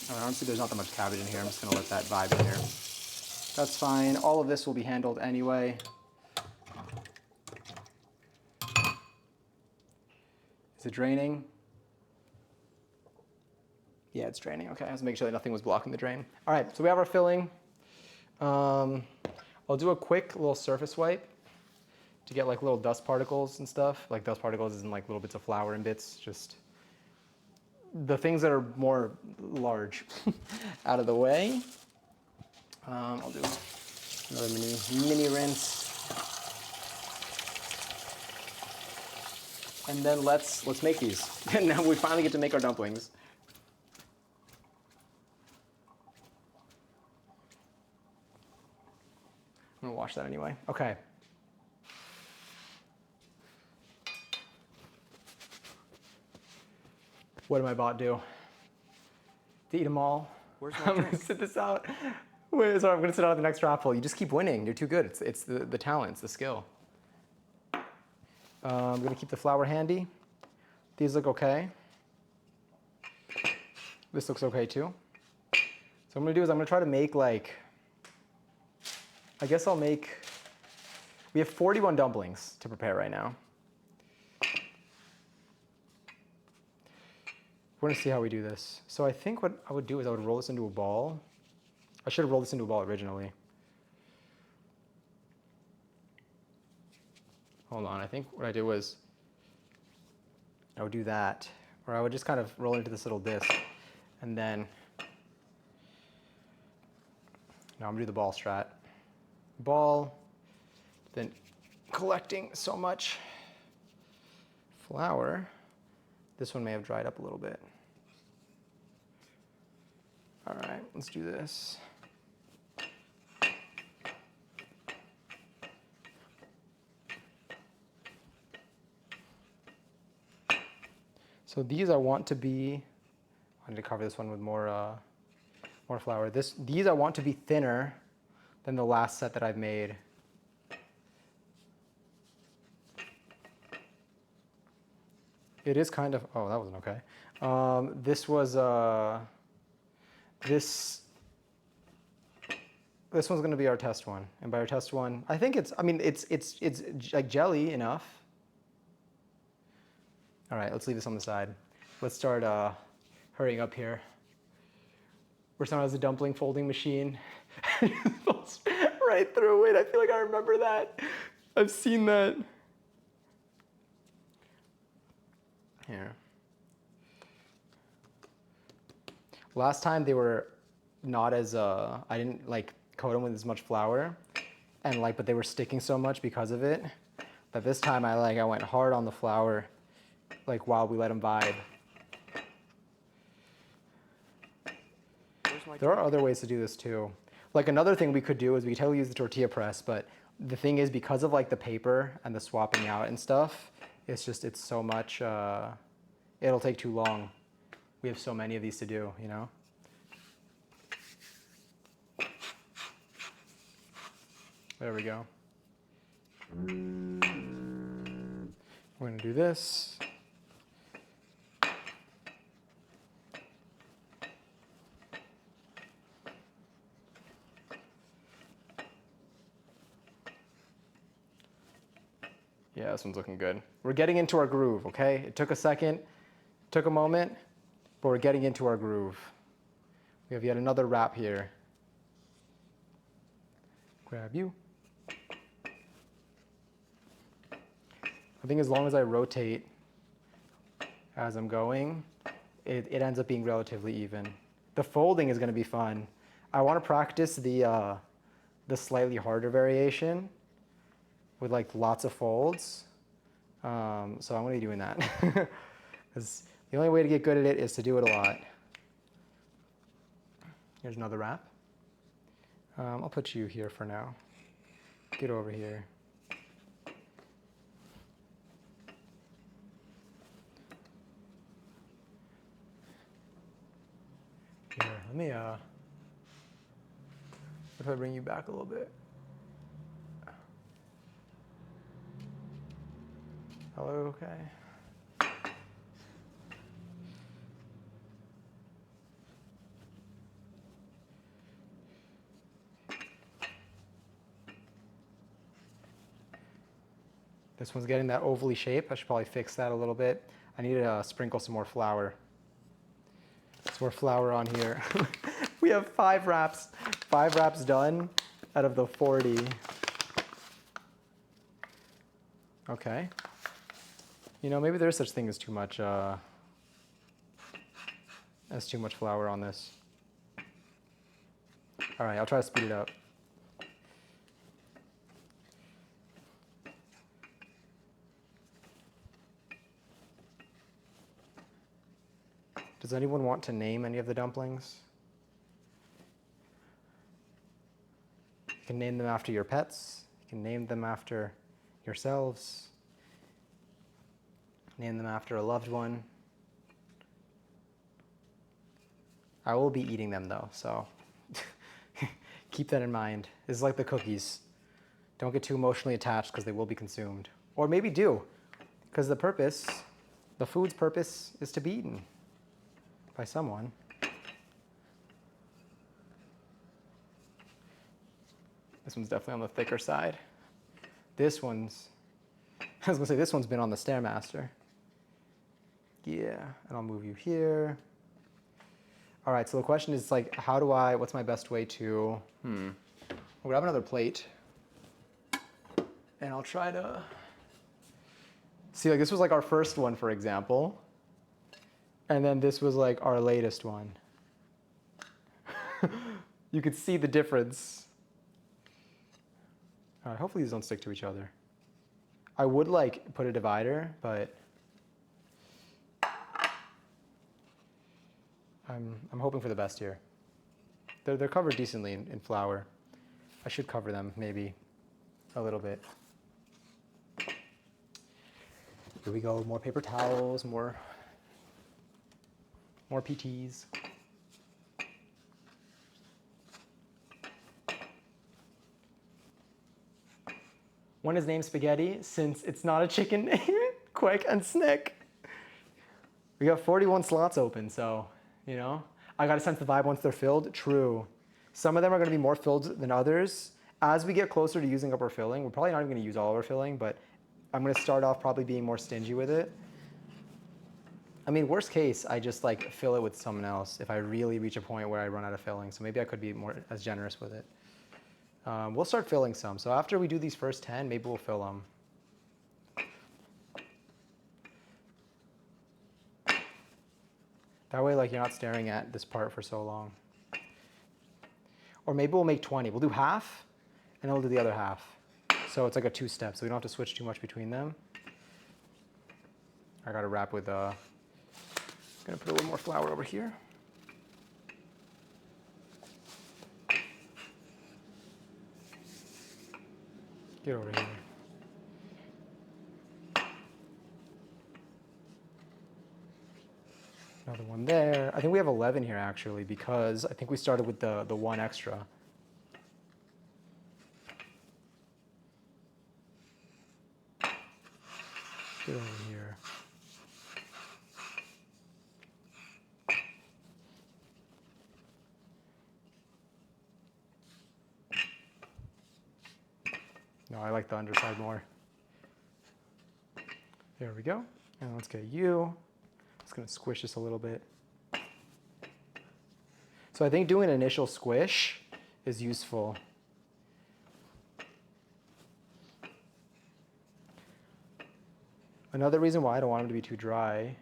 All right, honestly, there's not that much cabbage in here. I'm just gonna let that vibe in here. That's fine. All of this will be handled anyway. Is it draining? Yeah, it's draining. Okay, I have to make sure that nothing was blocking the drain. All right, so we have our filling. I'll do a quick little surface wipe to get like little dust particles and stuff. Like dust particles isn't like little bits of flour and bits, just the things that are more large out of the way. I'll do another mini rinse. And then let's make these. And now we finally get to make our dumplings. I'm gonna wash that anyway. Okay. What did my bot do? To eat them all? Where's my I'm gonna drink? sit this out. Wait, sorry, I'm gonna sit out the next raffle. You just keep winning. You're too good. It's the talent, it's the skill. I'm gonna keep the flour handy. These look okay. This looks okay too. So what I'm gonna do is I'm gonna try to make like, I guess I'll make, we have 41 dumplings to prepare right now. We're gonna see how we do this. So I think what I would do is I would roll this into a ball. I should have rolled this into a ball originally. Hold on, I think what I did was, I would do that, or I would just kind of roll into this little disc, and then, now I'm gonna do the ball strat. Ball, then collecting so much flour. This one may have dried up a little bit. All right, let's do this. So these I want to be, I need to cover this one with more flour. These I want to be thinner than the last set that I've made. It is kind of, oh, that wasn't okay. This was, this one's gonna be our test one. And by our test one, I think it's, I mean, it's like jelly enough. All right, let's leave this on the side. Let's start hurrying up here. We're known as a dumpling folding machine. Right through it. I feel like I remember that. I've seen that. Here. Last time they were not as, I didn't like coat them with as much flour, and like, but they were sticking so much because of it, that this time I went hard on the flour, like while we let them vibe. There are other ways to do this too. Like another thing we could do is we could totally use the tortilla press, but the thing is because of like the paper and the swapping out and stuff, it's so much, it'll take too long. We have so many of these to do, you know? There we go. We're gonna do this. Yeah, this one's looking good. We're getting into our groove, okay? It took a second, took a moment, but we're getting into our groove. We have yet another wrap here. Grab you. I think as long as I rotate as I'm going, it ends up being relatively even. The folding is gonna be fun. I wanna practice the slightly harder variation with like lots of folds. So I'm gonna be doing that. Because the only way to get good at it is to do it a lot. Here's another wrap. I'll put you here for now. Get over here. Here, let me, what if I bring you back a little bit? Hello, okay. This one's getting that ovally shape. I should probably fix that a little bit. I need to sprinkle some more flour. Some more flour on here. We have 5 wraps. 5 wraps done out of the 40. Okay. You know, maybe there's such thing as too much flour on this. All right, I'll try to speed it up. Does anyone want to name any of the dumplings? You can name them after your pets. You can name them after yourselves. Name them after a loved one. I will be eating them though, so keep that in mind. This is like the cookies. Don't get too emotionally attached because they will be consumed. Or maybe do, because the food's purpose is to be eaten by someone. This one's definitely on the thicker side. This one's been on the Stairmaster. Yeah, and I'll move you here. All right, so the question is like, what's my best way to, I'll grab another plate and I'll try to, see, like this was like our first one, for example. And then this was like our latest one. You could see the difference. All right, hopefully these don't stick to each other. I would like put a divider, but I'm hoping for the best here. They're covered decently in flour. I should cover them maybe a little bit. Here we go, more paper towels, more PTs. One is named Spaghetti since it's not a chicken name. Quick and Snick. We got 41 slots open, so, you know. I gotta sense the vibe once they're filled. True. Some of them are gonna be more filled than others. As we get closer to using up our filling, we're probably not even gonna use all of our filling, but I'm gonna start off probably being more stingy with it. I mean, worst case, I just like fill it with someone else if I really reach a point where I run out of filling. So maybe I could be more as generous with it. We'll start filling some. So after we do these first 10, maybe we'll fill them. That way, like, you're not staring at this part for so long. Or maybe we'll make 20. We'll do half, and then we'll do the other half. So it's like a two-step, so we don't have to switch too much between them. I gotta wrap with, gonna put a little more flour over here. Get over here. Another one there. I think we have 11 here actually because I think we started with the one extra. Get over here. No, I like the underside more. There we go. And let's get you. Just gonna squish this a little bit. So I think doing an initial squish is useful. Another reason why I don't want them to be too dry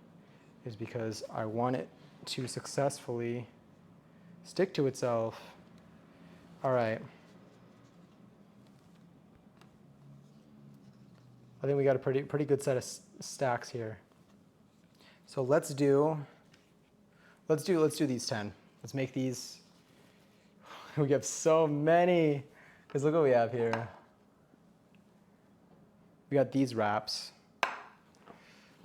is because I want it to successfully stick to itself. All right. I think we got a pretty good set of stacks here. So let's do these 10. Let's make these. We have so many. Because look what we have here. We got these wraps.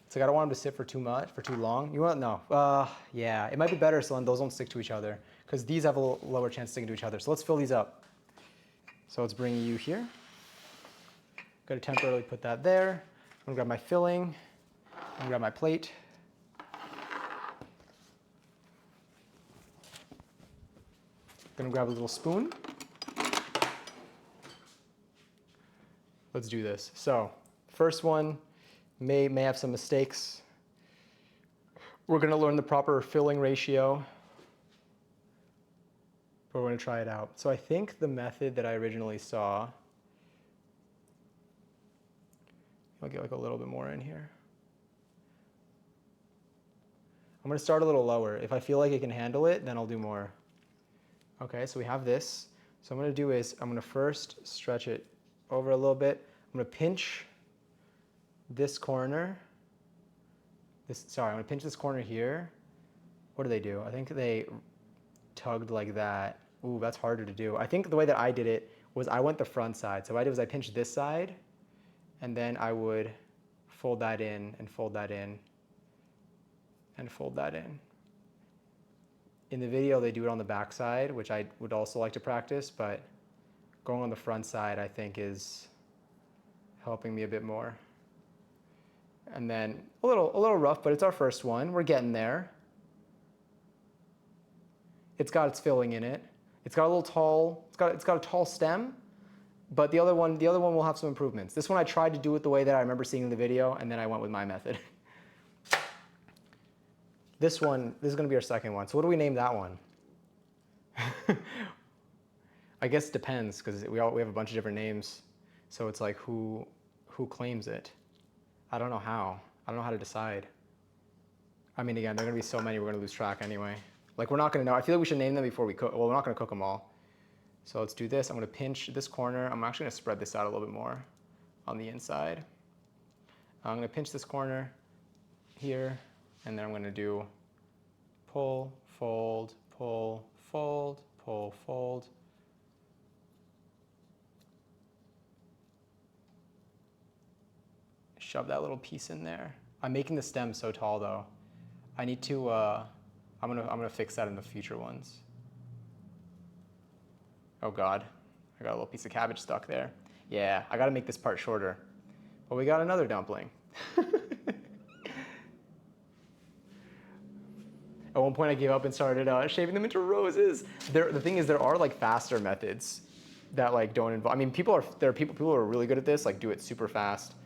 It's like I don't want them to sit for too long. You want no? Yeah, it might be better so those don't stick to each other because these have a lower chance of sticking to each other. So let's fill these up. So let's bring you here. Going to temporarily put that there. I'm gonna grab my filling. I'm gonna grab my plate. Gonna grab a little spoon. Let's do this. So, first one may have some mistakes. We're gonna learn the proper filling ratio, but we're gonna try it out. So I think the method that I originally saw I'll get like a little bit more in here. I'm gonna start a little lower. If I feel like it can handle it, then I'll do more. Okay, so we have this. So what I'm gonna do is I'm gonna first stretch it over a little bit. I'm gonna pinch this corner. I'm gonna pinch this corner here. What do they do? I think they tugged like that. Ooh, that's harder to do. I think the way that I did it was I went the front side. So what I did was I pinched this side, and then I would fold that in and fold that in and fold that in. In the video, they do it on the back side, which I would also like to practice, but going on the front side, I think, is helping me a bit more. And then a little rough, but it's our first one. We're getting there. It's got its filling in it. It's got a little tall. It's got a tall stem, but the other one will have some improvements. This one I tried to do it the way that I remember seeing in the video, and then I went with my method. This is going to be our second one. So what do we name that one? I guess it depends, because we have a bunch of different names. So it's like who claims it. I don't know how. I don't know how to decide. I mean, again, there are going to be so many, we're going to lose track anyway. Like, we're not going to know. I feel like we should name them before we cook. Well, we're not going to cook them all. So let's do this. I'm going to pinch this corner. I'm actually going to spread this out a little bit more on the inside. I'm going to pinch this corner here, and then I'm going to do pull, fold, pull, fold, pull, fold. Shove that little piece in there. I'm making the stem so tall though. I need to, I'm gonna fix that in the future ones. Oh God, I got a little piece of cabbage stuck there. Yeah, I gotta make this part shorter. But we got another dumpling. At one point I gave up and started shaping them into roses. The thing is, there are like faster methods that like don't involve, I mean, there are people who are really good at this, like do it super fast.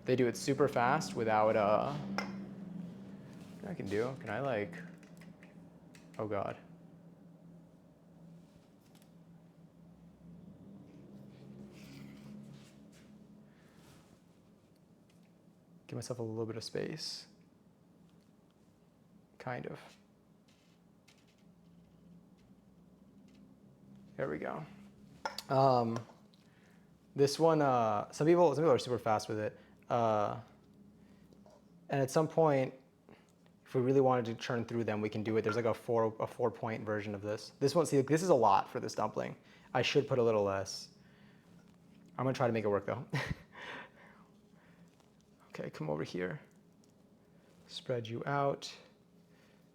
They do it super fast without, what I can do, can I like, oh God. Give myself a little bit of space. Kind of. There we go. This one, some people are super fast with it. And at some point, if we really wanted to churn through them, we can do it. There's like a 4-point version of this. This one, see, this is a lot for this dumpling. I should put a little less. I'm gonna try to make it work though. Okay, come over here. Spread you out.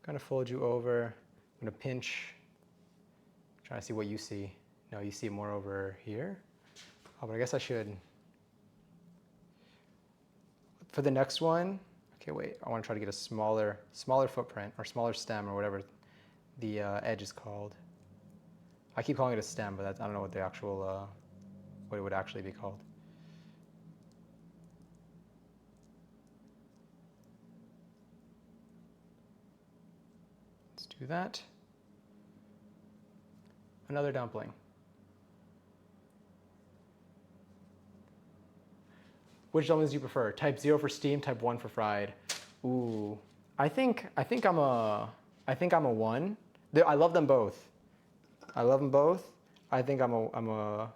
Kind of fold you over. I'm gonna pinch. Trying to see what you see. No, you see more over here. Oh, but I guess I should. For the next one, okay, wait. I want to try to get a smaller footprint or smaller stem or whatever the edge is called. I keep calling it a stem, but I don't know what the actual what it would actually be called. Let's do that. Another dumpling. Which dumplings do you prefer? Type 0 for steamed, type 1 for fried. Ooh, I think I'm a 1. I love them both. I love them both. I think I'm a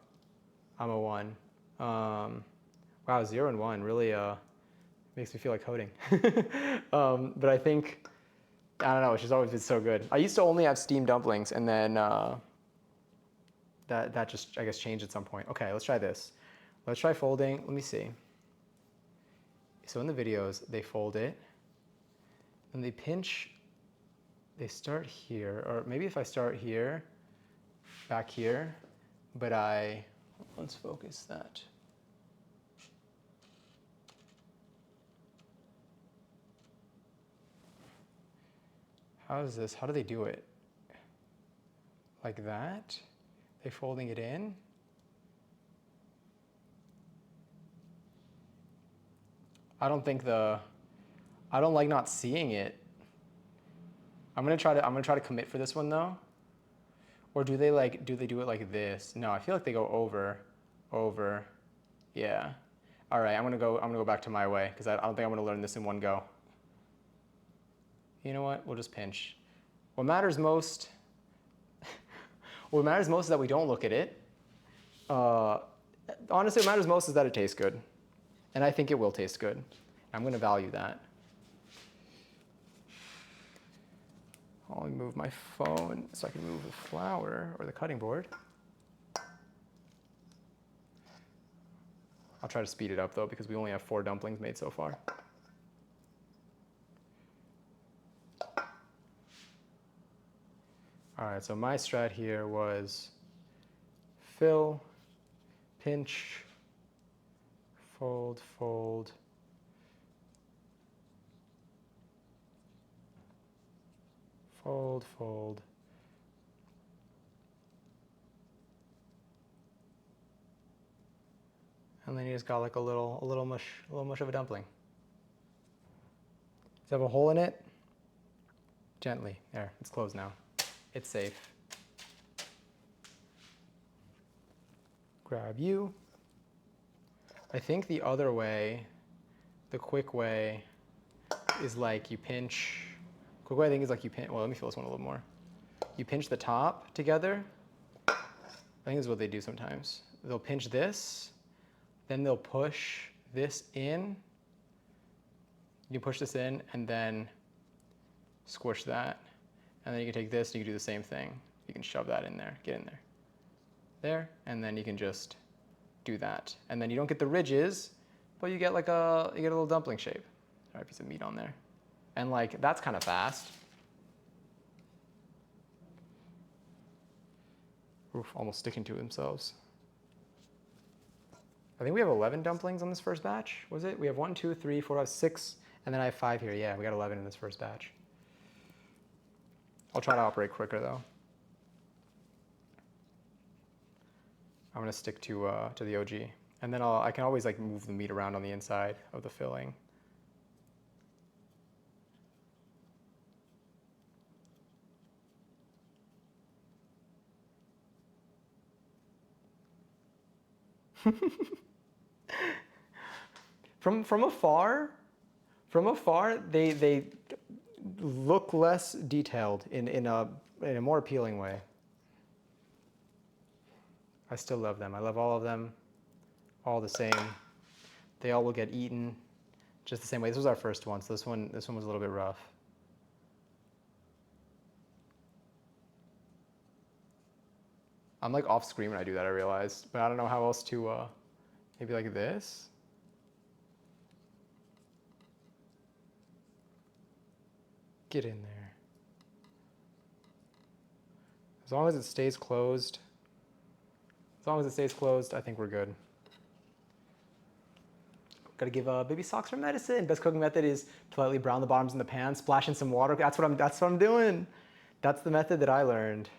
1. Wow, 0 and 1 really makes me feel like coding. But I think, I don't know, it's just always been so good. I used to only have steamed dumplings, and then that just, I guess, changed at some point. Okay, let's try this. Let's try folding. Let me see. So in the videos, they fold it, and they pinch. They start here, or maybe if I start here, back here, but let's focus that. How do they do it? Like that? They folding it in? I don't like not seeing it. I'm gonna try to commit for this one though. Or do they do it like this? No, I feel like they go over, yeah. All right, I'm gonna go back to my way because I don't think I'm gonna learn this in one go. You know what? We'll just pinch. What matters most, what matters most is that we don't look at it. Honestly, what matters most is that it tastes good. And I think it will taste good. I'm gonna value that. I'll move my phone so I can move the flour or the cutting board. I'll try to speed it up though because we only have 4 dumplings made so far. All right, so my strat here was fill, pinch, fold, fold. Fold, fold. And then you just got like a little mush of a dumpling. Does it have a hole in it? Gently. There, it's closed now. It's safe. Grab you. I think the other way, the quick way, is like you pinch. Quick way I think is like you pinch. Well, let me feel this one a little more. You pinch the top together. I think this is what they do sometimes. They'll pinch this, then they'll push this in. You push this in and then squish that. And then you can take this and you can do the same thing. You can shove that in there, get in there. There, and then you can just do that. And then you don't get the ridges, but you get like you get a little dumpling shape. All right, piece of meat on there. And like, that's kind of fast. Oof, almost sticking to themselves. I think we have 11 dumplings on this first batch. Was it? We have 1, 2, 3, 4, 5, 6, and then I have 5 here. Yeah, we got 11 in this first batch. I'll try to operate quicker though. I'm gonna stick to the OG, and then I can always like move the meat around on the inside of the filling. From afar, they look less detailed in a more appealing way. I still love them. I love all of them, all the same. They all will get eaten just the same way. This was our first one, so this one was a little bit rough. I'm like off screen when I do that, I realized, but I don't know how else to, maybe like this? Get in there. As long as it stays closed, I think we're good. Gotta give baby socks for medicine. Best cooking method is to lightly brown the bottoms in the pan, splash in some water. That's what I'm doing. That's the method that I learned.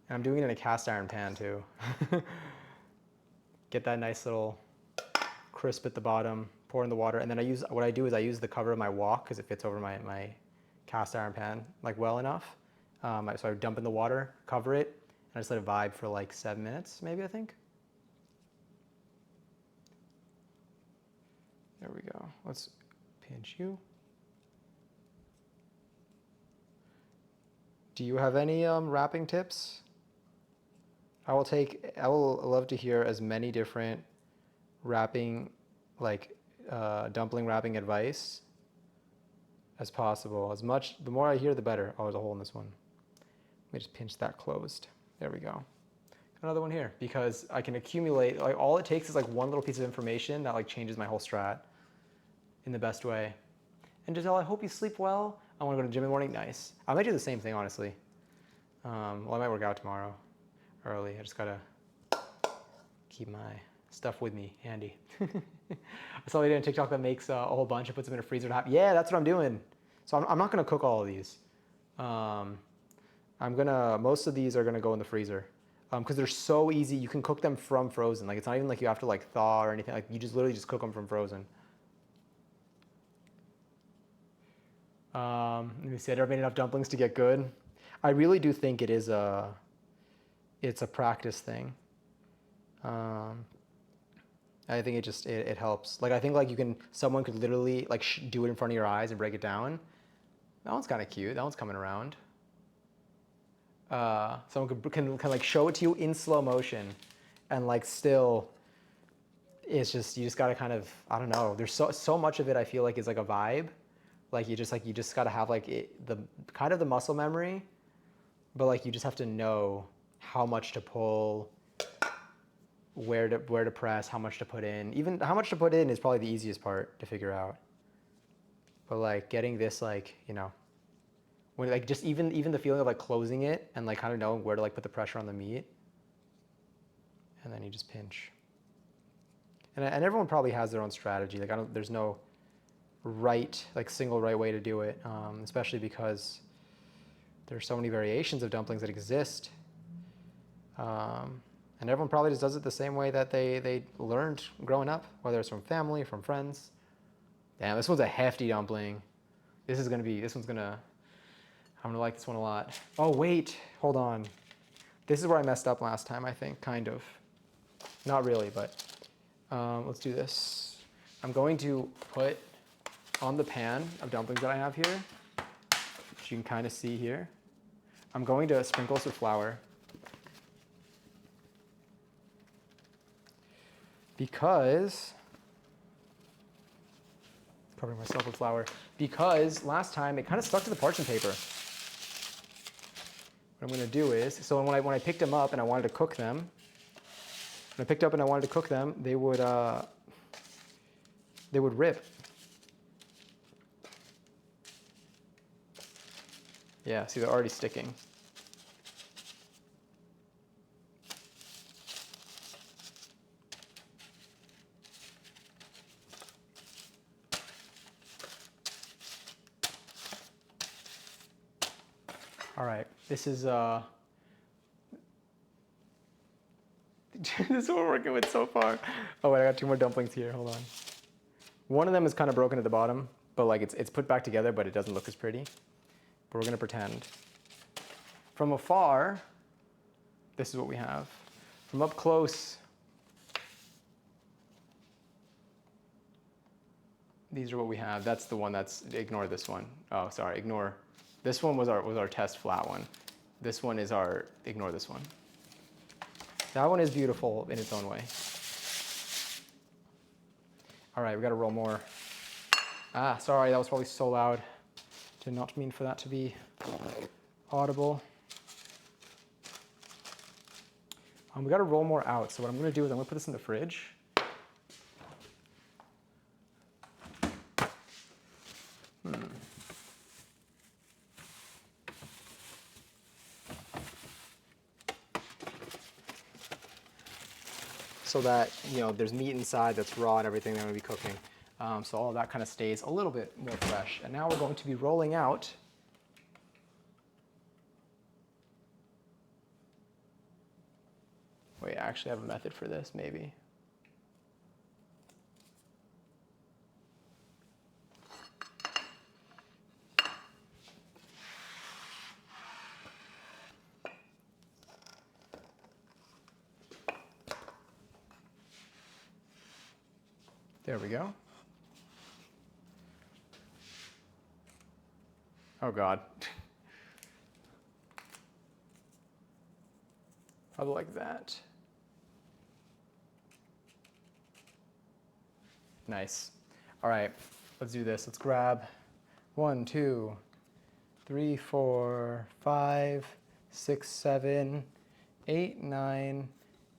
And I'm doing it in a cast iron pan too. Get that nice little crisp at the bottom, pour in the water, and then what I do is I use the cover of my wok because it fits over my cast iron pan like well enough. So I dump in the water, cover it, and I just let it vibe for like 7 minutes, maybe, I think. There we go. Let's pinch you. Do you have any wrapping tips? I will love to hear as many different wrapping, like dumpling wrapping advice as possible. The more I hear, the better. Oh, there's a hole in this one. Let me just pinch that closed. There we go. Another one here, because I can accumulate, like all it takes is like one little piece of information that like changes my whole strat in the best way. And Giselle, I hope you sleep well. I want to go to the gym in the morning. Nice. I might do the same thing, honestly. Well, I might work out tomorrow early. I just gotta keep my stuff with me handy. I saw a lady on TikTok that makes a whole bunch and puts them in a freezer to have. Yeah, that's what I'm doing. So I'm not gonna cook all of these. Most of these are gonna go in the freezer because they're so easy. You can cook them from frozen. Like it's not even like you have to like thaw or anything. Like you just literally just cook them from frozen. Let me see. I never made enough dumplings to get good. I really do think it's a practice thing. I think it helps. Like I think like someone could literally like do it in front of your eyes and break it down. That one's kind of cute. That one's coming around. Someone can like show it to you in slow motion, and like still, it's just you just gotta kind of, I don't know. There's so much of it I feel like is like a vibe. Like you just gotta have like the kind of the muscle memory, but like you just have to know how much to pull, where to press, how much to put in. Even how much to put in is probably the easiest part to figure out. But like getting this like, when like just even the feeling of like closing it and like kind of knowing where to like put the pressure on the meat, and then you just pinch. And everyone probably has their own strategy. Like there's no single right way to do it, especially because there's so many variations of dumplings that exist. And everyone probably just does it the same way that they learned growing up, whether it's from family, from friends. Damn, this one's a hefty dumpling. I'm gonna like this one a lot. Oh wait, hold on. This is where I messed up last time, I think, kind of. Not really, but let's do this. I'm going to put on the pan of dumplings that I have here, which you can kind of see here. I'm going to sprinkle some flour. Because, covering myself with flour, because last time it kind of stuck to the parchment paper. What I'm going to do is, so when I picked them up and I wanted to cook them, they would rip. Yeah, see, they're already sticking. All right, this is this is what we're working with so far. Oh wait, I got 2 more dumplings here. Hold on. One of them is kind of broken at the bottom, but like it's put back together, but it doesn't look as pretty. But we're gonna pretend. From afar, this is what we have. From up close, these are what we have. That's the one ignore this one. Oh, sorry, ignore. This one was our test flat one. This one is ignore this one. That one is beautiful in its own way. All right, we gotta roll more. Ah, sorry, that was probably so loud. Did not mean for that to be audible. We gotta roll more out. So what I'm gonna do is I'm gonna put this in the fridge. So that there's meat inside that's raw and everything that I'm gonna be cooking. So all of that kind of stays a little bit more fresh. And now we're going to be rolling out wait, I actually have a method for this, maybe. There we go. Oh God. Probably like that. Nice. All right, let's do this. Let's grab 1, 2, 3, 4, 5, 6, 7, 8, 9,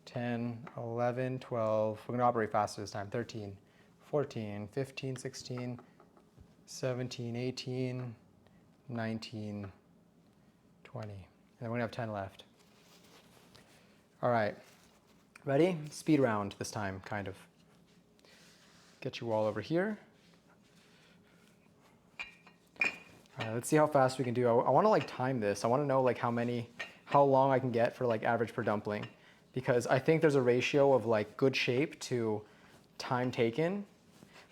10, 11, 12. We're gonna operate faster this time. 13, 14, 15, 16, 17, 18, 19, 20. And then we're gonna have 10 left. All right, ready? Speed round this time, kind of. Get you all over here. All right, let's see how fast we can do. I wanna like time this. I wanna know like how long I can get for like average per dumpling. Because I think there's a ratio of like good shape to time taken.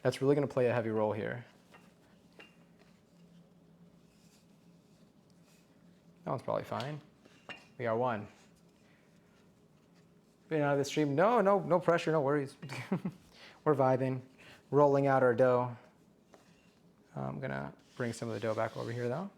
That's really gonna play a heavy role here. That one's probably fine. We got 1. Being out of the stream, no pressure, no worries. We're vibing, rolling out our dough. I'm gonna bring some of the dough back over here though.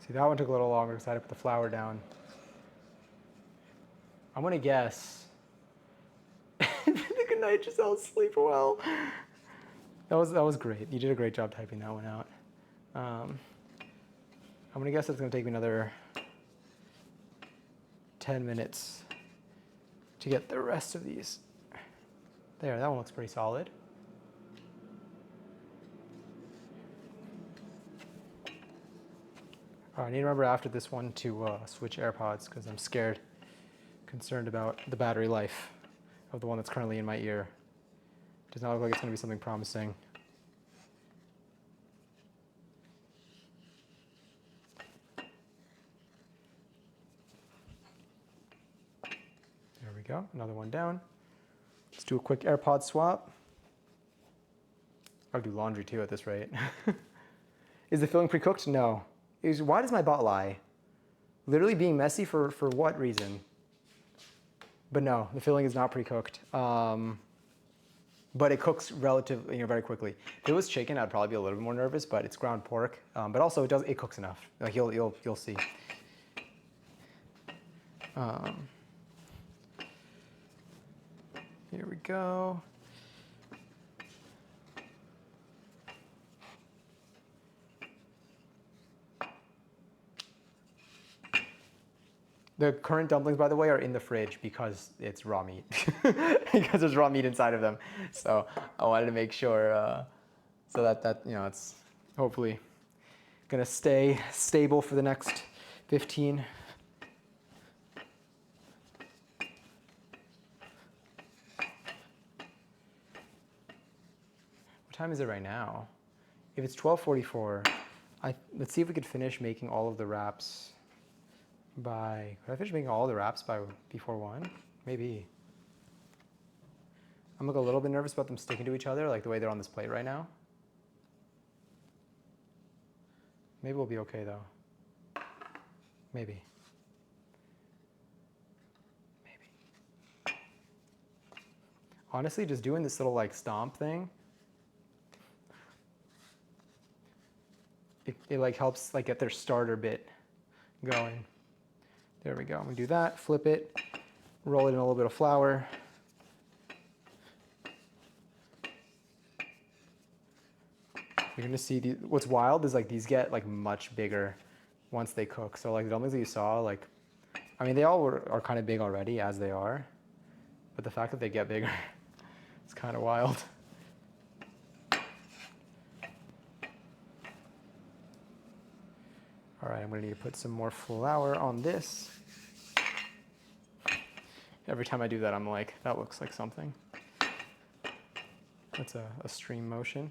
See, that one took a little longer because I had to put the flour down. I'm gonna guess. The good night, Giselle. Sleep well. That was great. You did a great job typing that one out. I'm gonna guess it's gonna take me another 10 minutes to get the rest of these. There, that one looks pretty solid. All right, I need to remember after this one to switch AirPods because I'm scared, concerned about the battery life of the one that's currently in my ear. Does not look like it's going to be something promising. There we go, another one down. Let's do a quick AirPod swap. I'll do laundry too at this rate. Is the filling pre-cooked? No. Why does my bot lie? Literally being messy for what reason? But no, the filling is not pre-cooked. But it cooks relatively, very quickly. If it was chicken, I'd probably be a little bit more nervous, but it's ground pork. But also it cooks enough. Like you'll see. Here we go. The current dumplings, by the way, are in the fridge because it's raw meat. Because there's raw meat inside of them. So I wanted to make sure so that it's hopefully gonna stay stable for the next 15. What time is it right now? If it's 12:44, let's see if we could finish making all of the wraps could I finish making all the wraps before 1? Maybe. I'm like a little bit nervous about them sticking to each other, like the way they're on this plate right now. Maybe we'll be okay though. Maybe. Honestly, just doing this little like stomp thing, it like helps like get their starter bit going. There we go. I'm gonna do that, flip it, roll it in a little bit of flour. You're gonna see what's wild is like these get like much bigger once they cook. So like the dumplings that you saw, like, I mean, they all are kind of big already as they are, but the fact that they get bigger, it's kind of wild. All right, I'm gonna need to put some more flour on this. Every time I do that, I'm like, that looks like something. That's a stream motion.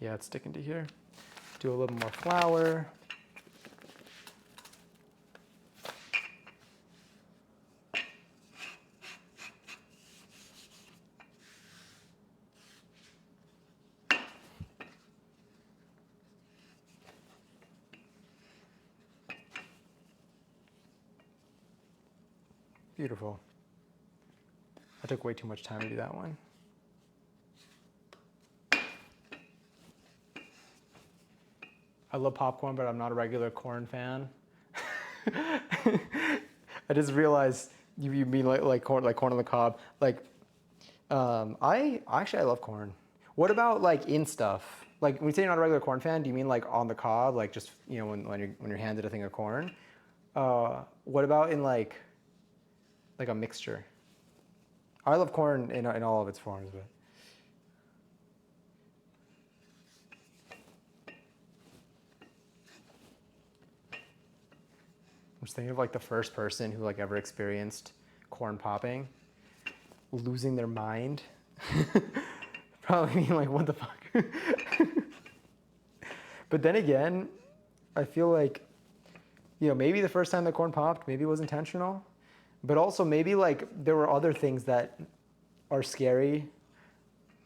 Yeah, it's sticking to here. Do a little more flour. Beautiful. I took way too much time to do that one. I love popcorn, but I'm not a regular corn fan. I just realized you mean like corn on the cob. Like, I love corn. What about like in stuff? Like when you say you're not a regular corn fan, do you mean like on the cob, like just when you're handed a thing of corn? What about in like a mixture? I love corn in all of its forms, but. I'm just thinking of like the first person who like ever experienced corn popping, losing their mind. Probably being like, what the fuck? But then again, I feel like, maybe the first time the corn popped, maybe it was intentional, but also maybe like there were other things that are scary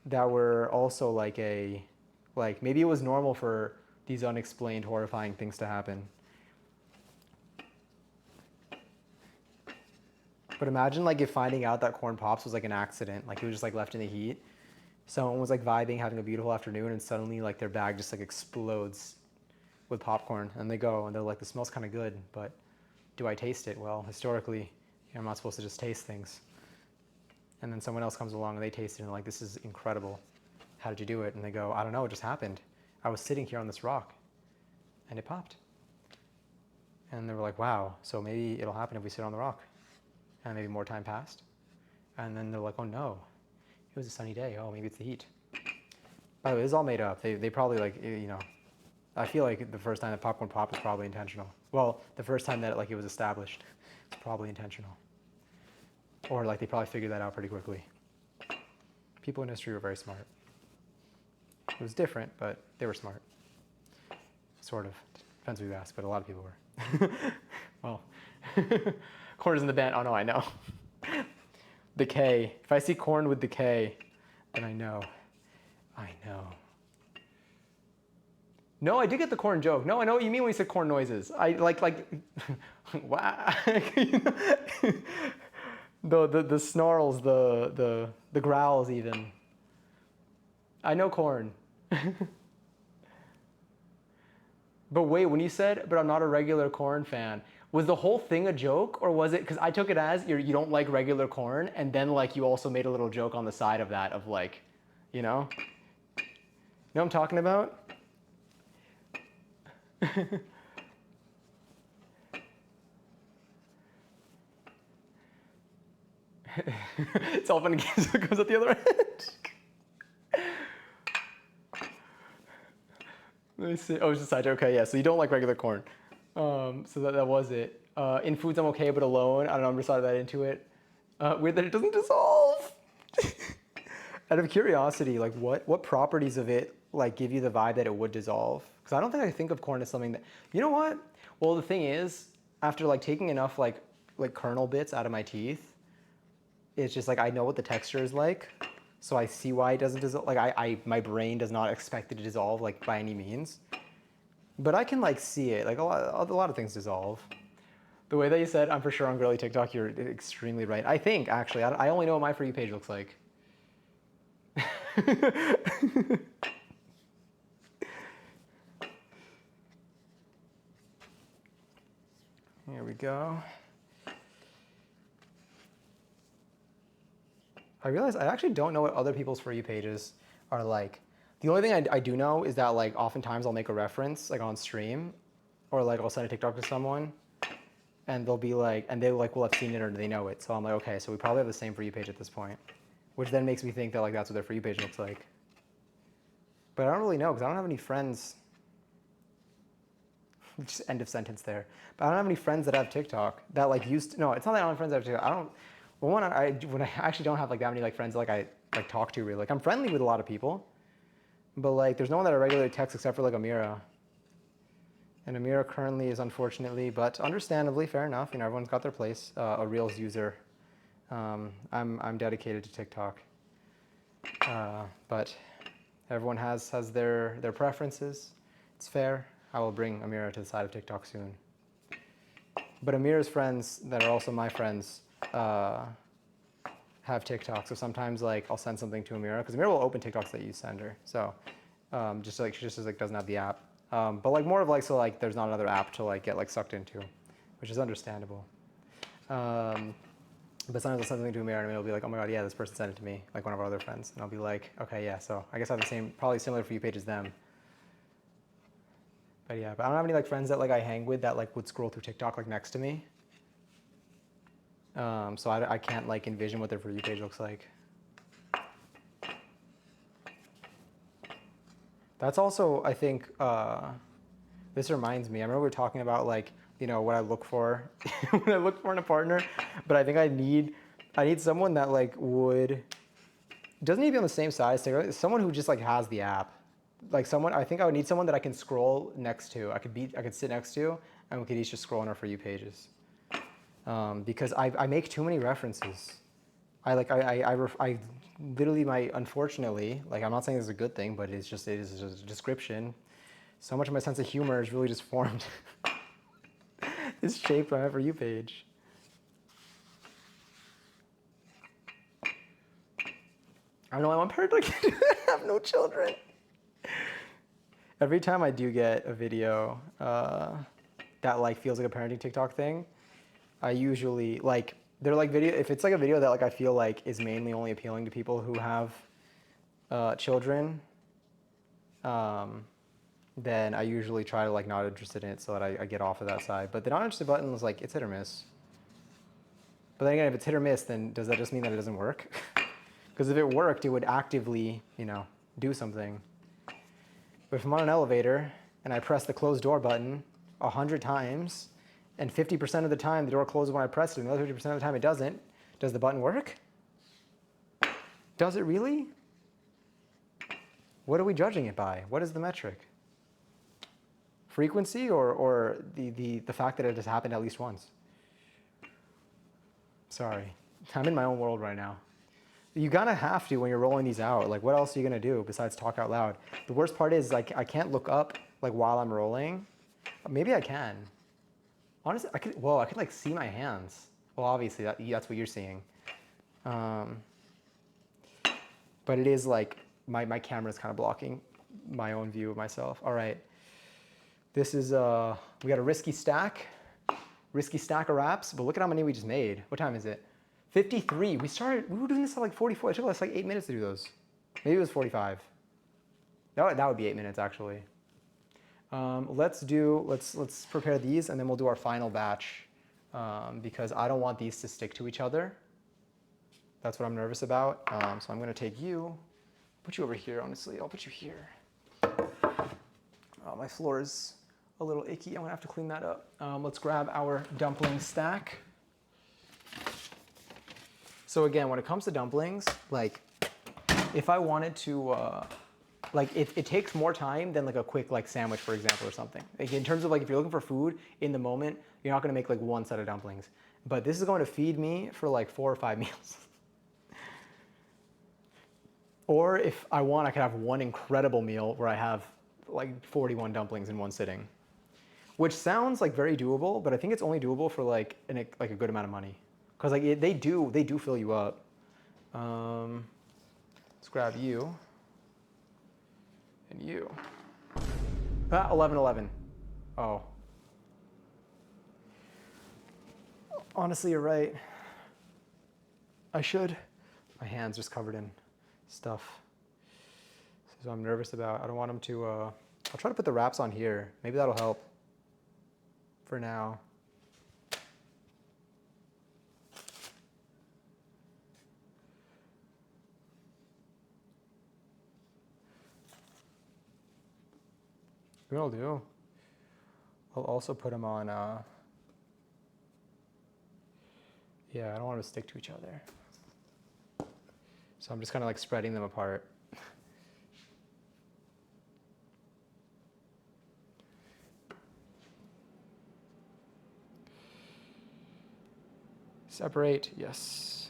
that were also like maybe it was normal for these unexplained horrifying things to happen. But imagine like if finding out that corn pops was like an accident, like it was just like left in the heat. Someone was like vibing, having a beautiful afternoon, and suddenly like their bag just like explodes with popcorn, and they go and they're like, "This smells kind of good, but do I taste it?" Well, historically, I'm not supposed to just taste things. And then someone else comes along and they taste it and they're like, "This is incredible. How did you do it?" And they go, "I don't know, it just happened. I was sitting here on this rock and it popped." And they were like, "Wow, so maybe it'll happen if we sit on the rock." And maybe more time passed. And then they're like, "Oh no, it was a sunny day. Oh, maybe it's the heat." By the way, this is all made up. They probably like, I feel like the first time that popcorn popped was probably intentional. Well, the first time that it was established, it's probably intentional. Or like they probably figured that out pretty quickly. People in history were very smart. It was different, but they were smart. Sort of. Depends who you ask, but a lot of people were. Well, corn is in the band. Oh no, I know. The K. If I see corn with the K, then I know. I know. No, I did get the corn joke. No, I know what you mean when you said corn noises. I like wow. The snarls, the growls even. I know corn. But wait, when you said, "But I'm not a regular corn fan," was the whole thing a joke, or was it, because I took it as you don't like regular corn, and then like you also made a little joke on the side of that of like, you know? You know what I'm talking about? It's all fun and games when it goes at the other end. Let me see. Oh, it's just a side joke. Okay, yeah. So you don't like regular corn. So that was it. In foods, I'm okay, but alone, I don't know. I'm just added that into it. Weird that it doesn't dissolve. Out of curiosity, like what properties of it like give you the vibe that it would dissolve? Because I don't think I think of corn as something that. You know what? Well, the thing is, after like taking enough like kernel bits out of my teeth, it's just like I know what the texture is like. So I see why it doesn't dissolve. Like my brain does not expect it to dissolve like by any means. But I can like see it. Like a lot of things dissolve. The way that you said, "I'm for sure on girly TikTok," you're extremely right. I think actually, I only know what my For You page looks like. Here we go. I realize I actually don't know what other people's For You pages are like. The only thing I do know is that like oftentimes I'll make a reference like on stream, or like I'll send a TikTok to someone, and they'll be like, and they like will have seen it or they know it. So I'm like, okay, so we probably have the same For You page at this point, which then makes me think that like that's what their For You page looks like. But I don't really know because I don't have any friends. Just end of sentence there. But I don't have any friends that have TikTok that like used to, no, it's not that I don't have friends that have TikTok. I don't. Well, when I actually don't have like that many like friends that like I like talk to really. Like I'm friendly with a lot of people, but like there's no one that I regularly text except for like Amira. And Amira currently is unfortunately, but understandably, fair enough. You know, everyone's got their place. A Reels user. I'm dedicated to TikTok, but everyone has their preferences. It's fair. I will bring Amira to the side of TikTok soon. But Amira's friends that are also my friends have TikTok, so sometimes like I'll send something to Amira because Amira will open TikToks that you send her. So just like she just like doesn't have the app, but like more of like so like there's not another app to like get like sucked into, which is understandable. But sometimes I'll send something to Amira and it'll be like, "Oh my god, yeah, this person sent it to me," like one of our other friends, and I'll be like, "Okay, yeah." So I guess I have the same, probably similar For You page as them. But yeah, but I don't have any like friends that like I hang with that like would scroll through TikTok like next to me. So I can't like envision what their For You page looks like. That's also, I think, this reminds me. I remember we were talking about like, you know, what I look for when I look for in a partner. But I think I need someone that like doesn't need to be on the same side as TikTok. Someone who just like has the app. like someone. I think I would need someone that I can scroll next to. I could sit next to, and we could each just scroll on our For You pages. Because I make too many references. I literally unfortunately, like I'm not saying this is a good thing, but it is just a description. So much of my sense of humor is really just formed. It's shaped by my For You page. I don't know, I want parent like have no children. Every time I do get a video that like feels like a parenting TikTok thing, I usually like they're like video if it's like a video that like I feel like is mainly only appealing to people who have children, then I usually try to like not interested in it so that I get off of that side. But the not interested button is like it's hit or miss. But then again, if it's hit or miss, then does that just mean that it doesn't work? Because if it worked, it would actively, do something. But if I'm on an elevator and I press the closed door button 100 times, and 50% of the time the door closes when I press it, and the other 50% of the time it doesn't, does the button work? Does it really? What are we judging it by? What is the metric? Frequency or the fact that it has happened at least once? Sorry, I'm in my own world right now. You gotta have to when you're rolling these out. Like, what else are you gonna do besides talk out loud? The worst part is like I can't look up like while I'm rolling. Maybe I can. Honestly, I could like see my hands. Well, obviously that's what you're seeing. But it is like my camera's kind of blocking my own view of myself. All right, this is we got a risky stack of wraps. But look at how many we just made. What time is it? 53. We were doing this at like 44. It took us like 8 minutes to do those. Maybe it was 45. That would be 8 minutes actually. Let's prepare these and then we'll do our final batch because I don't want these to stick to each other. That's what I'm nervous about. So I'm gonna take you, put you over here, honestly. I'll put you here. My floor is a little icky. I'm gonna have to clean that up. Let's grab our dumpling stack. So again, when it comes to dumplings, like if I wanted to, like it takes more time than like a quick like sandwich, for example, or something. Like in terms of like if you're looking for food in the moment, you're not gonna make like one set of dumplings. But this is going to feed me for like 4 or 5 meals. Or if I want, I could have one incredible meal where I have like 41 dumplings in one sitting. Which sounds like very doable, but I think it's only doable for like a good amount of money. Because like they do fill you up. Let's grab you. And you. 11. Oh. Honestly, you're right. I should. My hand's just covered in stuff. So I'm nervous about. I don't want them to. I'll try to put the wraps on here. Maybe that'll help. For now. What I'll do, I'll also put them on, yeah, I don't want them to stick to each other. So I'm just kind of like spreading them apart. Separate, yes.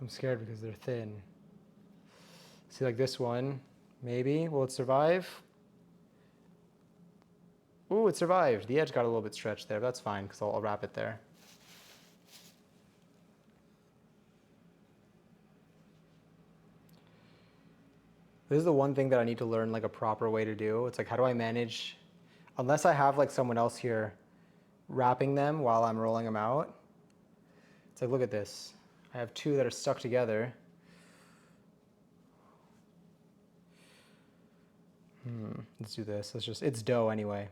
I'm scared because they're thin. See, like this one, maybe. Will it survive? Ooh, it survived. The edge got a little bit stretched there, but that's fine because I'll wrap it there. This is the one thing that I need to learn like a proper way to do. It's like, how do I manage, unless I have like someone else here wrapping them while I'm rolling them out. It's like, look at this. I have 2 that are stuck together. Let's do this. It's dough anyway.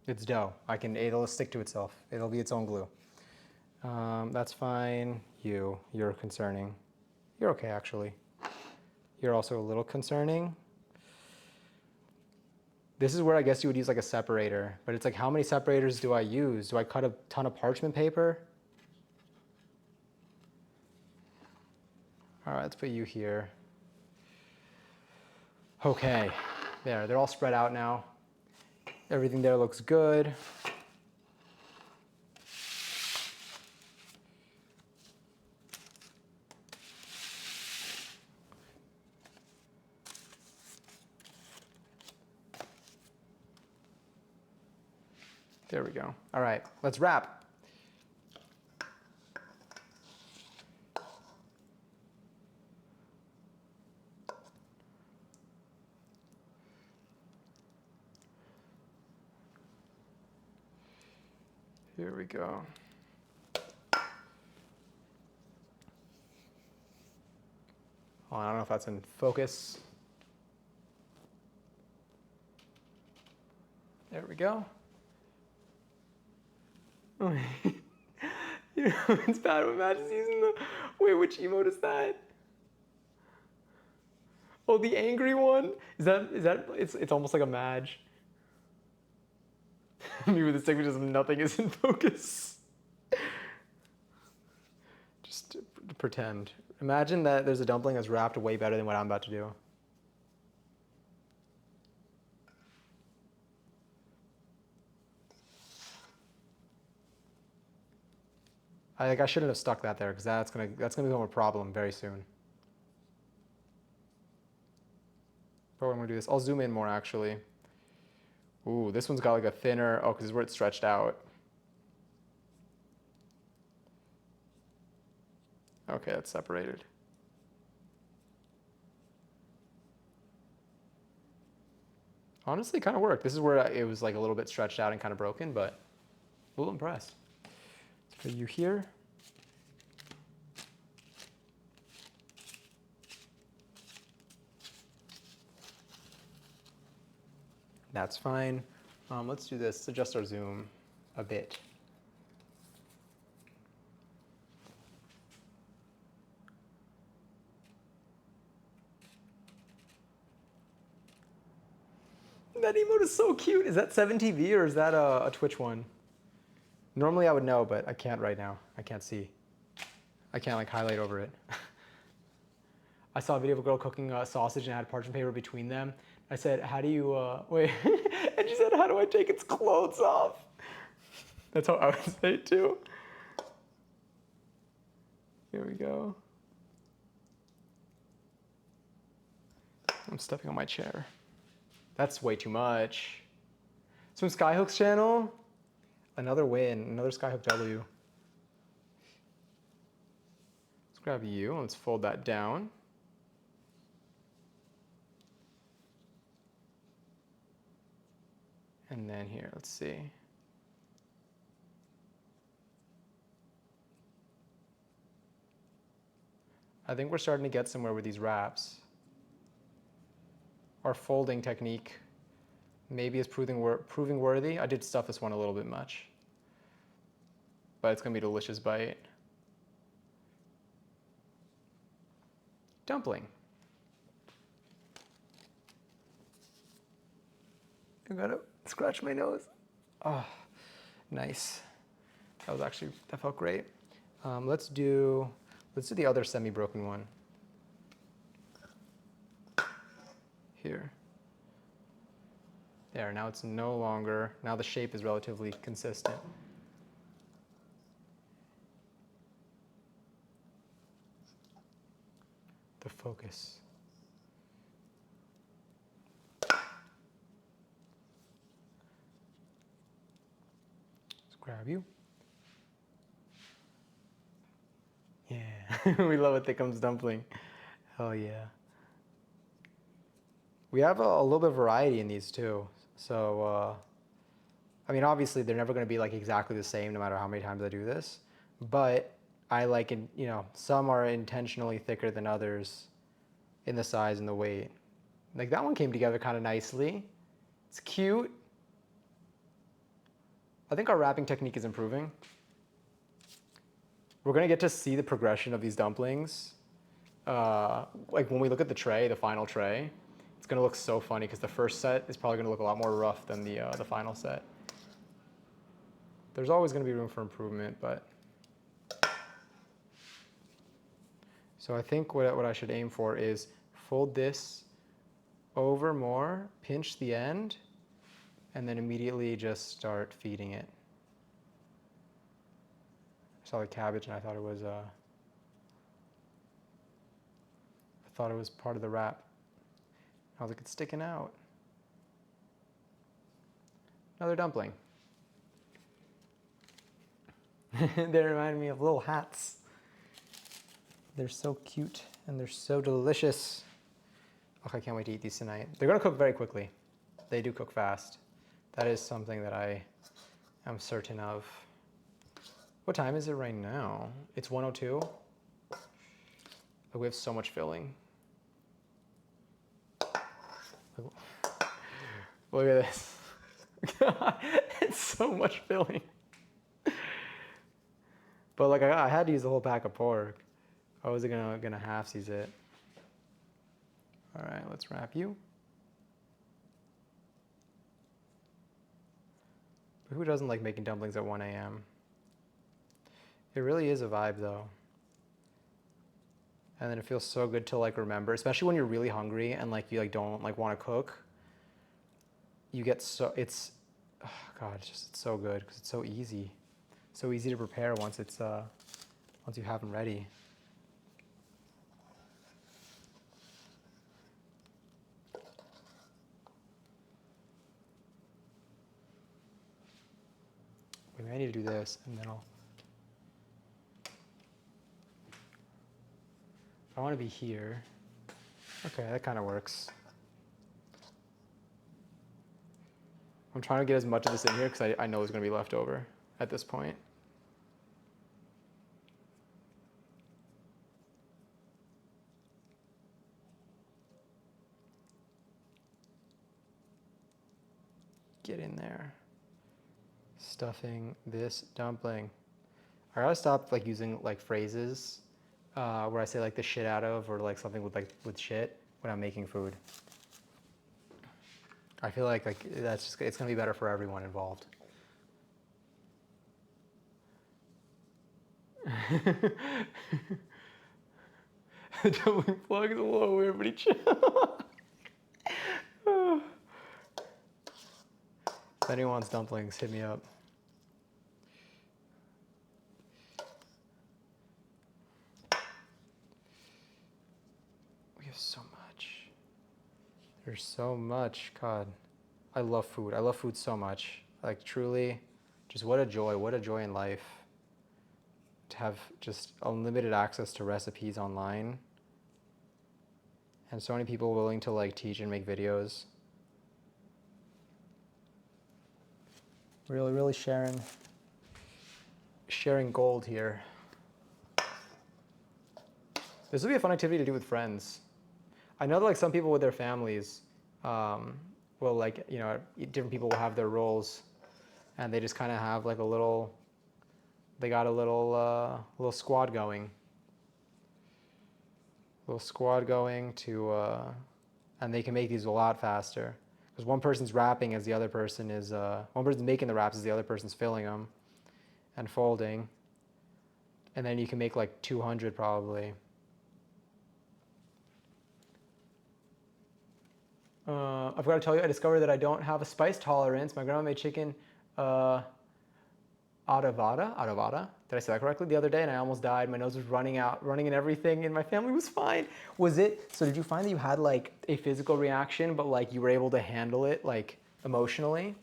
It's dough. It'll stick to itself. It'll be its own glue. That's fine. You're concerning. You're okay, actually. You're also a little concerning. This is where I guess you would use like a separator, but it's like, how many separators do I use? Do I cut a ton of parchment paper? All right, let's put you here. Okay, there, they're all spread out now. Everything there looks good. There we go. All right, let's wrap. Here we go. Oh, I don't know if that's in focus. There we go. You know, it's bad when Matt is using the. Wait, which emote is that? Oh, the angry one? Is that it's almost like a Madge. Me with the stigmatism, nothing is in focus. Just to pretend. Imagine that there's a dumpling that's wrapped way better than what I'm about to do. I shouldn't have stuck that there because that's gonna become a problem very soon. But I'm gonna do this. I'll zoom in more actually. Ooh, this one's got like a thinner. Oh, because this is where it's stretched out. Okay, it's separated. Honestly, kind of worked. This is where it was like a little bit stretched out and kind of broken, but a little impressed. Let's put you here. That's fine. Let's do this. Let's adjust our zoom a bit. That emote is so cute. Is that 7TV or is that a Twitch one? Normally I would know, but I can't right now. I can't see. I can't like highlight over it. I saw a video of a girl cooking sausage and had parchment paper between them. I said, how do you, wait. And she said, how do I take its clothes off? That's how I would say it too. Here we go. I'm stepping on my chair. That's way too much. From Skyhook's channel, another win, another Skyhook W. Let's grab you, let's fold that down. And then here, let's see. I think we're starting to get somewhere with these wraps. Our folding technique maybe is proving worthy. I did stuff this one a little bit much, but it's gonna be a delicious bite. Dumpling. I gotta scratch my nose. Oh, nice. That felt great. Let's do the other semi-broken one. Here. There, now it's no longer, now the shape is relatively consistent. The focus. Let's grab you. Yeah, we love a thickums dumpling. Hell yeah. We have a little bit of variety in these too. So, I mean, obviously they're never gonna be like exactly the same no matter how many times I do this, but I like, you know, some are intentionally thicker than others in the size and the weight. Like that one came together kind of nicely. It's cute. I think our wrapping technique is improving. We're gonna get to see the progression of these dumplings. Like when we look at the tray, the final tray, It's gonna look so funny because the first set is probably gonna look a lot more rough than the final set. There's always gonna be room for improvement, but. So I think what I should aim for is fold this over more, pinch the end, and then immediately just start feeding it. I saw the cabbage and I thought it was part of the wrap. I was like, it's sticking out. Another dumpling. They remind me of little hats. They're so cute and they're so delicious. Oh, I can't wait to eat these tonight. They're gonna cook very quickly. They do cook fast. That is something that I am certain of. What time is it right now? It's 1:02. We have so much filling. Look at this. It's so much filling. But like I had to use the whole pack of pork. I wasn't gonna half-size it. All right, let's wrap you. But who doesn't like making dumplings at 1 a.m.? It really is a vibe though. And then it feels so good to like remember, especially when you're really hungry and like you like don't like want to cook. You get so it's, oh God, it's so good because it's so easy. So easy to prepare once you have them ready. We may need to do this and then I want to be here. Okay, that kind of works. I'm trying to get as much of this in here because I know there's going to be left over at this point. Get in there. Stuffing this dumpling. I gotta stop like using like phrases where I say like the shit out of or like something with shit when I'm making food. I feel like that's just it's gonna be better for everyone involved. The dumpling plug is a little weird, but he chill. If anyone wants dumplings, hit me up. We have so much. There's so much. God, I love food. I love food so much. Like truly, just what a joy in life to have just unlimited access to recipes online. And so many people willing to like teach and make videos. Really sharing gold here. This would be a fun activity to do with friends. I know that like some people with their families will like, you know, different people will have their roles and they just kind of have like they got a little squad going. Little squad going to, and they can make these a lot faster. Because one person's wrapping as the other person is, one person's making the wraps as the other person's filling them and folding. And then you can make like 200 probably. I've got to tell you, I discovered that I don't have a spice tolerance. My grandma made chicken adavada. Did I say that correctly? The other day, and I almost died. My nose was running and everything, and my family was fine. So did you find that you had like a physical reaction, but like you were able to handle it like emotionally?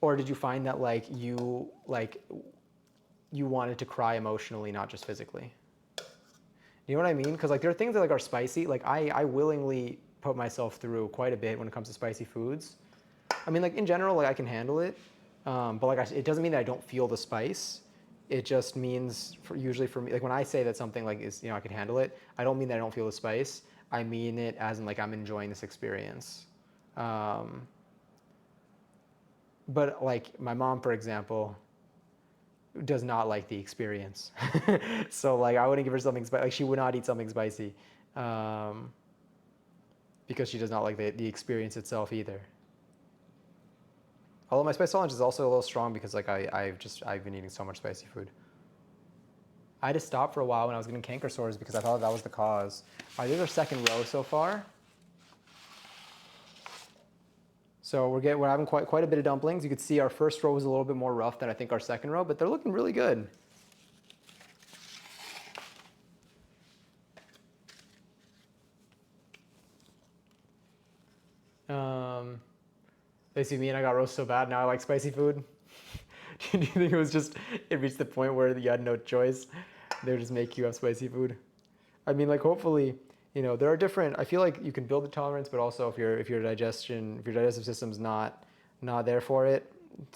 Or did you find that like you wanted to cry emotionally, not just physically? You know what I mean? Because like there are things that like are spicy. Like I willingly put myself through quite a bit when it comes to spicy foods. I mean, like in general, like I can handle it, but like it doesn't mean that I don't feel the spice. It just means usually for me, like when I say that something like is, you know, I can handle it, I don't mean that I don't feel the spice. I mean it as in like I'm enjoying this experience. But like my mom, for example, does not like the experience. So like I wouldn't give her something spicy. Like she would not eat something spicy. because she does not like the experience itself either. Although my spice tolerance is also a little strong because like I've been eating so much spicy food. I had to stop for a while when I was getting canker sores because I thought that was the cause. All right, this is our second row so far. So we're having quite a bit of dumplings. You could see our first row was a little bit more rough than I think our second row, but they're looking really good. They see me and I got roast so bad, now I like spicy food. Do you think it reached the point where you had no choice? They would just make you have spicy food? I mean, like hopefully, there are different, I feel like you can build the tolerance, but also if your digestive system's not there for it,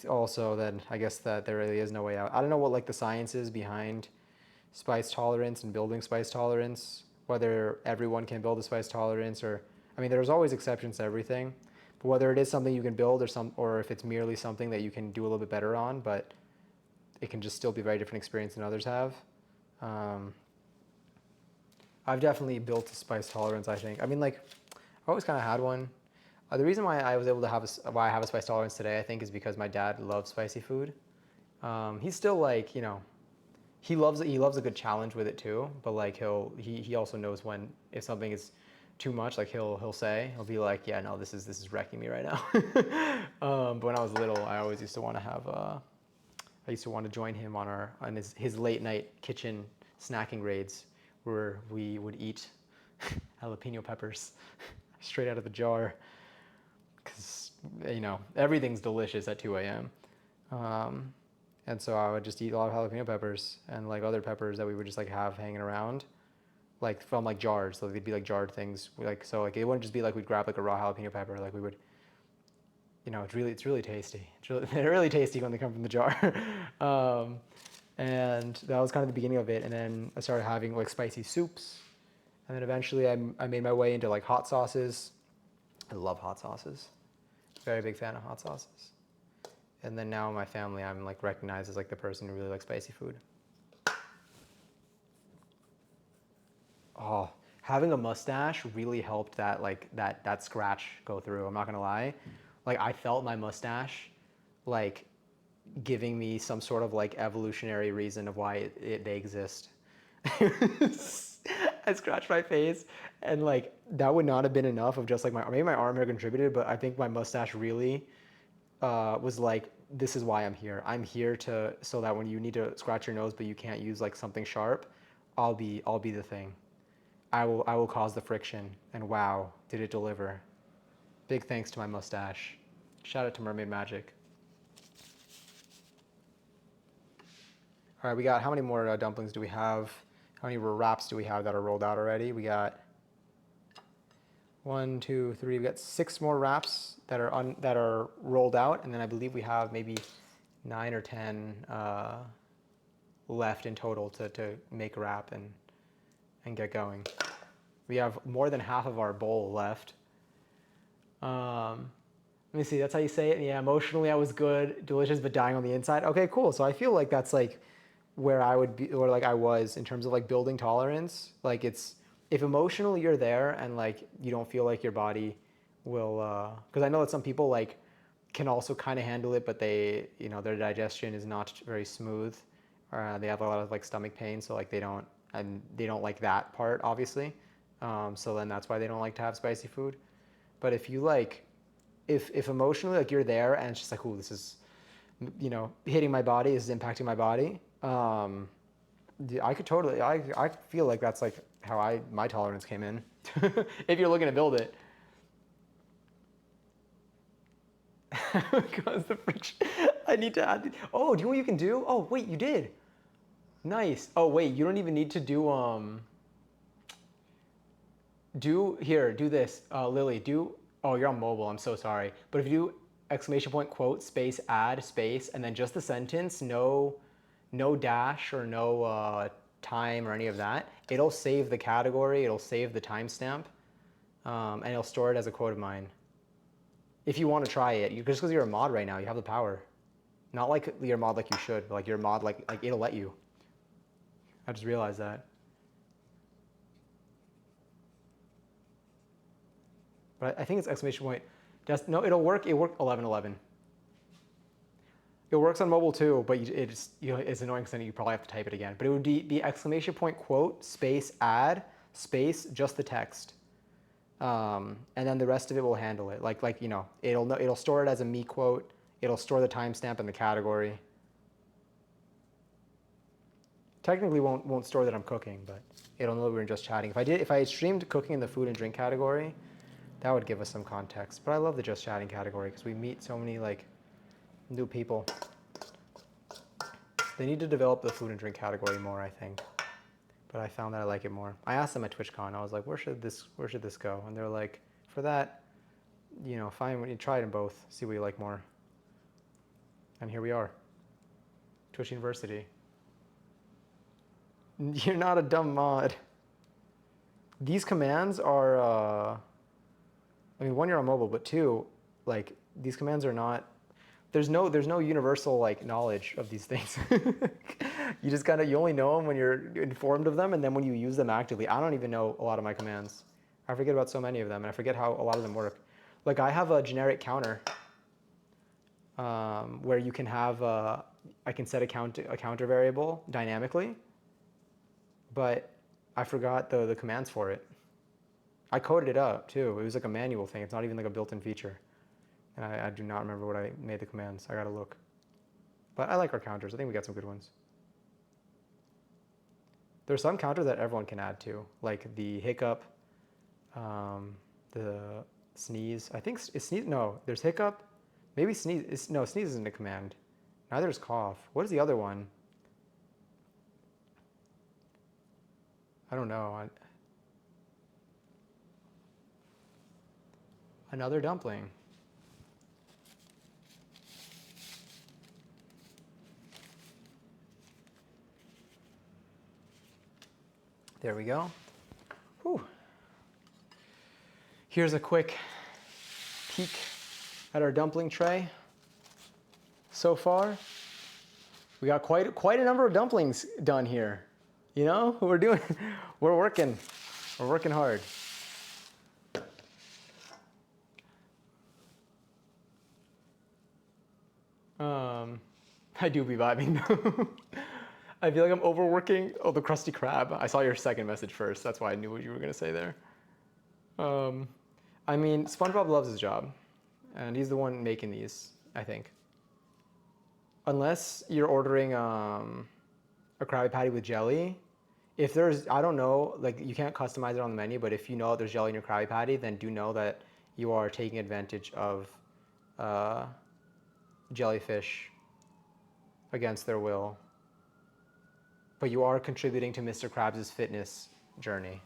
also then I guess that there really is no way out. I don't know what like the science is behind spice tolerance and building spice tolerance, whether everyone can build a spice tolerance or, I mean, there's always exceptions to everything, but whether it is something you can build or if it's merely something that you can do a little bit better on, but it can just still be a very different experience than others have. I've definitely built a spice tolerance, I think. I mean, like, I've always kind of had one. The reason why I was able to why I have a spice tolerance today, I think, is because my dad loves spicy food. He's still like, he loves a good challenge with it too, but like he also knows if something is too much, like he'll be like, yeah, no, this is wrecking me right now. But when I was little, I always used to want to I used to want to join him on his late night kitchen snacking raids where we would eat jalapeno peppers straight out of the jar because everything's delicious at 2 a.m. And so I would just eat a lot of jalapeno peppers and like other peppers that we would just like have hanging around, like from like jars. So they'd be like jarred things. So it wouldn't just be like we'd grab like a raw jalapeno pepper. Like we would, it's really tasty. They're really tasty when they come from the jar. And that was kind of the beginning of it. And then I started having like spicy soups. And then eventually I made my way into like hot sauces. I love hot sauces. Very big fan of hot sauces. And then now in my family, I'm like recognized as like the person who really likes spicy food. Oh, having a mustache really helped that scratch go through. I'm not gonna lie. Like I felt my mustache like giving me some sort of like evolutionary reason of why they exist. I scratched my face and like that would not have been enough of just like maybe my arm hair contributed, but I think my mustache really was like, this is why I'm here. I'm here so that when you need to scratch your nose but you can't use like something sharp, I'll be the thing. I will cause the friction, and wow, did it deliver. Big thanks to my mustache. Shout out to Mermaid Magic. All right, we got, how many more dumplings do we have? How many wraps do we have that are rolled out already? We got 1, 2, 3. We got 6 more wraps that are rolled out, and then I believe we have maybe 9 or 10 left in total to make a wrap and get going. We have more than half of our bowl left. Let me see, that's how you say it? Yeah, emotionally I was good, delicious, but dying on the inside. Okay, cool. So I feel like that's like where I would be, or like I was in terms of like building tolerance. Like if emotionally you're there and like you don't feel like your body will, because I know that some people like can also kind of handle it, but their digestion is not very smooth. They have a lot of like stomach pain, so like they don't like that part, obviously. So then that's why they don't like to have spicy food. But if you like, if emotionally like you're there and it's just like, oh, this is, hitting my body, this is impacting my body. I could totally, I feel like that's like how my tolerance came in. If you're looking to build it. Because the friction, I need to add, oh, do you know what you can do? Oh, wait, you did. Nice. Oh, wait, you don't even need to do this, Lily, oh, you're on mobile, I'm so sorry. But if you do exclamation point, quote, space, add, space, and then just the sentence, no dash or no time or any of that, it'll save the category, it'll save the timestamp, and it'll store it as a quote of mine. If you want to try it, just because you're a mod right now, you have the power. Not like you're a mod like you should, but like you're a mod like it'll let you. I just realized that. But I think it's exclamation point. No, it'll work. It worked 1111. It works on mobile too, but it's annoying because then you probably have to type it again. But it would be exclamation point quote space add space just the text, and then the rest of it will handle it. Like you know, it'll store it as a me quote. It'll store the timestamp and the category. Technically won't store that I'm cooking, but it'll know we're just chatting. If I streamed cooking in the food and drink category, that would give us some context. But I love the just chatting category because we meet so many like new people. They need to develop the food and drink category more, I think. But I found that I like it more. I asked them at TwitchCon, I was like, where should this go? And they're like, for that, you know, fine, when you try it in both, see what you like more. And here we are. Twitch University. You're not a dumb mod. These commands are, I mean, one, you're on mobile, but two, like, these commands are not, there's no universal, like, knowledge of these things. You just you only know them when you're informed of them, and then when you use them actively. I don't even know a lot of my commands. I forget about so many of them, and I forget how a lot of them work. Like, I have a generic counter, where you can have, I can set a counter variable dynamically, but I forgot the commands for it. I coded it up too. It was like a manual thing. It's not even like a built-in feature. And I do not remember what I made the commands. I gotta look. But I like our counters. I think we got some good ones. There's some counters that everyone can add to, like the hiccup, the sneeze. I think it's sneeze. No, there's hiccup. Maybe sneeze. No, sneeze isn't a command. Neither is cough. What is the other one? I don't know. Another dumpling. There we go. Whew. Here's a quick peek at our dumpling tray. So far, we got quite a number of dumplings done here. You know, we're working hard. I do be vibing though. I feel like I'm overworking. Oh, the Krusty Krab. I saw your second message first. That's why I knew what you were gonna say there. I mean, SpongeBob loves his job, and he's the one making these, I think. Unless you're ordering a Krabby Patty with jelly. If there's, I don't know, like you can't customize it on the menu, but if you know there's jelly in your Krabby Patty, then do know that you are taking advantage of jellyfish against their will. But you are contributing to Mr. Krabs' fitness journey.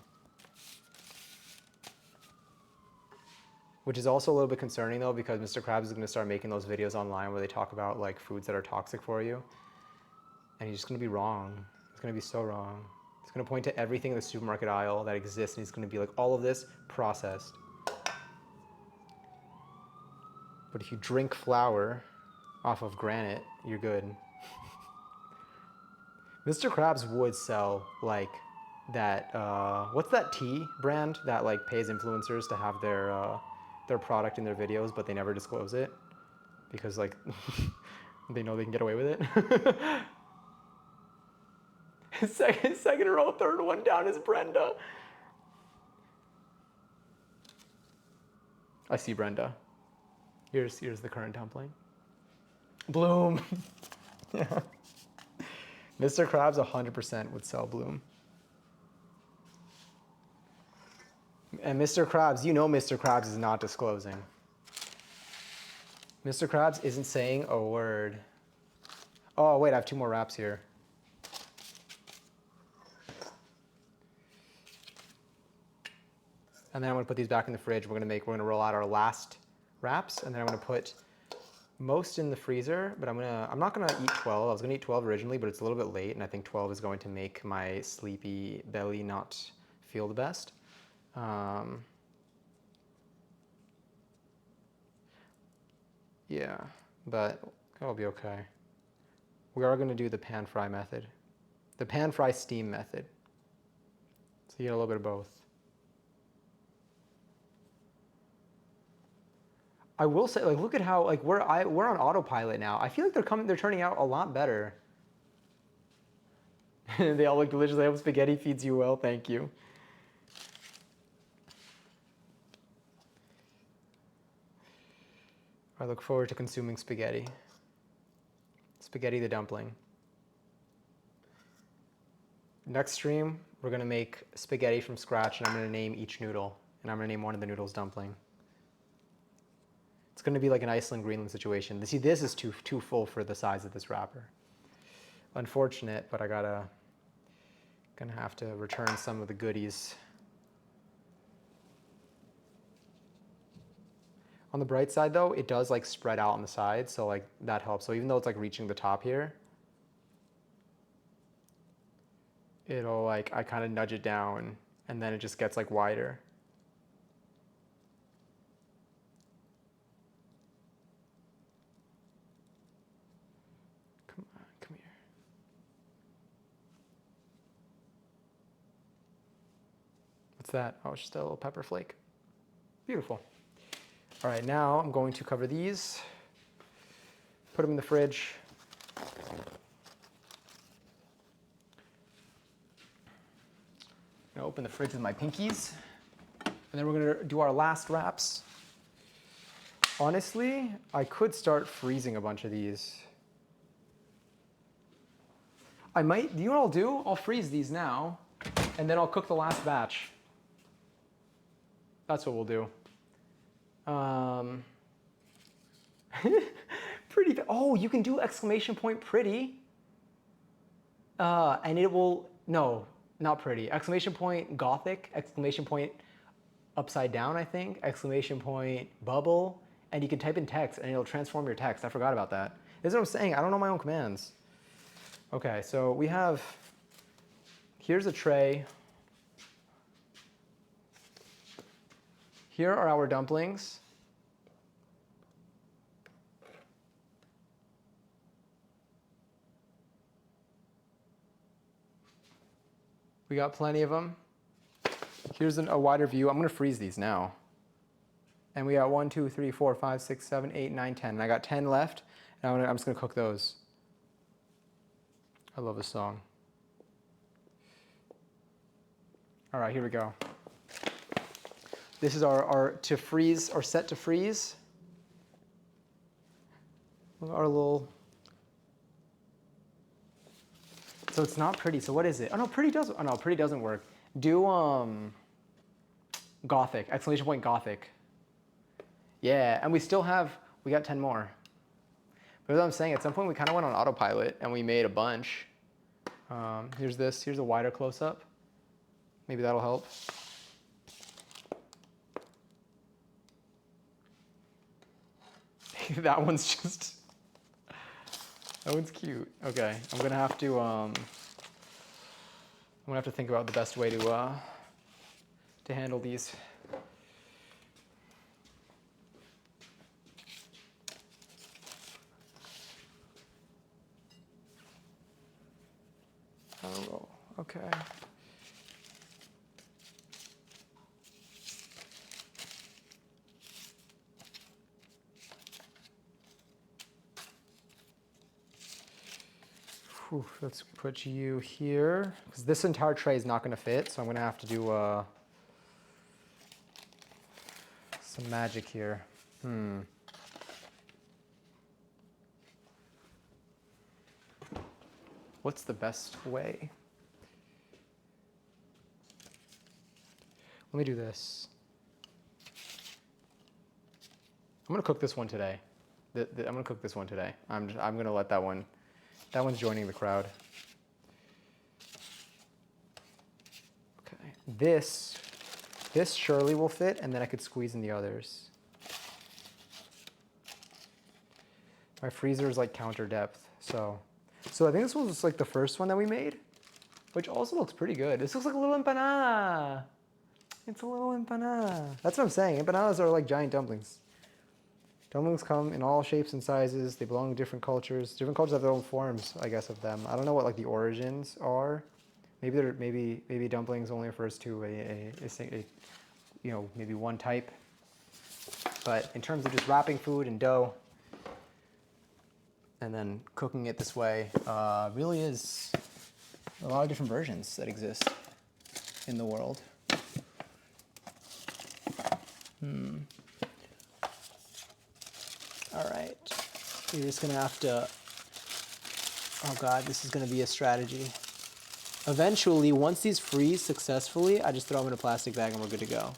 Which is also a little bit concerning though, because Mr. Krabs is gonna start making those videos online where they talk about like foods that are toxic for you. And he's just gonna be wrong. He's gonna be so wrong. He's gonna point to everything in the supermarket aisle that exists and he's gonna be like, all of this processed. But if you drink flour off of granite, you're good. Mr. Krabs would sell like that, what's that tea brand that like pays influencers to have their product in their videos, but they never disclose it because like they know they can get away with it. Second row, third one down is Brenda. I see Brenda. Here's the current dumpling. Bloom. Yeah. Mr. Krabs 100% would sell Bloom. And Mr. Krabs, you know Mr. Krabs is not disclosing. Mr. Krabs isn't saying a word. Oh, wait, I have 2 more wraps here. And then I'm gonna put these back in the fridge. We're gonna roll out our last wraps, and then I'm gonna put most in the freezer, but I'm not gonna eat 12. I was gonna eat 12 originally, but it's a little bit late, and I think 12 is going to make my sleepy belly not feel the best. Yeah, but it'll be okay. We are gonna do the pan fry method. The pan fry steam method. So you get a little bit of both. I will say, like, look at how, like, we're on autopilot now. I feel like they're turning out a lot better. They all look delicious. I hope spaghetti feeds you well. Thank you. I look forward to consuming spaghetti. Spaghetti the dumpling. Next stream, we're gonna make spaghetti from scratch, and I'm gonna name each noodle, and I'm gonna name one of the noodles dumpling. It's gonna be like an Iceland-Greenland situation. See, this is too full for the size of this wrapper. Unfortunate, but gonna have to return some of the goodies. On the bright side though, it does like spread out on the side, so like that helps. So even though it's like reaching the top here, it'll like, I kind of nudge it down and then it just gets like wider. Come on, come here. What's that? Oh, it's just a little pepper flake. Beautiful. All right, now I'm going to cover these, put them in the fridge. I'm gonna open the fridge with my pinkies, and then we're gonna do our last wraps. Honestly, I could start freezing a bunch of these. I might, you know what I'll do? I'll freeze these now, and then I'll cook the last batch. That's what we'll do. Pretty, oh, you can do exclamation point pretty. And it will, no, not pretty. Exclamation point gothic, exclamation point upside down, I think, exclamation point bubble, and you can type in text and it'll transform your text. I forgot about that. This is what I'm saying, I don't know my own commands. Okay, so we have, here's a tray. Here are our dumplings. We got plenty of them. Here's a wider view. I'm gonna freeze these now. And we got 1, 2, 3, 4, 5, 6, 7, 8, 9, 10. And I got 10 left, and I'm just gonna cook those. I love this song. All right, here we go. This is our to freeze, our set to freeze. Our little, so it's not pretty, so what is it? Oh no, pretty does, oh no, pretty doesn't work. Do gothic, exclamation point gothic. Yeah, and we still have, we got 10 more. But as I'm saying, at some point we kind of went on autopilot and we made a bunch. Here's this, here's a wider close-up. Maybe that'll help. That one's just, that one's cute. Okay, I'm gonna have to think about the best way to handle these. Oh, okay. Whew, let's put you here, because this entire tray is not going to fit, so I'm going to have to do some magic here. What's the best way? Let me do this. I'm going to cook this one today. I'm going to cook this one today. I'm going to let that one. That one's joining the crowd. Okay, this surely will fit, and then I could squeeze in the others. My freezer is like counter depth, so I think this was like the first one that we made, which also looks pretty good. This looks like a little empanada. It's a little empanada. That's what I'm saying. Empanadas are like giant dumplings. Dumplings come in all shapes and sizes. They belong to different cultures. Different cultures have their own forms, I guess, of them. I don't know what like the origins are. Maybe dumplings only refers to a maybe one type. But in terms of just wrapping food in dough and then cooking it this way, really is a lot of different versions that exist in the world. All right, you're just gonna have to, oh God, this is gonna be a strategy. Eventually, once these freeze successfully, I just throw them in a plastic bag and we're good to go.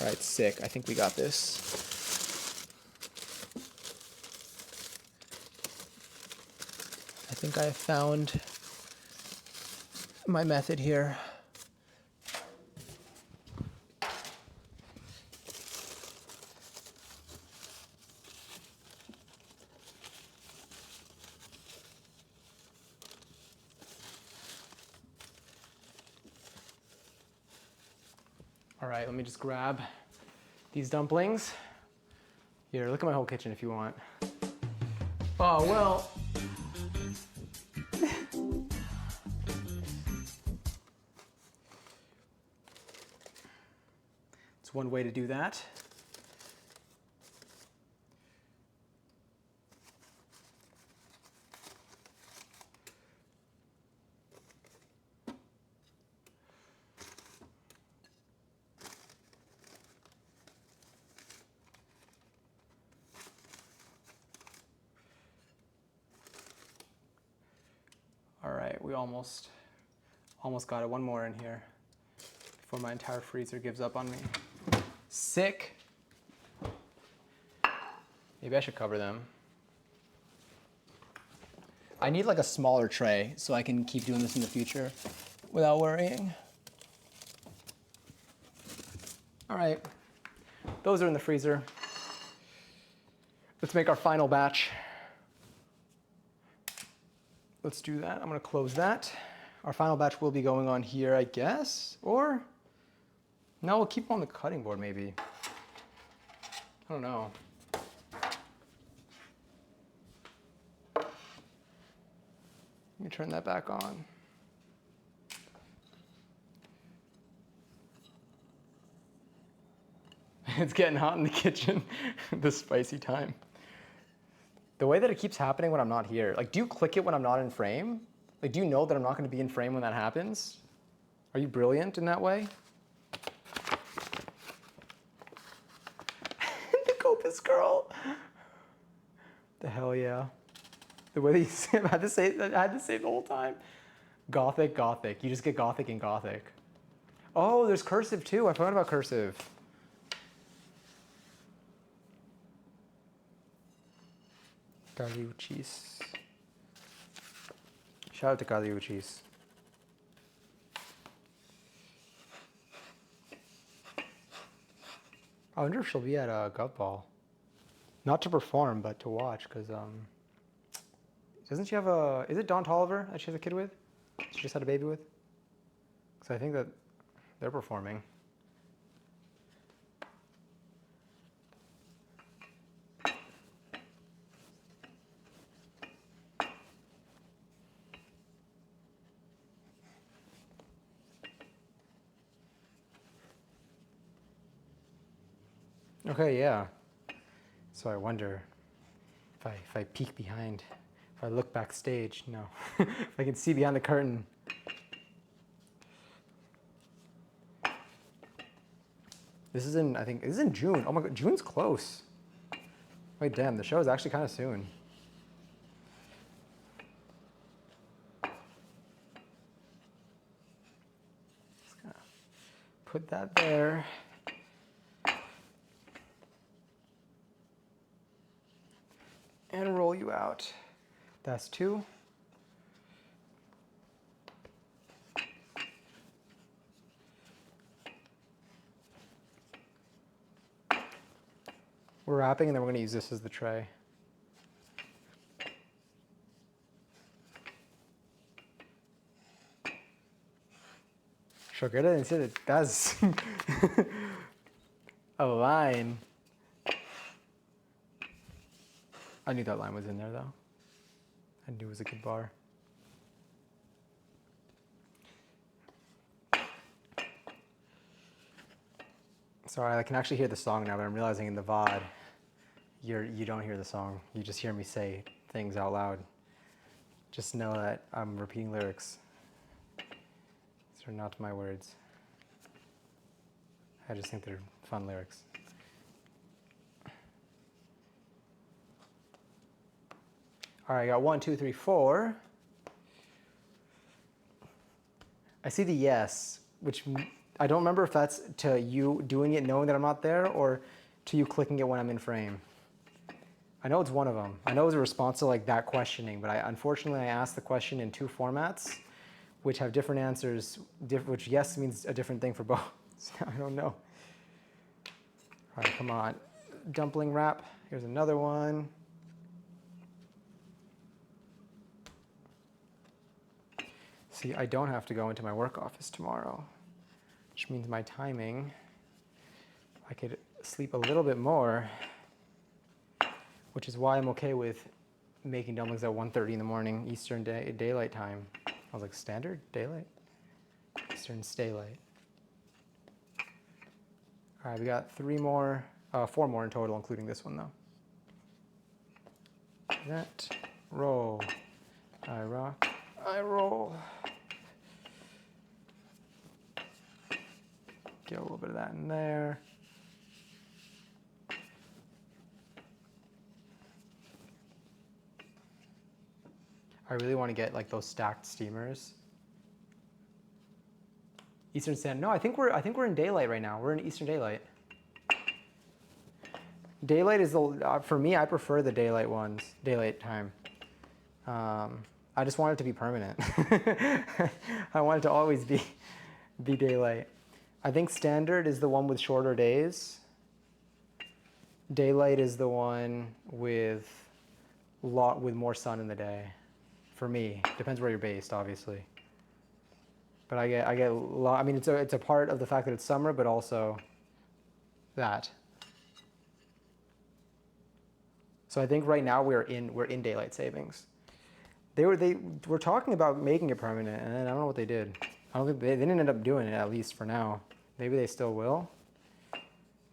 All right, sick. I think we got this. I think I found my method here. All right, let me just grab these dumplings. Here, look at my whole kitchen if you want. Oh, well. It's one way to do that. All right, we almost got it. One more in here before my entire freezer gives up on me. Sick. Maybe I should cover them. I need like a smaller tray so I can keep doing this in the future without worrying. All right, those are in the freezer. Let's make our final batch. Let's do that. I'm gonna close that. Our final batch will be going on here, I guess, or no, we'll keep them on the cutting board maybe. I don't know. Let me turn that back on. It's getting hot in the kitchen, the spicy time. The way that it keeps happening when I'm not here, like, do you click it when I'm not in frame? Like, do you know that I'm not gonna be in frame when that happens? Are you brilliant in that way? The Copus girl. The hell yeah. The way that you say it, I had to say it the whole time. Gothic, Gothic. You just get Gothic and Gothic. Oh, there's cursive too. I forgot about cursive. Caliuchis. Shout out to Caliuchis. I wonder if she'll be at a Gov Ball. Not to perform, but to watch, because doesn't she have a, is it Dawn Tolliver that she has a kid with? She just had a baby with? Because I think that they're performing. Okay, yeah. So I wonder if I peek behind, if I look backstage, no. If I can see behind the curtain. This is in, I think, this is in June. Oh my God, June's close. Wait, damn, the show is actually kind of soon. Just gonna put that there. And roll you out. That's 2. We're wrapping and then we're going to use this as the tray. Sugar didn't say that that's a line. I knew that line was in there though. I knew it was a good bar. Sorry, I can actually hear the song now, but I'm realizing in the VOD, you don't hear the song. You just hear me say things out loud. Just know that I'm repeating lyrics. These are not my words. I just think they're fun lyrics. All right, I got 1, 2, 3, 4. I see the yes, which I don't remember if that's to you doing it knowing that I'm not there or to you clicking it when I'm in frame. I know it's one of them. I know it's a response to like that questioning, but unfortunately I asked the question in 2 formats, which have different answers, which yes means a different thing for both. So I don't know. All right, come on. Dumpling wrap. Here's another one. See, I don't have to go into my work office tomorrow, which means my timing, I could sleep a little bit more, which is why I'm okay with making dumplings at 1:30 in the morning, Eastern daylight time. I was like, standard daylight? Eastern staylight. All right, we got 4 more in total, including this one though. That, roll, I rock, I roll. Get a little bit of that in there. I really want to get like those stacked steamers. Eastern Standard. No, I think we're in daylight right now. We're in Eastern daylight. Daylight is the for me. I prefer the daylight ones. Daylight time. I just want it to be permanent. I want it to always be daylight. I think standard is the one with shorter days. Daylight is the one with more sun in the day. For me, depends where you're based, obviously. But I get I mean, it's a part of the fact that it's summer, but also that. So I think right now we're in daylight savings. They were talking about making it permanent, and I don't know what they did. I don't think they didn't end up doing it, at least for now. Maybe they still will.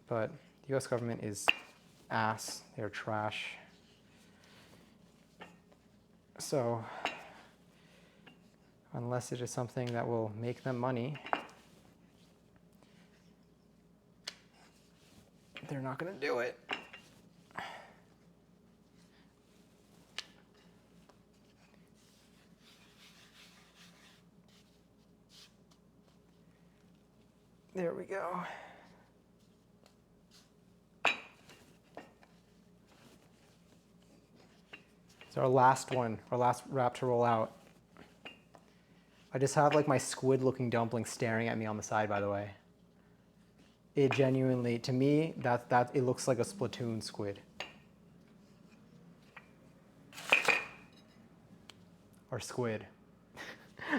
But the U.S. government is ass. They're trash. So unless it is something that will make them money, they're not going to do it. There we go. It's our last one, our last wrap to roll out. I just have like my squid looking dumpling staring at me on the side, by the way. It genuinely, to me, it looks like a Splatoon squid. Or squid.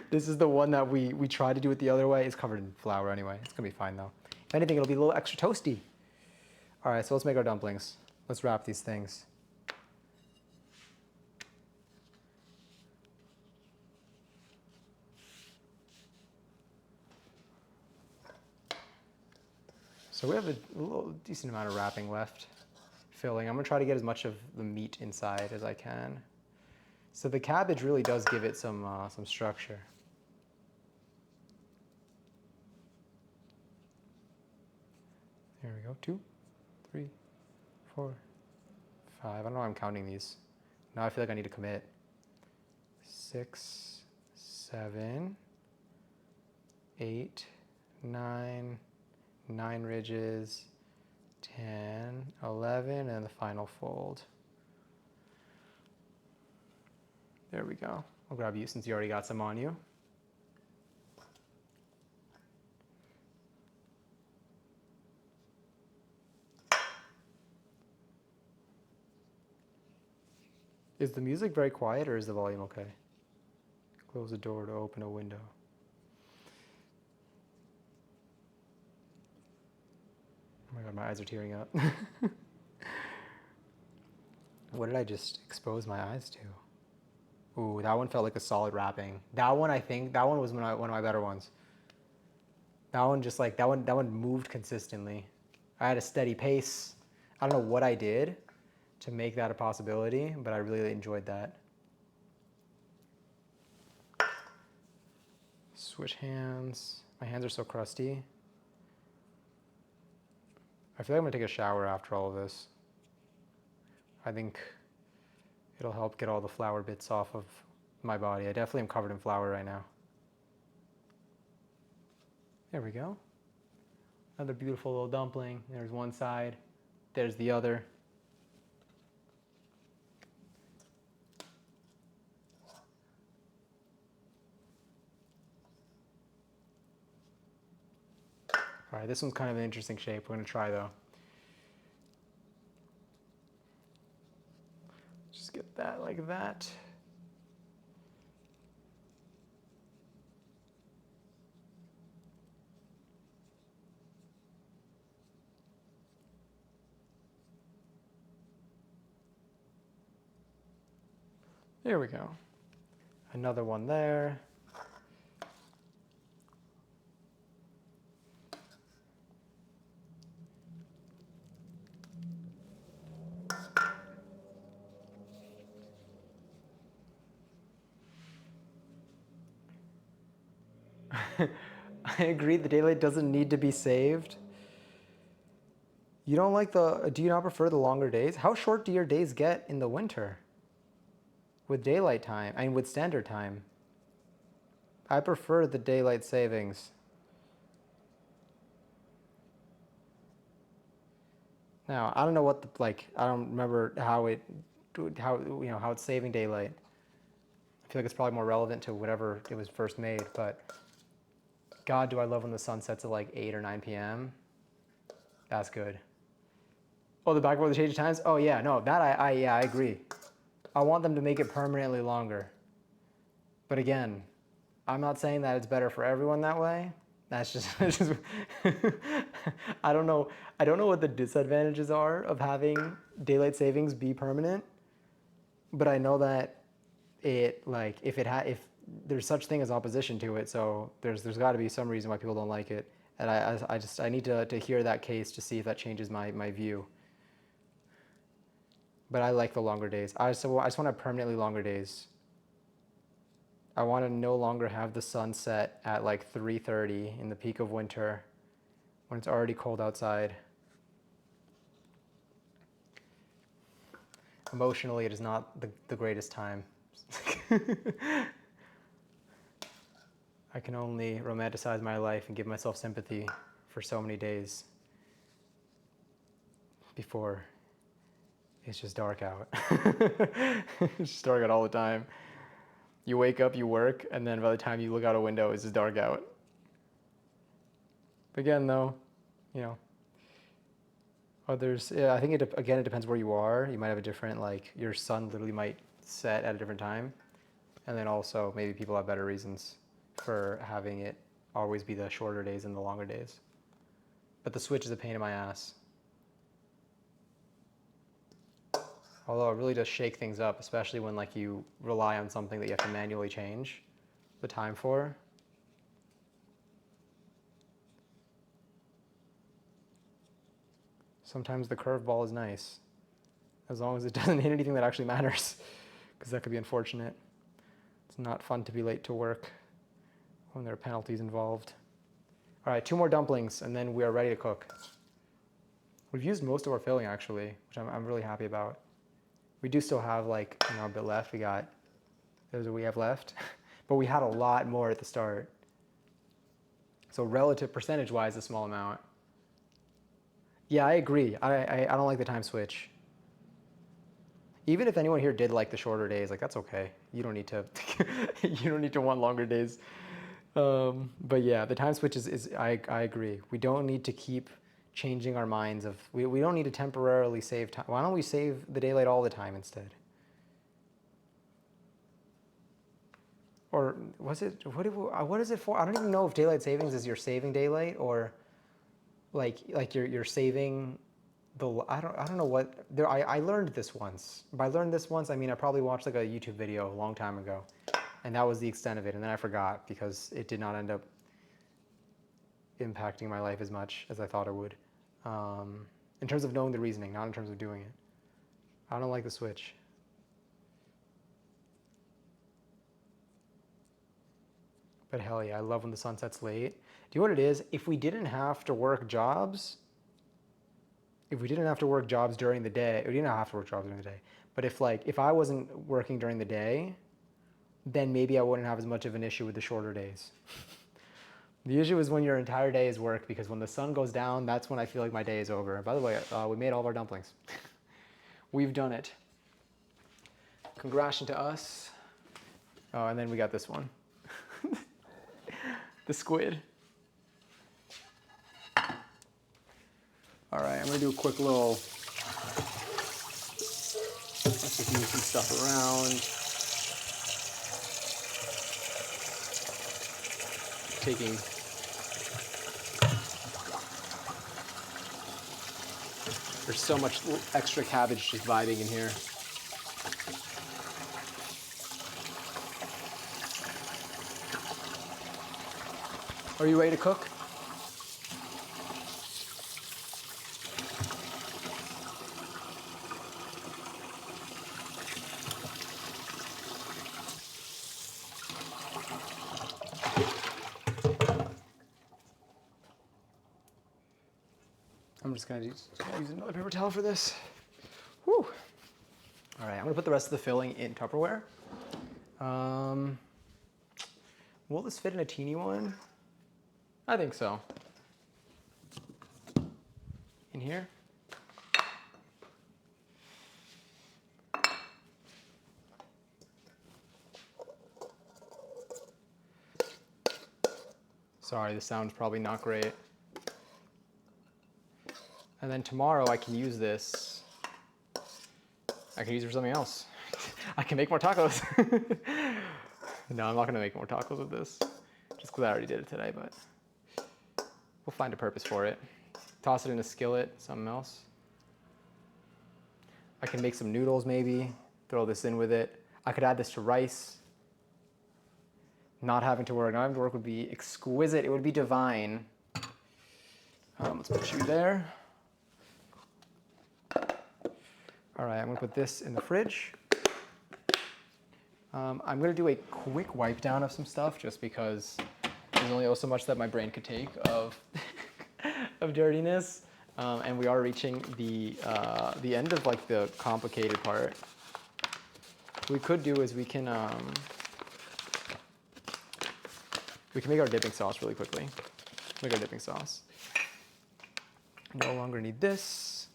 This is the one that we tried to do it the other way. It's covered in flour anyway. It's gonna be fine though. If anything, it'll be a little extra toasty. All right, so let's make our dumplings. Let's wrap these things. So we have a little decent amount of wrapping left. Filling. I'm gonna try to get as much of the meat inside as I can. So the cabbage really does give it some structure. Here we go. 2, 3, 4, 5. I don't know why I'm counting these. Now I feel like I need to commit. 6, 7, 8, 9, 9 ridges, 10, 11, and the final fold. There we go. I'll grab you since you already got some on you. Is the music very quiet or is the volume okay? Close the door to open a window. Oh my God, my eyes are tearing up. What did I just expose my eyes to? Ooh, that one felt like a solid wrapping. That one, I think, that one was one of my better ones. That one just like, that one moved consistently. I had a steady pace. I don't know what I did to make that a possibility, but I really enjoyed that. Switch hands. My hands are so crusty. I feel like I'm gonna take a shower after all of this. I think it'll help get all the flour bits off of my body. I definitely am covered in flour right now. There we go. Another beautiful little dumpling. There's one side, there's the other. All right, this one's kind of an interesting shape. We're gonna try though. Just get that like that. There we go. Another one there. I agree, the daylight doesn't need to be saved. You don't like do you not prefer the longer days? How short do your days get in the winter? With daylight time, I mean with standard time. I prefer the daylight savings. Now, I don't know what I don't remember how it's saving daylight. I feel like it's probably more relevant to whenever it was first made, but God, do I love when the sun sets at like 8 or 9 p.m. That's good. Oh, the back where the change of times? Oh yeah, no, that I agree. I want them to make it permanently longer. But again, I'm not saying that it's better for everyone that way. That's just, I don't know what the disadvantages are of having daylight savings be permanent, but I know that if there's such thing as opposition to it, so there's got to be some reason why people don't like it, and I need to hear that case to see if that changes my view. But I like the longer days. I just want to have permanently longer days. I want to no longer have the sun set at like 3:30 in the peak of winter when it's already cold outside. Emotionally, it is not the greatest time. I can only romanticize my life and give myself sympathy for so many days before it's just dark out. It's just dark out all the time. You wake up, you work, and then by the time you look out a window, it's just dark out. Again, though, others, I think it depends where you are. You might have a different, your sun literally might set at a different time. And then also, maybe people have better reasons for having it always be the shorter days and the longer days. But the switch is a pain in my ass. Although it really does shake things up, especially when you rely on something that you have to manually change the time for. Sometimes the curveball is nice, as long as it doesn't hit anything that actually matters, because that could be unfortunate. It's not fun to be late to work when there are penalties involved. All right, 2 more dumplings, and then we are ready to cook. We've used most of our filling, actually, which I'm really happy about. We do still have a bit left. There's what we have left, but we had a lot more at the start. So relative percentage-wise, a small amount. Yeah, I agree. I don't like the time switch. Even if anyone here did like the shorter days, that's okay. You don't need to. You don't need to want longer days. But yeah, the time switch is I agree. We don't need to keep changing our minds of we don't need to temporarily save time. Why don't we save the daylight all the time instead? Or was it what is it for? I don't even know if daylight savings is you're saving daylight or like you're saving I don't know what there. I learned this once. By learned this once, I mean I probably watched like a YouTube video a long time ago, and that was the extent of it. And then I forgot because it did not end up impacting my life as much as I thought it would. In terms of knowing the reasoning, not in terms of doing it. I don't like the switch. But hell yeah, I love when the sun sets late. Do you know what it is? If we didn't have to work jobs, during the day, we didn't have to work jobs during the day. But if I wasn't working during the day, then maybe I wouldn't have as much of an issue with the shorter days. The issue is when your entire day is work, because when the sun goes down, that's when I feel like my day is over. By the way, we made all of our dumplings. We've done it. Congratulations to us. Oh, and then we got this one. The squid. All right, I'm gonna do a quick little, let's just move some stuff around. Taking, there's so much extra cabbage just vibing in here. Are you ready to cook? I'm just gonna use another paper towel for this. Whew. All right, I'm gonna put the rest of the filling in Tupperware. Will this fit in a teeny one? I think so. In here. Sorry, the sound's probably not great. And then tomorrow I can use this. I can use it for something else. I can make more tacos. No, I'm not gonna make more tacos with this. Just because I already did it today, but we'll find a purpose for it. Toss it in a skillet, something else. I can make some noodles maybe, throw this in with it. I could add this to rice. Not having to work would be exquisite. It would be divine. Let's put you there. All right, I'm gonna put this in the fridge. I'm gonna do a quick wipe down of some stuff just because there's only so much that my brain could take of, of dirtiness. And we are reaching the end of like the complicated part. What we could do is we can make our dipping sauce really quickly. Make our dipping sauce. No longer need this.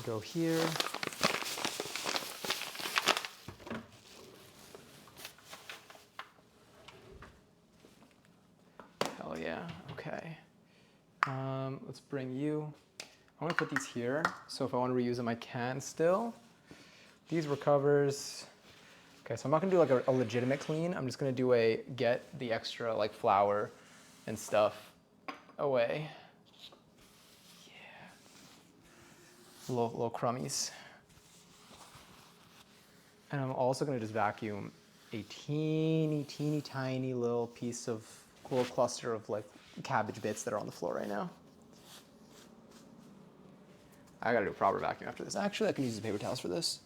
Go here. Hell yeah, okay. Let's bring you. I'm gonna put these here, so if I want to reuse them, I can still. These were covers. Okay, so I'm not gonna do like a legitimate clean. I'm just gonna do get the extra like flour and stuff away. Little crummies. And I'm also gonna just vacuum a teeny tiny little cluster of like cabbage bits that are on the floor right now. I gotta do a proper vacuum after this. Actually, I can use the paper towels for this.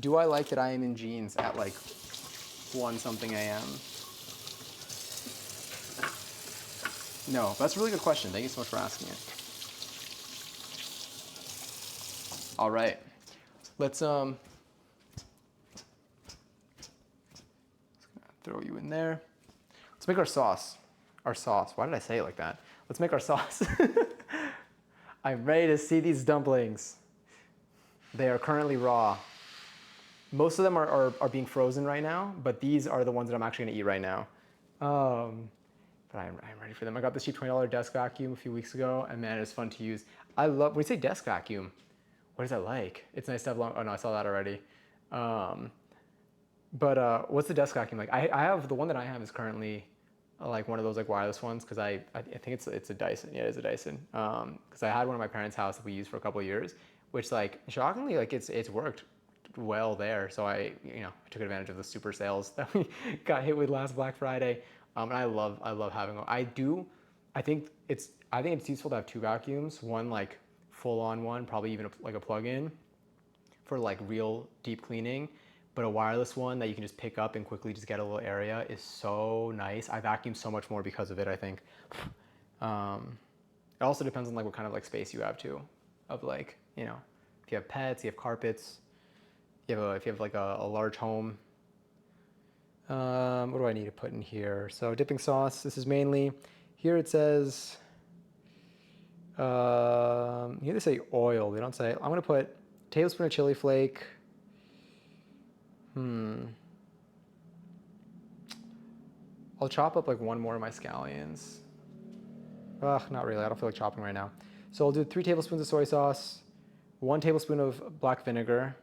Do I like that I am in jeans at like 1-something a.m.? No, that's a really good question. Thank you so much for asking it. All right, let's throw you in there. Let's make our sauce. Our sauce. Why did I say it like that? Let's make our sauce. I'm ready to see these dumplings. They are currently raw. Most of them are being frozen right now, but these are the ones that I'm actually gonna eat right now. But I'm ready for them. I got this cheap $20 desk vacuum a few weeks ago, and man, it's fun to use. I love, when you say desk vacuum, what is that like? It's nice to have long, oh no, I saw that already. What's the desk vacuum like? I have, the one that I have is currently like one of those like wireless ones, because I think it's a Dyson. Yeah, it's a Dyson. Because I had one at my parents' house that we used for a couple of years, which like shockingly like it's worked well there. So I took advantage of the super sales that we got hit with last Black Friday. And I love having. I think it's useful to have two vacuums. One like full on one, probably even like a plug-in for like real deep cleaning. But a wireless one that you can just pick up and quickly just get a little area is so nice. I vacuum so much more because of it, I think. It also depends on like what kind of like space you have too. Of like, if you have pets, you have carpets, if you have like a large home. What do I need to put in here? So dipping sauce, this is mainly, here it says, here they say oil. They don't say, I'm gonna put a tablespoon of chili flake. I'll chop up like one more of my scallions. Ugh, not really. I don't feel like chopping right now. So I'll do 3 tablespoons of soy sauce, 1 tablespoon of black vinegar.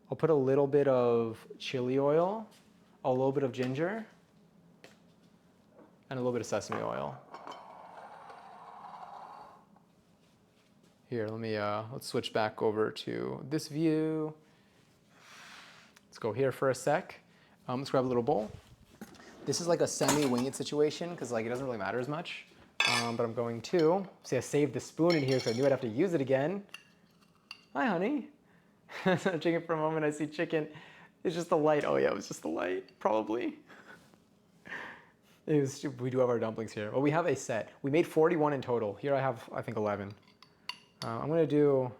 I'll put a little bit of chili oil, a little bit of ginger, and a little bit of sesame oil. Here, let's switch back over to this view. Let's go here for a sec. Let's grab a little bowl. This is like a semi-wing it situation because like it doesn't really matter as much. But I'm going to, see I saved the spoon in here because I knew I'd have to use it again. Hi, honey. I'm checking for a moment, I see chicken. It's just the light. Oh yeah, it was just the light, probably. We do have our dumplings here. Well, we have a set. We made 41 in total. Here I have, I think, 11. I'm gonna do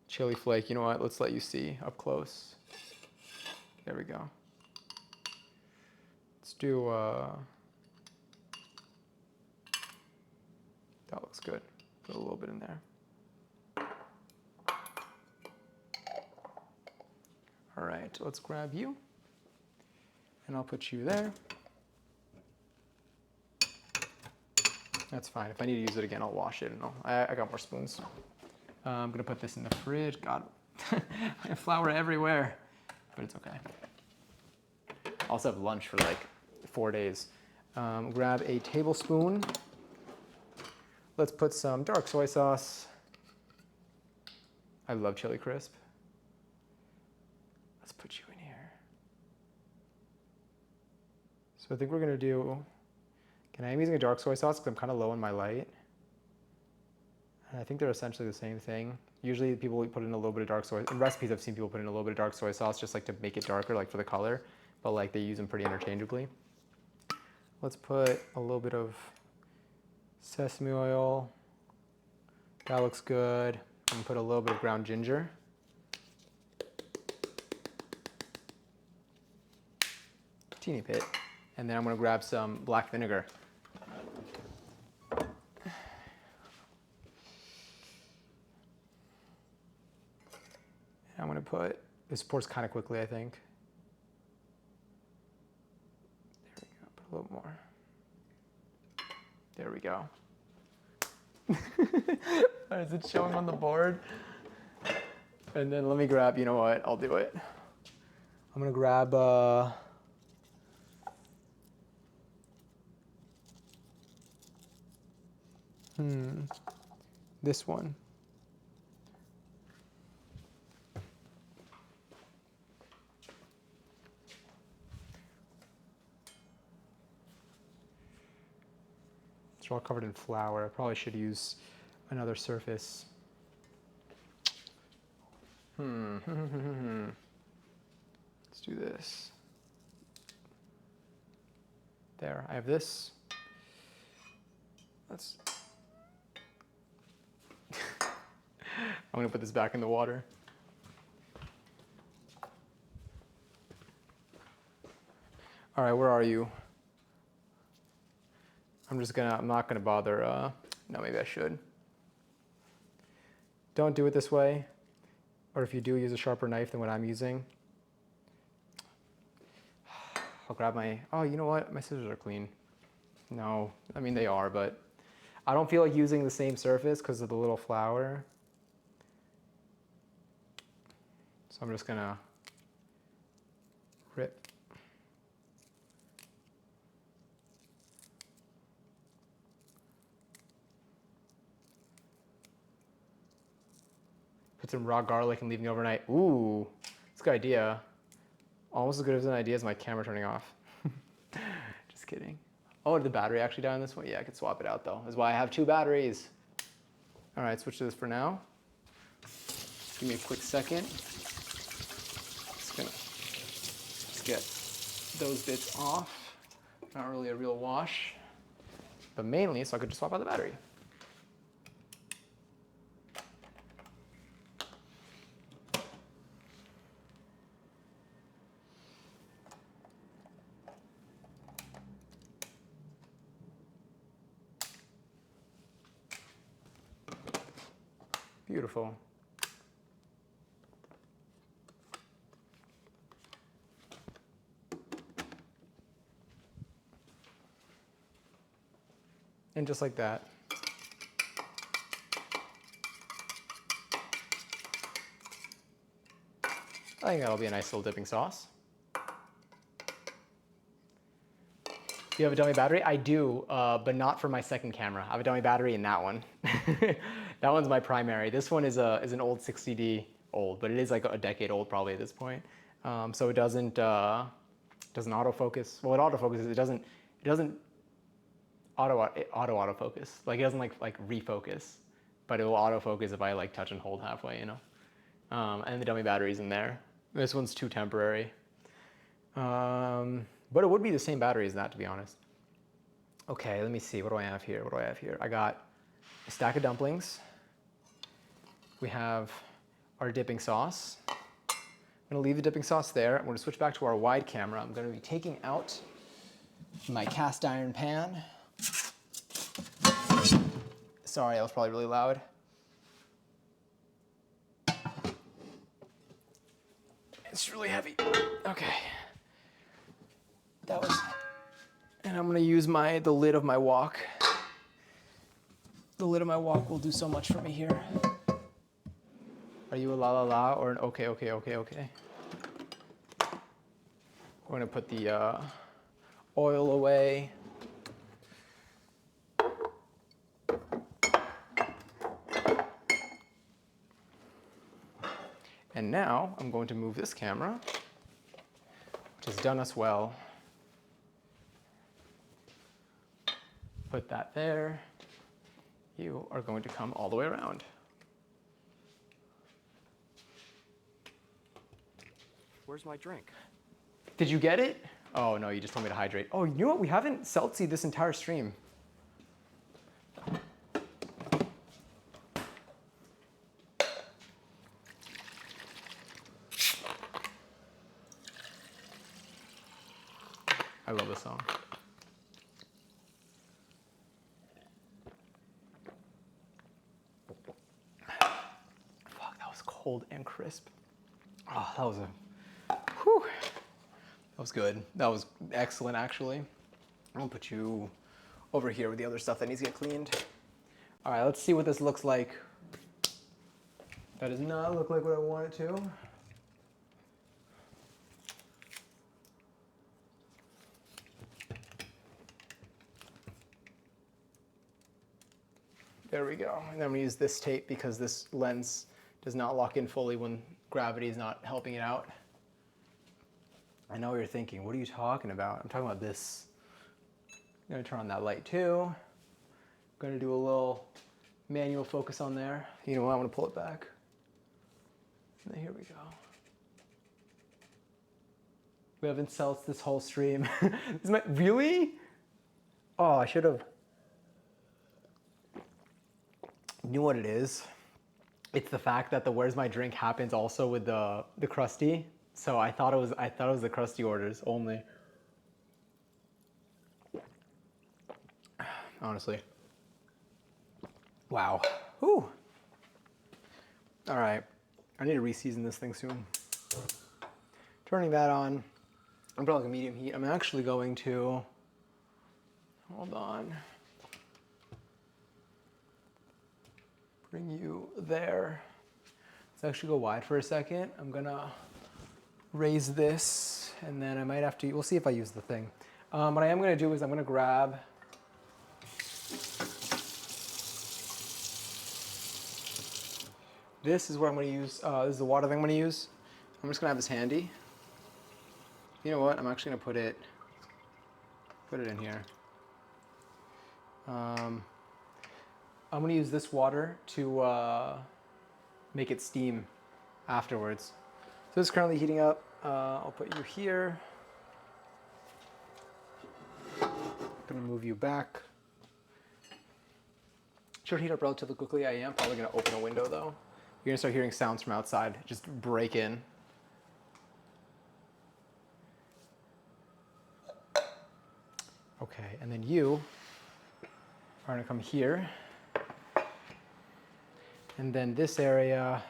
chili flake. You know what, let's let you see up close. There we go. Let's do, that looks good. Put a little bit in there. All right, let's grab you. And I'll put you there. That's fine. If I need to use it again, I'll wash it. And I got more spoons. I'm gonna put this in the fridge. God, I have flour everywhere, but it's okay. I also have lunch for like 4 days. Grab a tablespoon. Let's put some dark soy sauce. I love chili crisp. Let's put you in here. So I think we're gonna do, I'm using a dark soy sauce because I'm kind of low on my light. And I think they're essentially the same thing. Usually people put in a little bit of dark soy, in recipes I've seen people put in a little bit of dark soy sauce just like to make it darker, like for the color, but like they use them pretty interchangeably. Let's put a little bit of sesame oil. That looks good. And put a little bit of ground ginger. Teeny bit. And then I'm gonna grab some black vinegar. I'm gonna put, this pours kind of quickly, I think. There we go, put a little more. There we go. Is it showing on the board? And then let me grab, you know what, I'll do it. I'm gonna grab, this one. It's all covered in flour. I probably should use another surface. Let's do this. There, I have this. I'm gonna put this back in the water. All right, where are you? I'm not gonna bother, no, maybe I should. Don't do it this way. Or if you do, use a sharper knife than what I'm using. I'll grab oh, you know what? My scissors are clean. No, I mean they are, but I don't feel like using the same surface because of the little flour. So I'm just gonna rip. Put some raw garlic and leaving overnight. Ooh, that's a good idea. Almost as good as an idea as my camera turning off. Just kidding. Oh, did the battery actually die on this one? Yeah, I could swap it out though. That's why I have 2 batteries. All right, switch to this for now. Give me a quick second. Just get those bits off. Not really a real wash, but mainly so I could just swap out the battery. Beautiful. And just like that. I think that'll be a nice little dipping sauce. Do you have a dummy battery? I do, but not for my second camera. I have a dummy battery in that one. That one's my primary. This one is an old 60D old, but it is like a decade old probably at this point. So it doesn't autofocus. Well, it autofocuses. It doesn't autofocus. Like it doesn't like refocus, but it will autofocus if I like touch and hold halfway, you know. And the dummy battery's in there. This one's too temporary. But it would be the same battery as that, to be honest. Okay, let me see. What do I have here? What do I have here? I got a stack of dumplings. We have our dipping sauce. I'm gonna leave the dipping sauce there. I'm gonna switch back to our wide camera. I'm gonna be taking out my cast iron pan. Sorry, that was probably really loud. It's really heavy. Okay. That was, and I'm gonna use the lid of my wok. The lid of my wok will do so much for me here. Are you a la la la or an okay, okay, okay, okay? We're gonna put the oil away. And now I'm going to move this camera, which has done us well. Put that there. You are going to come all the way around. Where's my drink? Did you get it? Oh no, you just told me to hydrate. Oh, you know what? We haven't seltzied this entire stream. I love this song. Fuck, that was cold and crisp. Oh, that was whew. That was good. That was excellent, actually. I'm gonna put you over here with the other stuff that needs to get cleaned. All right, let's see what this looks like. That does not look like what I want it to. There we go. And then I'm gonna use this tape because this lens does not lock in fully when gravity is not helping it out. I know what you're thinking. What are you talking about? I'm talking about this. I'm gonna turn on that light too. I'm gonna do a little manual focus on there. You know what? I'm gonna pull it back. And then here we go. We haven't seltzed this whole stream. Really? Oh, I should have. You know what it is? It's the fact that the Where's My Drink happens also with the crusty. So I thought it was the crusty orders only. Honestly. Wow. Whew. All right. I need to reseason this thing soon. Turning that on. I'm probably like a medium heat. I'm actually going to, hold on. Bring you there. Let's actually go wide for a second. I'm gonna raise this and then I might have to, we'll see if I use the thing. What I am gonna do is I'm gonna grab This is what I'm going to use. This is the water that I'm going to use. I'm just going to have this handy. You know what? I'm actually going to put it in here. I'm going to use this water to make it steam afterwards. So this is currently heating up. I'll put you here. I'm going to move you back. Should heat up relatively quickly. I am probably going to open a window though. You're going to start hearing sounds from outside. Just break in. Okay, and then you are going to come here. And then this area,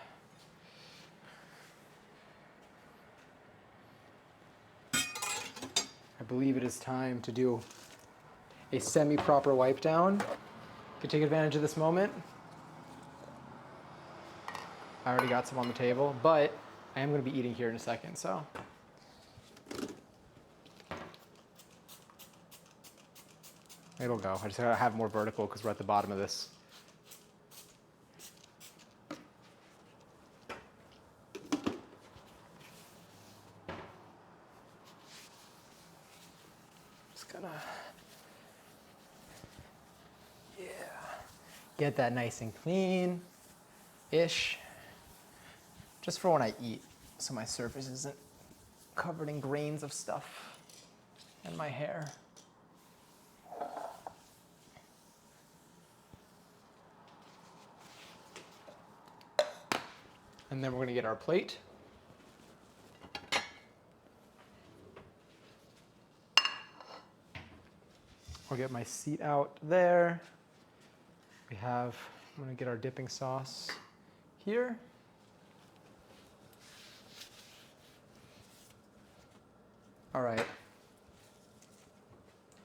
I believe it is time to do a semi-proper wipe down. Could take advantage of this moment. I already got some on the table, but I am going to be eating here in a second, so. It'll go. I just gotta have more vertical because we're at the bottom of this. Just gonna, yeah, get that nice and clean-ish. Just for when I eat, so my surface isn't covered in grains of stuff in my hair. And then we're going to get our plate. I'll get my seat out there. I'm going to get our dipping sauce here. All right.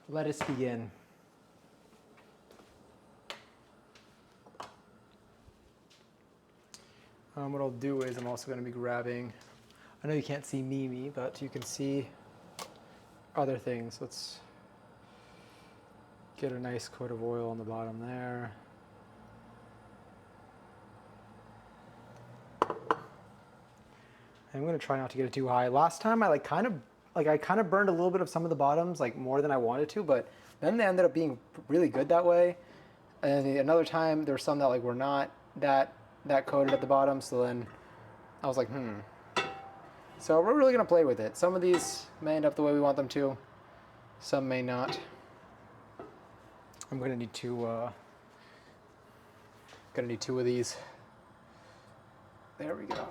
Let us begin. What I'll do is I'm also going to be grabbing, I know you can't see me, but you can see other things. Let's get a nice coat of oil on the bottom there. I'm going to try not to get it too high. Last time I kind of burned a little bit of some of the bottoms, like more than I wanted to, but then they ended up being really good that way. And then another time there were some that like were not that coated at the bottom, so then I was like, So we're really gonna play with it. Some of these may end up the way we want them to, some may not. I'm gonna need two of these. There we go.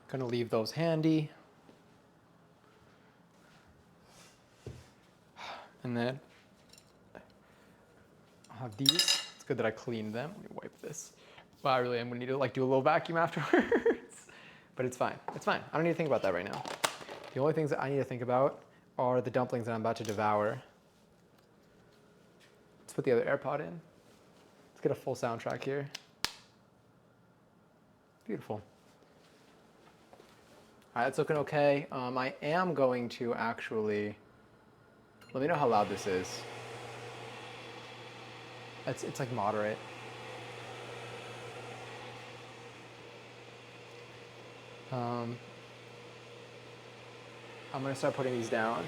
Gonna leave those handy. And then I'll have these. It's good that I cleaned them. Let me wipe this. But I really am gonna need to do a little vacuum afterwards. But it's fine. It's fine. I don't need to think about that right now. The only things that I need to think about are the dumplings that I'm about to devour. Let's put the other AirPod in. Let's get a full soundtrack here. Beautiful. All right, that's looking okay. I am going to actually, let me know how loud this is. It's like moderate. I'm gonna start putting these down.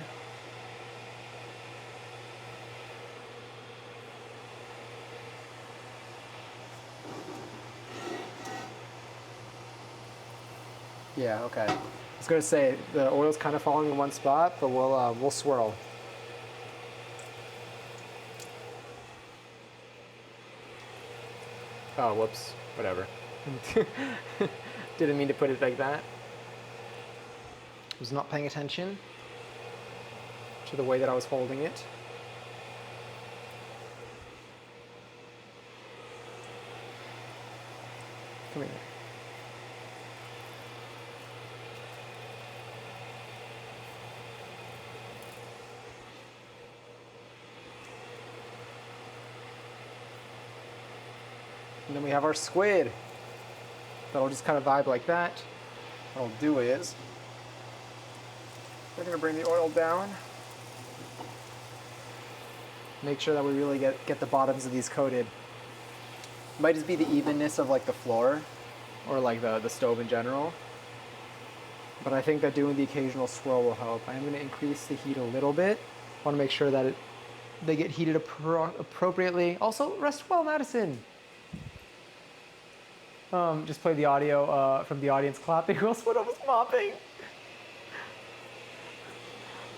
Yeah, okay. I was gonna say the oil's kind of falling in one spot, but we'll swirl. Oh, whoops. Whatever. Didn't mean to put it like that. Was not paying attention to the way that I was holding it. Come here. And then we have our squid. That'll just kind of vibe like that. What I'll do is, we're gonna bring the oil down. Make sure that we really get the bottoms of these coated. Might just be the evenness of like the floor or like the stove in general. But I think that doing the occasional swirl will help. I am going to increase the heat a little bit. I want to make sure that they get heated appropriately. Also, rest well, Madison. Just play the audio from the audience clapping while Sweat was mopping.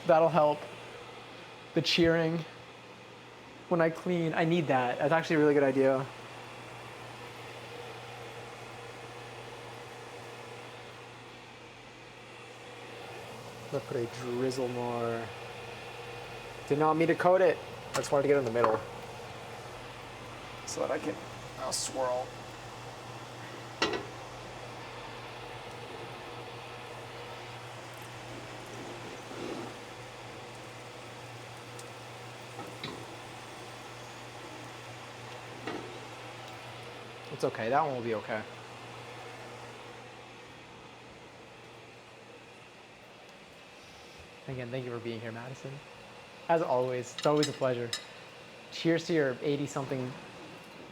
That'll help. The cheering when I clean. I need that. That's actually a really good idea. Let's put a drizzle more. Did not mean to coat it. I just wanted to get in the middle so that I'll swirl. It's okay, that one will be okay. Again, thank you for being here, Madison. As always, it's always a pleasure. Cheers to your 80-something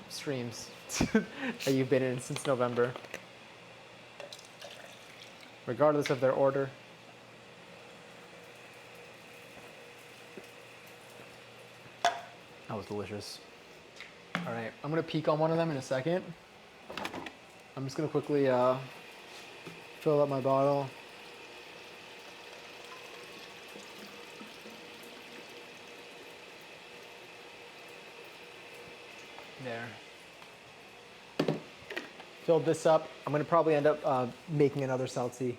streams that you've been in since November. Regardless of their order. That was delicious. All right, I'm gonna peek on one of them in a second. I'm just gonna quickly fill up my bottle. There. Filled this up. I'm gonna probably end up making another salty.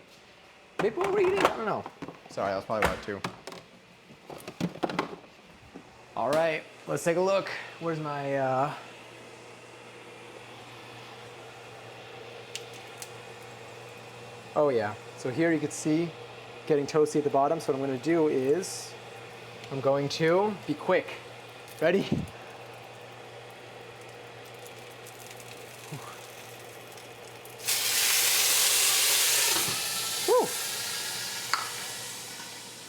Maybe what we're eating? I don't know. Sorry, that was probably about 2. All right, let's take a look. Where's my Oh yeah, so here you can see getting toasty at the bottom. So what I'm gonna do is I'm going to be quick. Ready? Woo!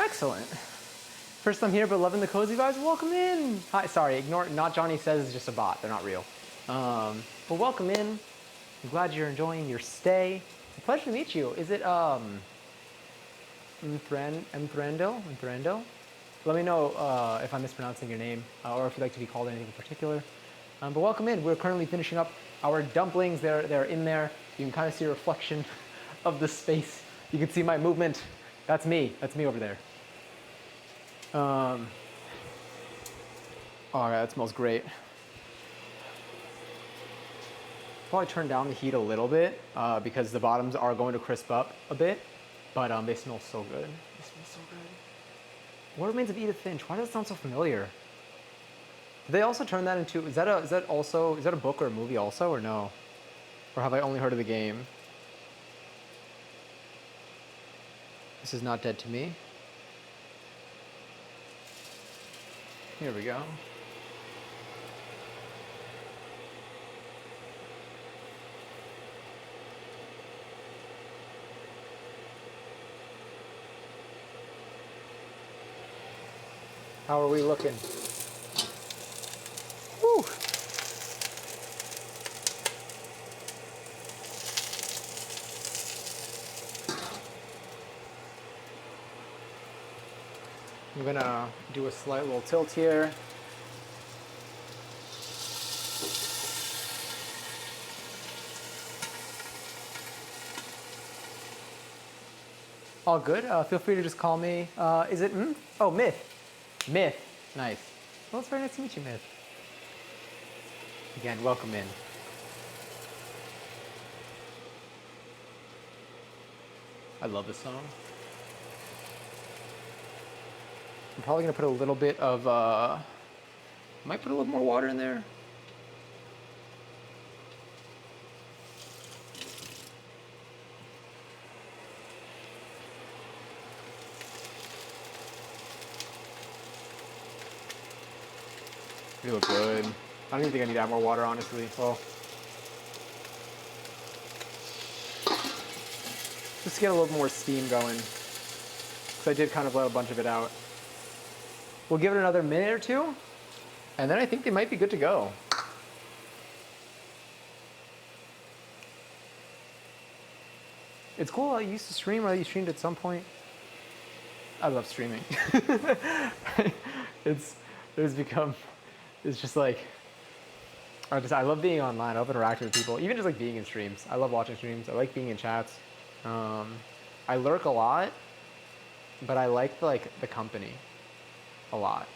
Excellent. First time here, but loving the cozy vibes. Welcome in. Hi, sorry, ignore. Not Johnny says it's just a bot. They're not real. But welcome in. I'm glad you're enjoying your stay. It's a pleasure to meet you. Is it Mthrando? Let me know if I'm mispronouncing your name, or if you'd like to be called anything in particular. But welcome in. We're currently finishing up our dumplings. They're in there. You can kind of see a reflection of the space. You can see my movement. That's me. That's me over there. All right, that smells great. Probably turn down the heat a little bit because the bottoms are going to crisp up a bit, but they smell so good. They smell so good. What Remains of Edith Finch? Why does it sound so familiar? Did they also turn that into? Is that a book or a movie also, or no? Or have I only heard of the game? This is not dead to me. Here we go. How are we looking? Woo! I'm gonna do a slight little tilt here. All good. Feel free to just call me. Is it? Oh, Myth. Myth. Nice. Well, it's very nice to meet you, Myth. Again, welcome in. I love this song. I'm probably gonna put a little bit of, might put a little more water in there. They look good. I don't even think I need to add more water, honestly. Well, just to get a little more steam going, because I did kind of let a bunch of it out. We'll give it another minute or two, And then I think they might be good to go. It's cool. I used to stream, or you streamed at some point. I love streaming. it's just like, I love being online. I love interacting with people, even just like being in streams. I love watching streams. I like being in chats. I lurk a lot, but I like the company a lot.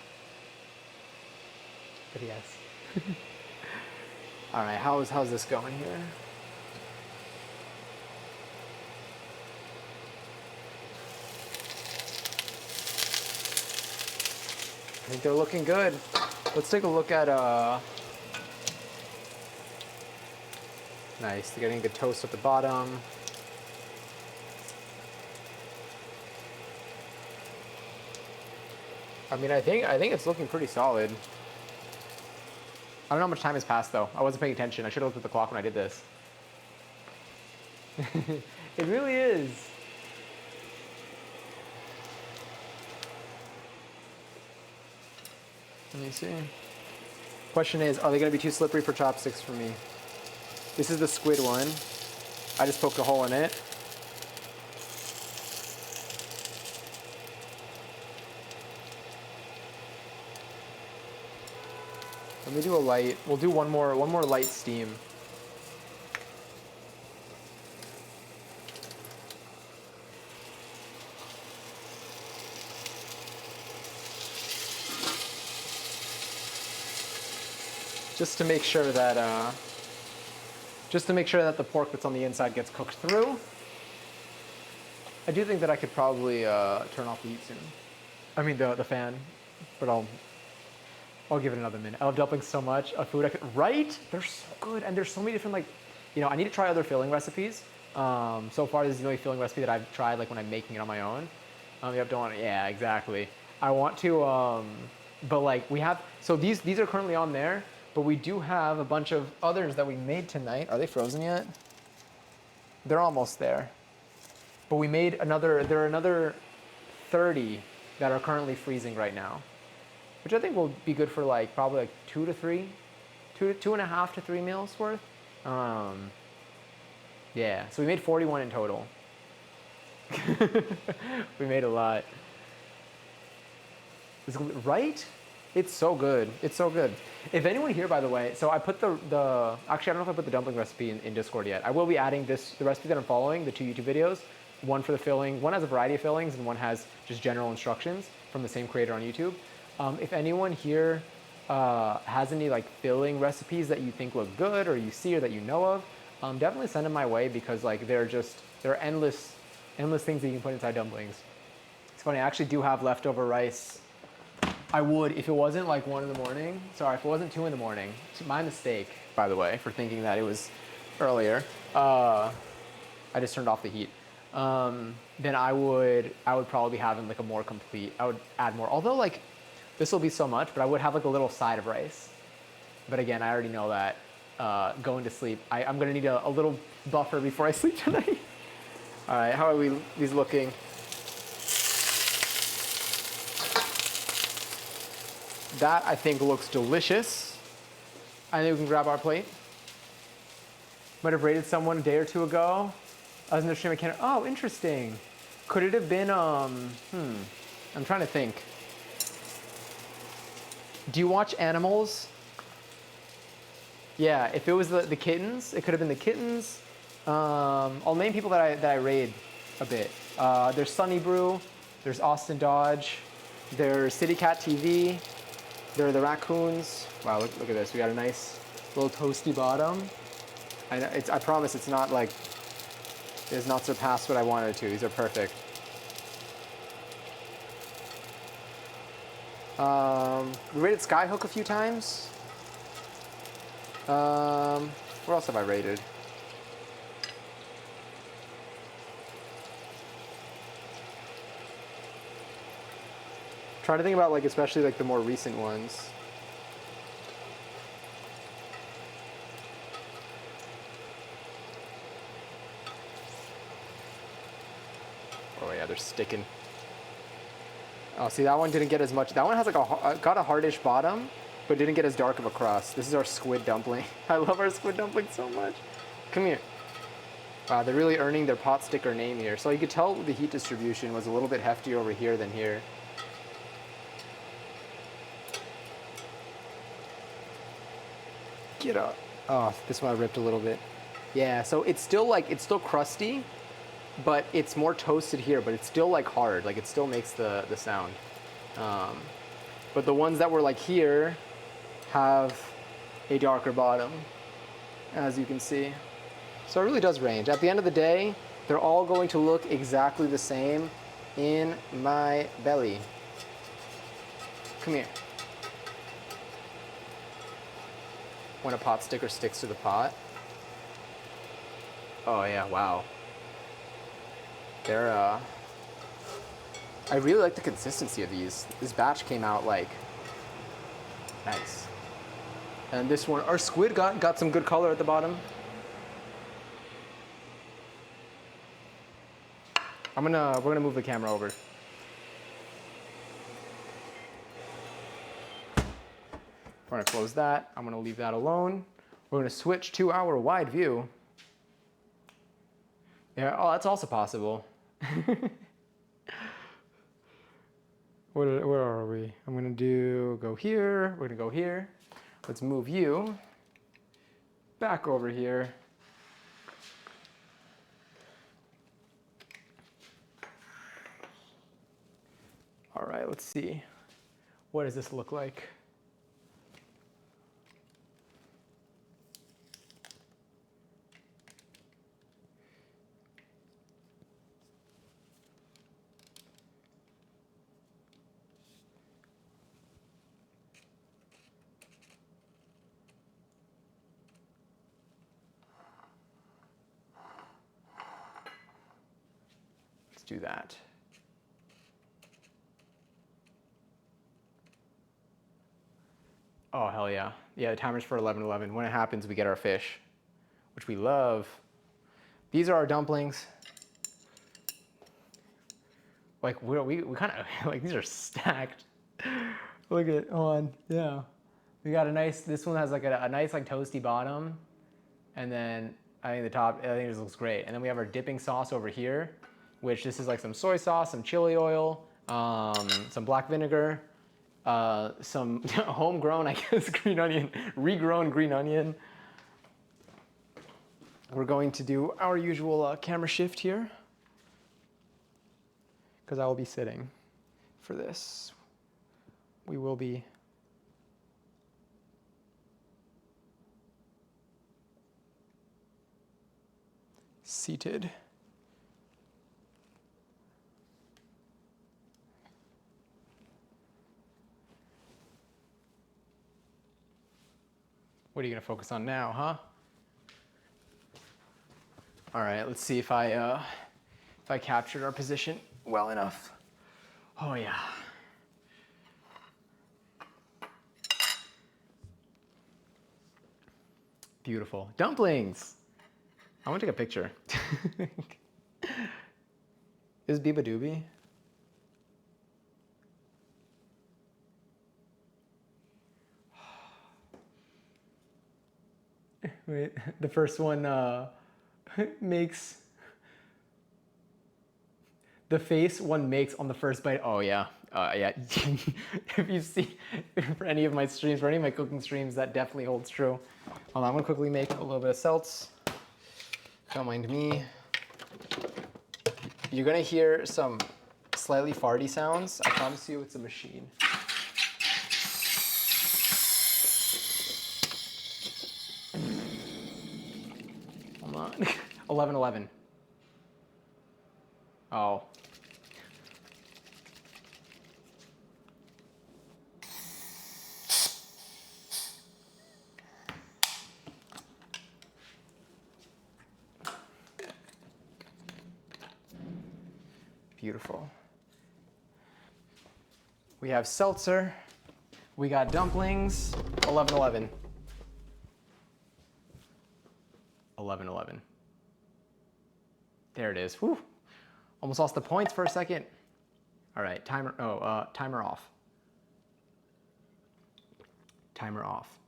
But yes. All right, how's this going here? I think they're looking good. Let's take a look at nice. They're getting good toast at the bottom. I mean, I think it's looking pretty solid. I don't know how much time has passed though. I wasn't paying attention. I should have looked at the clock when I did this. It really is. Let me see. Question is, are they going to be too slippery for chopsticks for me? This is the squid one. I just poked a hole in it. Let me do a light. We'll do one more light steam. Just to make sure that the pork that's on the inside gets cooked through. I do think that I could probably turn off the heat soon. I mean the fan, but I'll give it another minute. I love dumplings so much. A food I could, right? They're so good, and there's so many different I need to try other filling recipes. So far, this is the only filling recipe that I've tried when I'm making it on my own. Yeah, exactly. I want to, but we have, so these are currently on there. But we do have a bunch of others that we made tonight. Are they frozen yet? They're almost there. But we made there are another 30 that are currently freezing right now, which I think will be good for probably 2 to 3, 2.5 to 3 meals worth. Yeah, so we made 41 in total. We made a lot. Right? It's so good. It's so good. If anyone here, by the way, so I put actually, I don't know if I put the dumpling recipe in Discord yet. I will be adding the recipe that I'm following, the 2 YouTube videos. One for the filling, one has a variety of fillings, and one has just general instructions from the same creator on YouTube. If anyone here has any filling recipes that you think look good, or you see, or that you know of, definitely send them my way, because there are endless things that you can put inside dumplings. It's funny, I actually do have leftover rice. I would, if it wasn't 1 in the morning. Sorry, if it wasn't 2 in the morning. My mistake, by the way, for thinking that it was earlier. I just turned off the heat. Then I would probably be having a more complete. I would add more. Although this will be so much, but I would have a little side of rice. But again, I already know that going to sleep, I'm gonna need a little buffer before I sleep tonight. All right, how are these looking? That, I think, looks delicious. I think we can grab our plate. Might have rated someone a day or two ago. I was in the stream, oh, interesting. Could it have been, I'm trying to think. Do you watch Animals? Yeah, if it was the kittens, it could have been the kittens. I'll name people that I raid a bit. There's Sunny Brew, there's Austin Dodge, there's City Cat TV, there are the raccoons. Wow, look at this. We got a nice little toasty bottom. I promise it's not it has not surpassed what I wanted it to. These are perfect. We rated Skyhook a few times. Where else have I rated? Trying to think about especially the more recent ones. Oh yeah, they're sticking. Oh, see, that one didn't get as much. That one has got a hardish bottom, but didn't get as dark of a crust. This is our squid dumpling. I love our squid dumpling so much. Come here. Wow, they're really earning their pot sticker name here. So you could tell the heat distribution was a little bit heftier over here than here. Get up. Oh, this one I ripped a little bit. Yeah, so it's still crusty, but it's more toasted here, but it's still like hard. Like it still makes the sound. But the ones that were like here have a darker bottom, as you can see. So it really does range. At the end of the day, they're all going to look exactly the same in my belly. Come here. When a pot sticker sticks to the pot. Oh yeah, wow. They're, I really like the consistency of these. This batch came out like, nice. And this one, our squid got some good color at the bottom. We're gonna move the camera over. We're gonna close that. I'm gonna leave that alone. We're gonna switch to our wide view. Yeah, oh, that's also possible. Where are we? I'm gonna go here. We're gonna go here. Let's move you back over here. All right, let's see. What does this look like? Let's do that. Oh, hell yeah. Yeah, the timer's for 11:11. When it happens, we get our fish, which we love. These are our dumplings. Like, we kind of, like, these are stacked. Look at, on, yeah. We got a nice, this one has like a nice, like, toasty bottom. And then, I think the top, I think this looks great. And then we have our dipping sauce over here, which this is like some soy sauce, some chili oil, some black vinegar, some homegrown, I guess, green onion, regrown green onion. We're going to do our usual camera shift here, because I will be sitting for this. We will be seated. What are you gonna focus on now, huh? All right, let's see if I captured our position well enough. Oh yeah. Beautiful. Dumplings! I want to take a picture. Is Biba Doobie? Wait, the first one makes the face one makes on the first bite. Oh yeah, yeah. If you see for any of my streams, for any of my cooking streams, that definitely holds true. Hold on, I'm gonna quickly make a little bit of seltz. Don't mind me. You're gonna hear some slightly farty sounds. I promise you, it's a machine. Hold on. 11:11. Oh. Beautiful. We have seltzer. We got dumplings. 11:11. 11:11. There it is. Whew. Almost lost the points for a second. All right, timer. Oh, timer off. Timer off.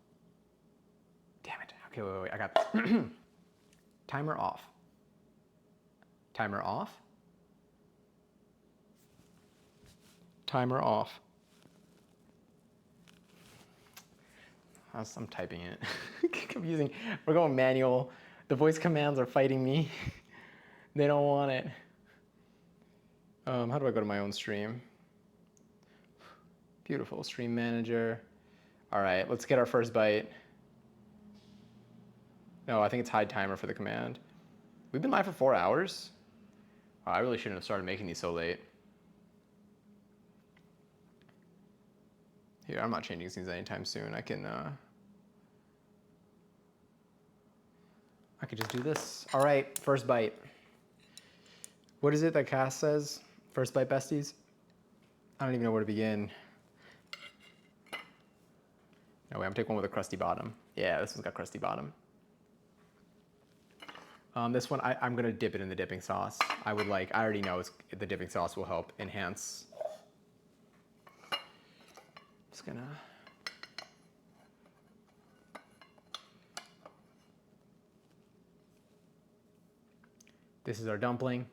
Damn it. Okay, wait, I got this. Timer off. Timer off. Timer off. I'm typing it. Confusing. We're going manual. The voice commands are fighting me. They don't want it. How do I go to my own stream? Beautiful. Stream manager. All right, let's get our first bite. No, I think it's hide timer for the command. We've been live for 4 hours. Oh, I really shouldn't have started making these so late. Here, I'm not changing scenes anytime soon. I could just do this. All right, first bite. What is it that Cass says? First bite, besties? I don't even know where to begin. No, wait, I'm gonna take one with a crusty bottom. Yeah, this one's got crusty bottom. This one, I'm gonna dip it in the dipping sauce. I already know the dipping sauce will help enhance. Just gonna. This is our dumpling.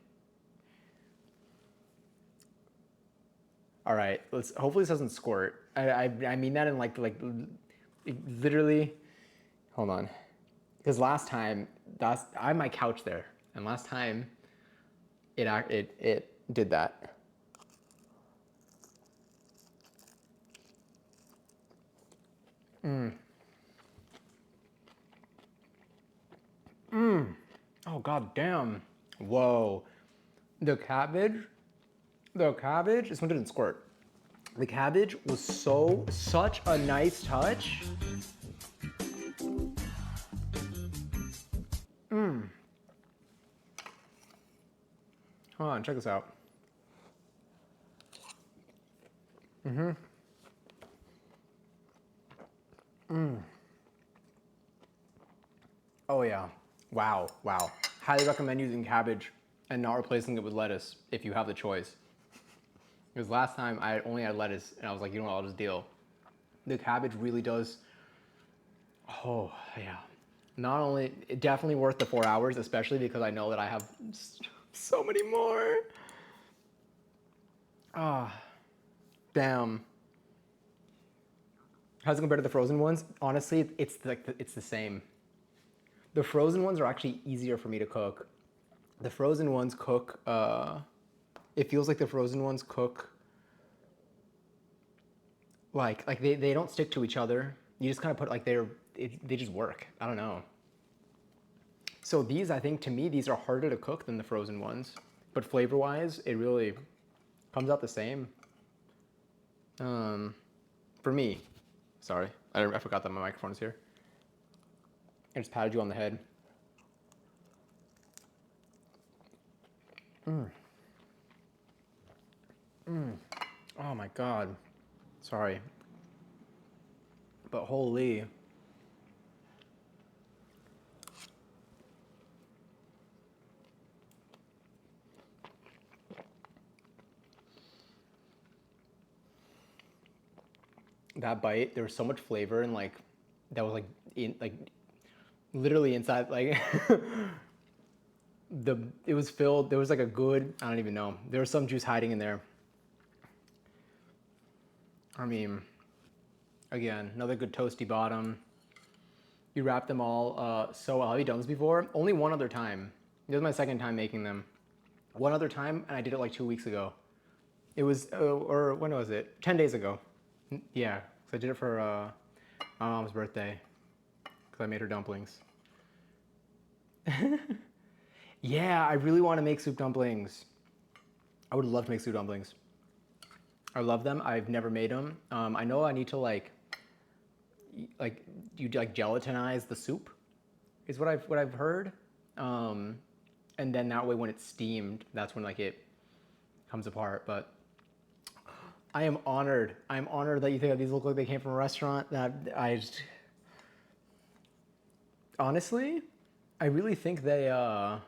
All right, hopefully this doesn't squirt. I mean that in like literally. Hold on, because last time I had my couch there, and last time it did that. Oh god damn. Whoa. The cabbage, this one didn't squirt. The cabbage was such a nice touch. Hold on, check this out. Oh yeah. Wow. Highly recommend using cabbage and not replacing it with lettuce if you have the choice. Because last time I only had lettuce and I was like, you know what, I'll just deal. The cabbage really does, oh yeah. Not only, definitely worth the 4 hours, especially because I know that I have so many more. Ah, damn. How's it compared to the frozen ones? Honestly, it's the same. The frozen ones are actually easier for me to cook. The frozen ones cook, it feels like the frozen ones cook like they don't stick to each other. You just kind of put like they just work. I don't know. So these, I think to me, these are harder to cook than the frozen ones. But flavor-wise, it really comes out the same. For me, sorry, I forgot that my microphone is here. I just patted you on the head. Oh my God. Sorry. But holy. That bite, there was so much flavor and like, that was literally inside, like, it was filled, there was like a good, I don't even know. There was some juice hiding in there. I mean, again, another good toasty bottom. You wrap them all so well. Have you done this before? Only one other time. This was my second time making them. One other time, and I did it like 2 weeks ago. It was, or when was it? 10 days ago. Yeah, because I did it for my mom's birthday. Because I made her dumplings. Yeah, I really want to make soup dumplings. I would love to make soup dumplings. I love them. I've never made them. I know I need to like you like gelatinize the soup, is what I've heard. And then that way when it's steamed, that's when like it comes apart. But I am honored. I'm honored that you think that these look like they came from a restaurant. That honestly, I really think they I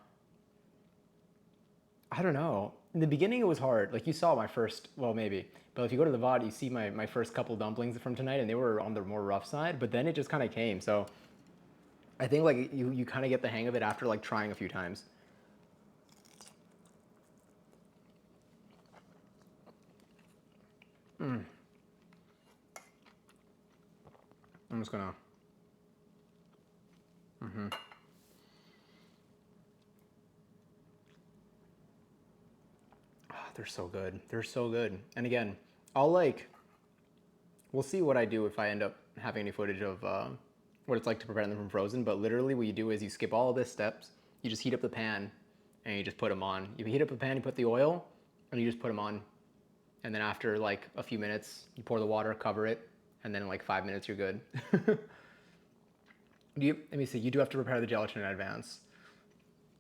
don't know. In the beginning, it was hard. Like you saw my first, well, maybe. But if you go to the VOD, you see my first couple dumplings from tonight, and they were on the more rough side. But then it just kind of came. So I think like you kind of get the hang of it after like trying a few times. I'm just gonna. They're so good. They're so good. And again, I'll like. We'll see what I do if I end up having any footage of what it's like to prepare them from frozen. But literally, what you do is you skip all of the steps. You just heat up the pan, and you just put them on. You heat up the pan, you put the oil, and you just put them on. And then after like a few minutes, you pour the water, cover it, and then in like 5 minutes, you're good. Let me see. You do have to prepare the gelatin in advance.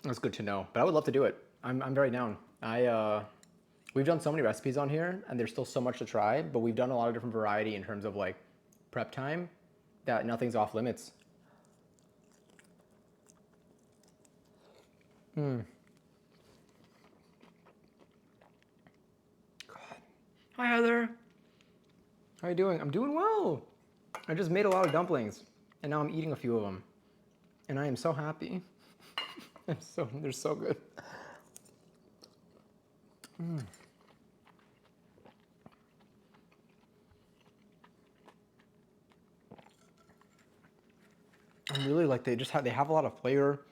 That's good to know. But I would love to do it. I'm very down. We've done so many recipes on here, and there's still so much to try. But we've done a lot of different variety in terms of like prep time, that nothing's off limits. God. Hi Heather. How are you doing? I'm doing well. I just made a lot of dumplings, and now I'm eating a few of them, and I am so happy. They're so good. I'm really like they have a lot of flavor.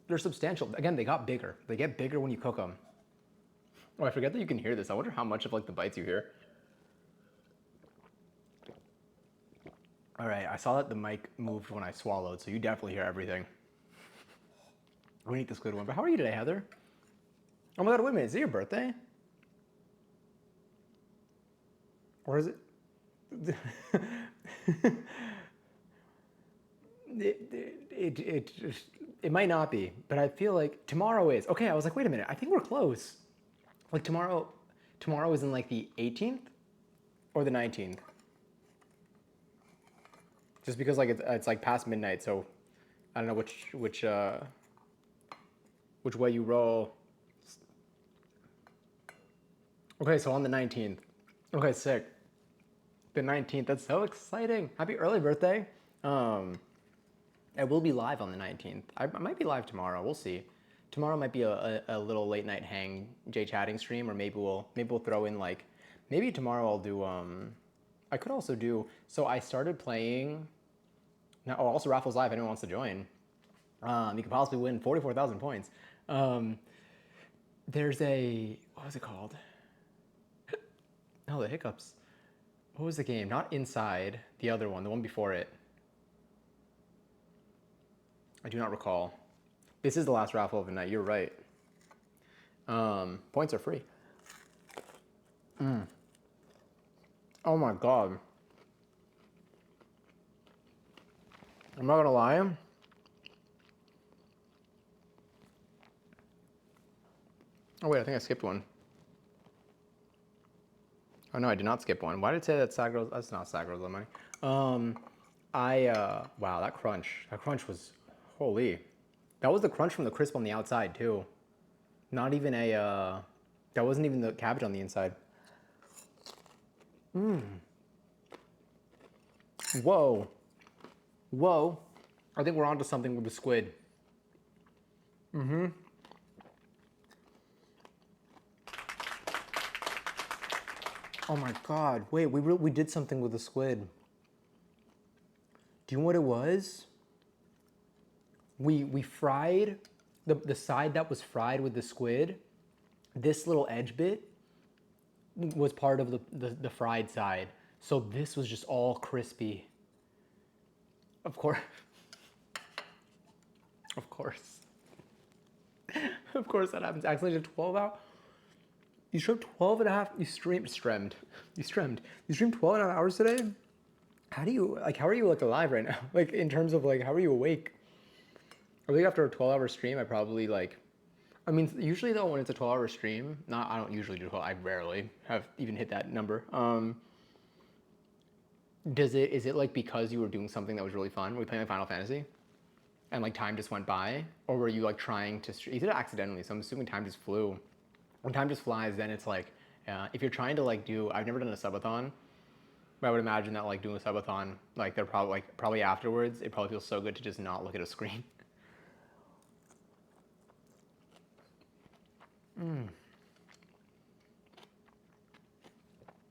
They're substantial. Again, they got bigger. They get bigger when you cook them. Oh, I forget that you can hear this. I wonder how much of like the bites you hear. All right, I saw that the mic moved when I swallowed, so you definitely hear everything. I'm gonna eat this good one. But how are you today, Heather? Oh my God, wait a minute. Is it your birthday? Or is it? It might not be, but I feel like tomorrow is. Okay, I was like, wait a minute. I think we're close. Like tomorrow is in like the 18th or the 19th. Just because like it's like past midnight, so I don't know which way you roll. Okay, so on the 19th. Okay, sick. The 19th. That's so exciting. Happy early birthday. I will be live on the 19th. I might be live tomorrow. We'll see. Tomorrow might be a little late night hang J chatting stream, or maybe we'll throw in like maybe tomorrow I'll do I could also do, so I started playing now. Oh, also Raffles Live. If anyone wants to join, you could possibly win 44,000 points. There's a, what was it called? No, the hiccups. What was the game? Not Inside. The other one, the one before it. I do not recall. This is the last raffle of the night. You're right. Points are free. Oh my God. I'm not gonna lie. Oh wait, I think I skipped one. Oh no, I did not skip one. Why did it say that Sad Girls? That's not Sad Girls Love Money. Wow, that crunch was, holy. That was the crunch from the crisp on the outside too. Not even that wasn't even the cabbage on the inside. Whoa. Whoa. I think we're onto something with the squid. Oh my God, wait, we did something with the squid. Do you know what it was? We fried, the side that was fried with the squid, this little edge bit was part of the fried side. So this was just all crispy. Of course. Of course. Of course that happens. Actually, did 12 out. You streamed 12 and a half, you streamed 12 and a half hours today? How are you like alive right now? Like in terms of like, how are you awake? I think after a 12-hour stream, I probably like, I mean, usually though, when it's a 12-hour stream, I don't usually do 12, I rarely have even hit that number. Is it like because you were doing something that was really fun? Were you playing like Final Fantasy? And like time just went by? Or were you like trying to, you did it accidentally, so I'm assuming time just flew. when time just flies, then it's like, if you're trying to like do, I've never done a subathon, but I would imagine that like doing a subathon, like they're probably afterwards, it probably feels so good to just not look at a screen.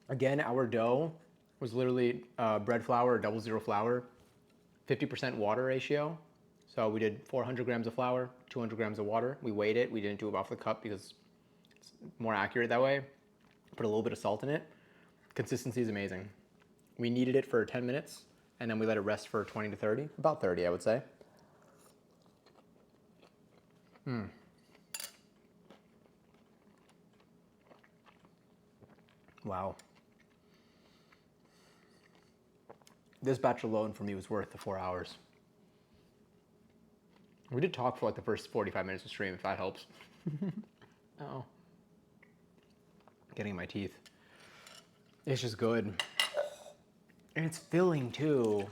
Again, our dough was literally bread flour or 00 flour, 50% water ratio. So we did 400 grams of flour, 200 grams of water. We weighed it. We didn't do it off the cup because it's more accurate that way. Put a little bit of salt in it. Consistency is amazing. We kneaded it for 10 minutes and then we let it rest for 20 to 30, about 30, I would say. Wow. This batch alone for me was worth the 4 hours. We did talk for like the first 45 minutes of stream, if that helps. Oh. Getting in my teeth. It's just good. And it's filling too.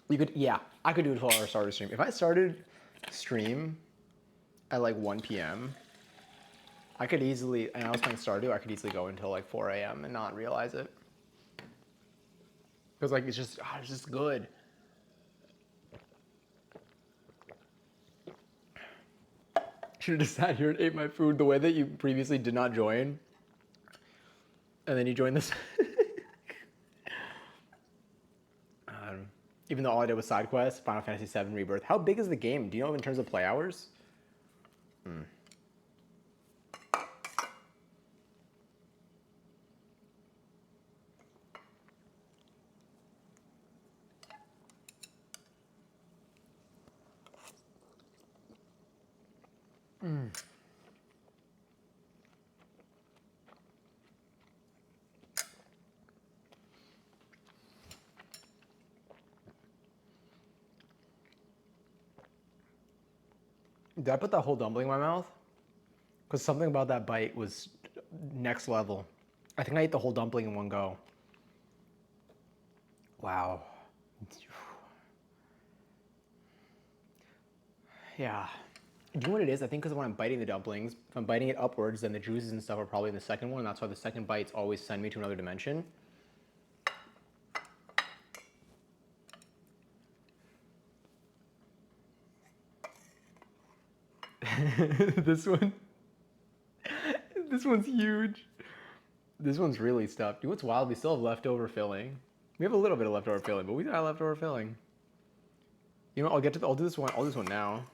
You could, yeah, I could do a 12-hour starter stream. If I started stream at like 1 p.m., I could easily, and I was playing Stardew, I could easily go until like 4 a.m. and not realize it. Because like, it's just good. Should have just sat here and ate my food the way that you previously did not join. And then you joined this. Even though all I did was side quests, Final Fantasy VII Rebirth. How big is the game? Do you know in terms of play hours? Did I put that whole dumpling in my mouth? Because something about that bite was next level. I think I ate the whole dumpling in one go. Wow. Yeah. Do you know what it is? I think because when I'm biting the dumplings, if I'm biting it upwards, then the juices and stuff are probably in the second one. And that's why the second bites always send me to another dimension. This one. This one's huge. This one's really stuffed. You know what's wild? We still have leftover filling. We have a little bit of leftover filling, but we got leftover filling. You know, I'll do this one. I'll do this one now,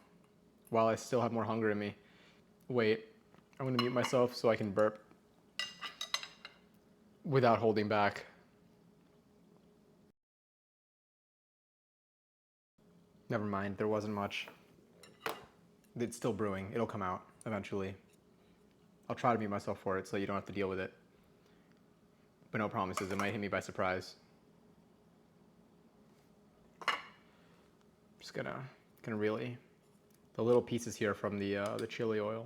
while I still have more hunger in me. Wait, I'm gonna mute myself so I can burp without holding back. Never mind, there wasn't much. It's still brewing. It'll come out eventually. I'll try to mute myself for it so you don't have to deal with it. But no promises, it might hit me by surprise. Just gonna really, the little pieces here from the chili oil,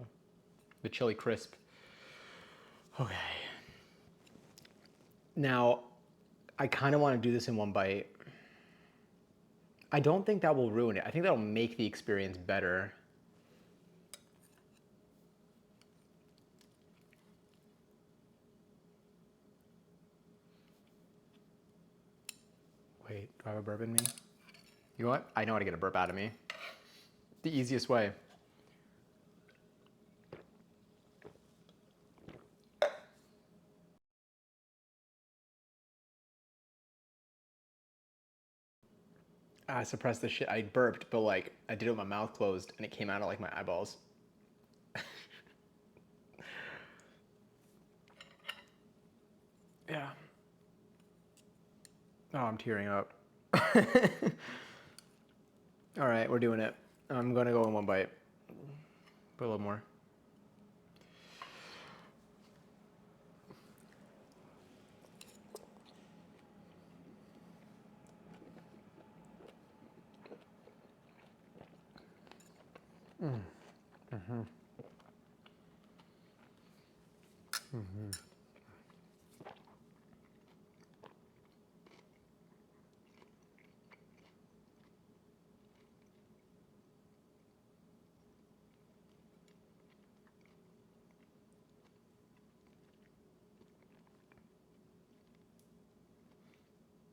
the chili crisp. Okay. Now, I kind of want to do this in one bite. I don't think that will ruin it. I think that'll make the experience better. Wait, do I have a burp in me? You know what? I know how to get a burp out of me. The easiest way. I suppressed the shit. I burped, but like I did it with my mouth closed and it came out of like my eyeballs. Yeah. Oh, I'm tearing up. All right, we're doing it. I'm gonna go in one bite. Put a little more.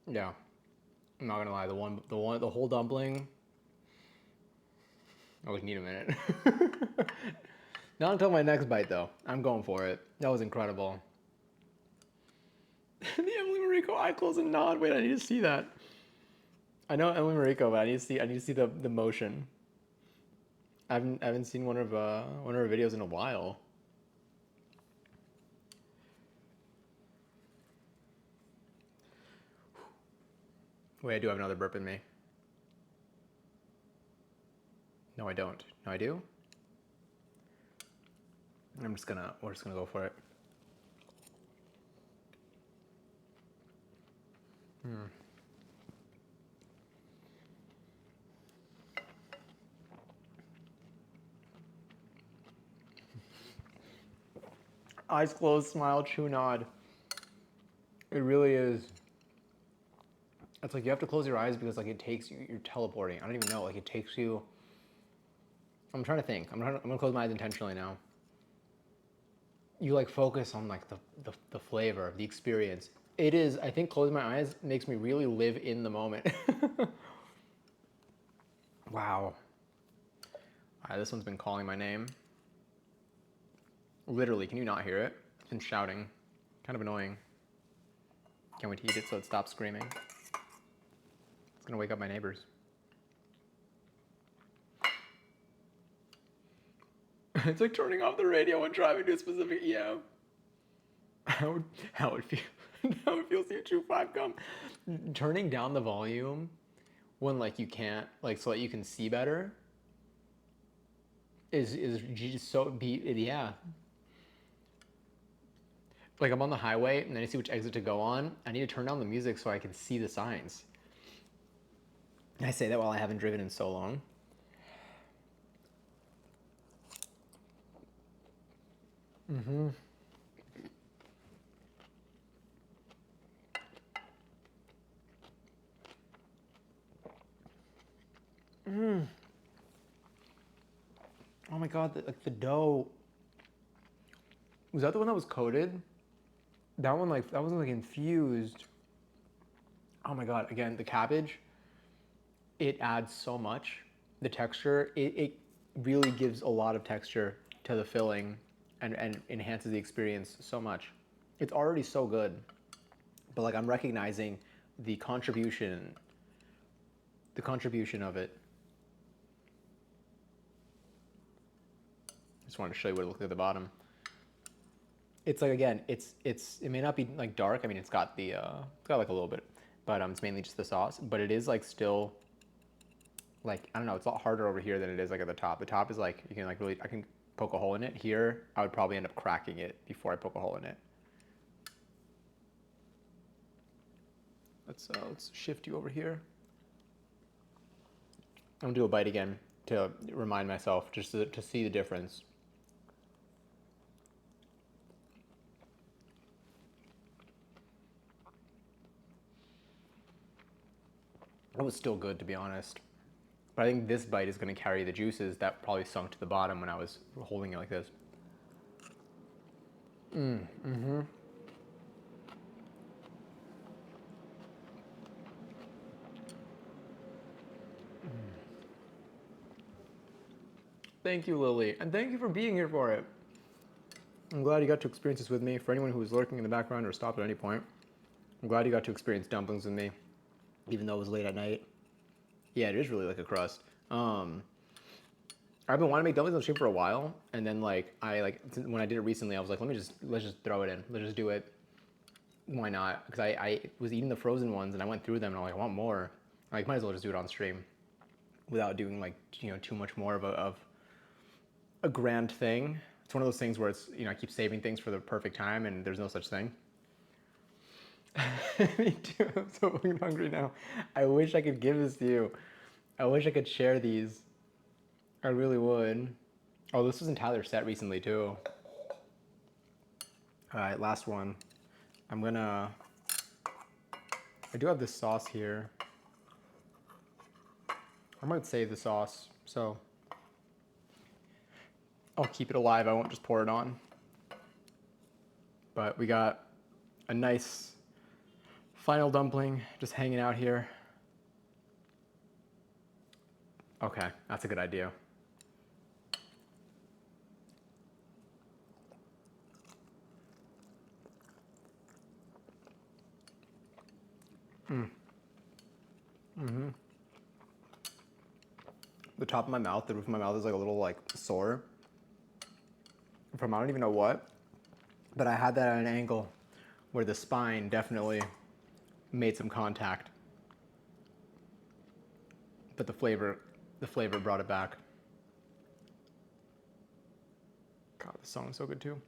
Yeah. I'm not gonna lie, the whole dumpling. I would need a minute. Not until my next bite though. I'm going for it. That was incredible. The Emily Mariko eye close and nod. Wait, I need to see that. I know Emily Mariko, but I need to see the motion. I haven't seen one of her videos in a while. Wait, I do have another burp in me. No, I don't. No, I do. We're just gonna go for it. Eyes closed, smile, chew, nod. It really is. It's like you have to close your eyes because like it takes you, you're teleporting. I don't even know, like it takes you. I'm trying to think. I'm gonna close my eyes intentionally now. You like focus on like the flavor, the experience. It is, I think closing my eyes makes me really live in the moment. Wow. All right, this one's been calling my name. Literally, can you not hear it? It's been shouting. Kind of annoying. Can't wait to eat it so it stops screaming. It's gonna wake up my neighbors. It's like turning off the radio and driving to a specific EM. How it feels. How it feels to chew 5 gum. Turning down the volume when like you can't, like so that you can see better is just so yeah. Like I'm on the highway and then I see which exit to go on. I need to turn down the music so I can see the signs. And I say that while I haven't driven in so long. Mm-hmm. Oh my god, the dough. Was that the one that was coated? That one that wasn't like infused. Oh my god, again, the cabbage, it adds so much. The texture, it really gives a lot of texture to the filling and enhances the experience so much. It's already so good, but like I'm recognizing the contribution of it. Just wanted to show you what it looked like at the bottom. It's like, again, it may not be like dark. I mean, it's got like a little bit, but it's mainly just the sauce. But it is like still, like, I don't know. It's a lot harder over here than it is like at the top. The top is like you can like really, I can poke a hole in it. Here, I would probably end up cracking it before I poke a hole in it. Let's shift you over here. I'm gonna do a bite again to remind myself just to see the difference. It was still good, to be honest. But I think this bite is going to carry the juices that probably sunk to the bottom when I was holding it like this. Mm-hmm. Thank you, Lily. And thank you for being here for it. I'm glad you got to experience this with me. For anyone who was lurking in the background or stopped at any point, I'm glad you got to experience dumplings with me, even though it was late at night. Yeah, it is really like a crust. I've been wanting to make dumplings on stream for a while, and then when I did it recently, I was like, let's just throw it in. Let's just do it. Why not? Because I was eating the frozen ones, and I went through them, and I'm like, I want more. Like, might as well just do it on stream, without doing like too much more of a grand thing. It's one of those things where it's I keep saving things for the perfect time, and there's no such thing. Me too. I'm so fucking hungry now. I wish I could give this to you. I wish I could share these. I really would. Oh, this was in Tyler's set recently too. All right, last one. I do have this sauce here. I might save the sauce, so I'll keep it alive. I won't just pour it on. But we got a nice Final dumpling, just hanging out here. Okay, that's a good idea. The top of my mouth, the roof of my mouth is like a little like sore from I don't even know what, but I had that at an angle where the spine definitely made some contact. But the flavor brought it back. God, this song is so good too.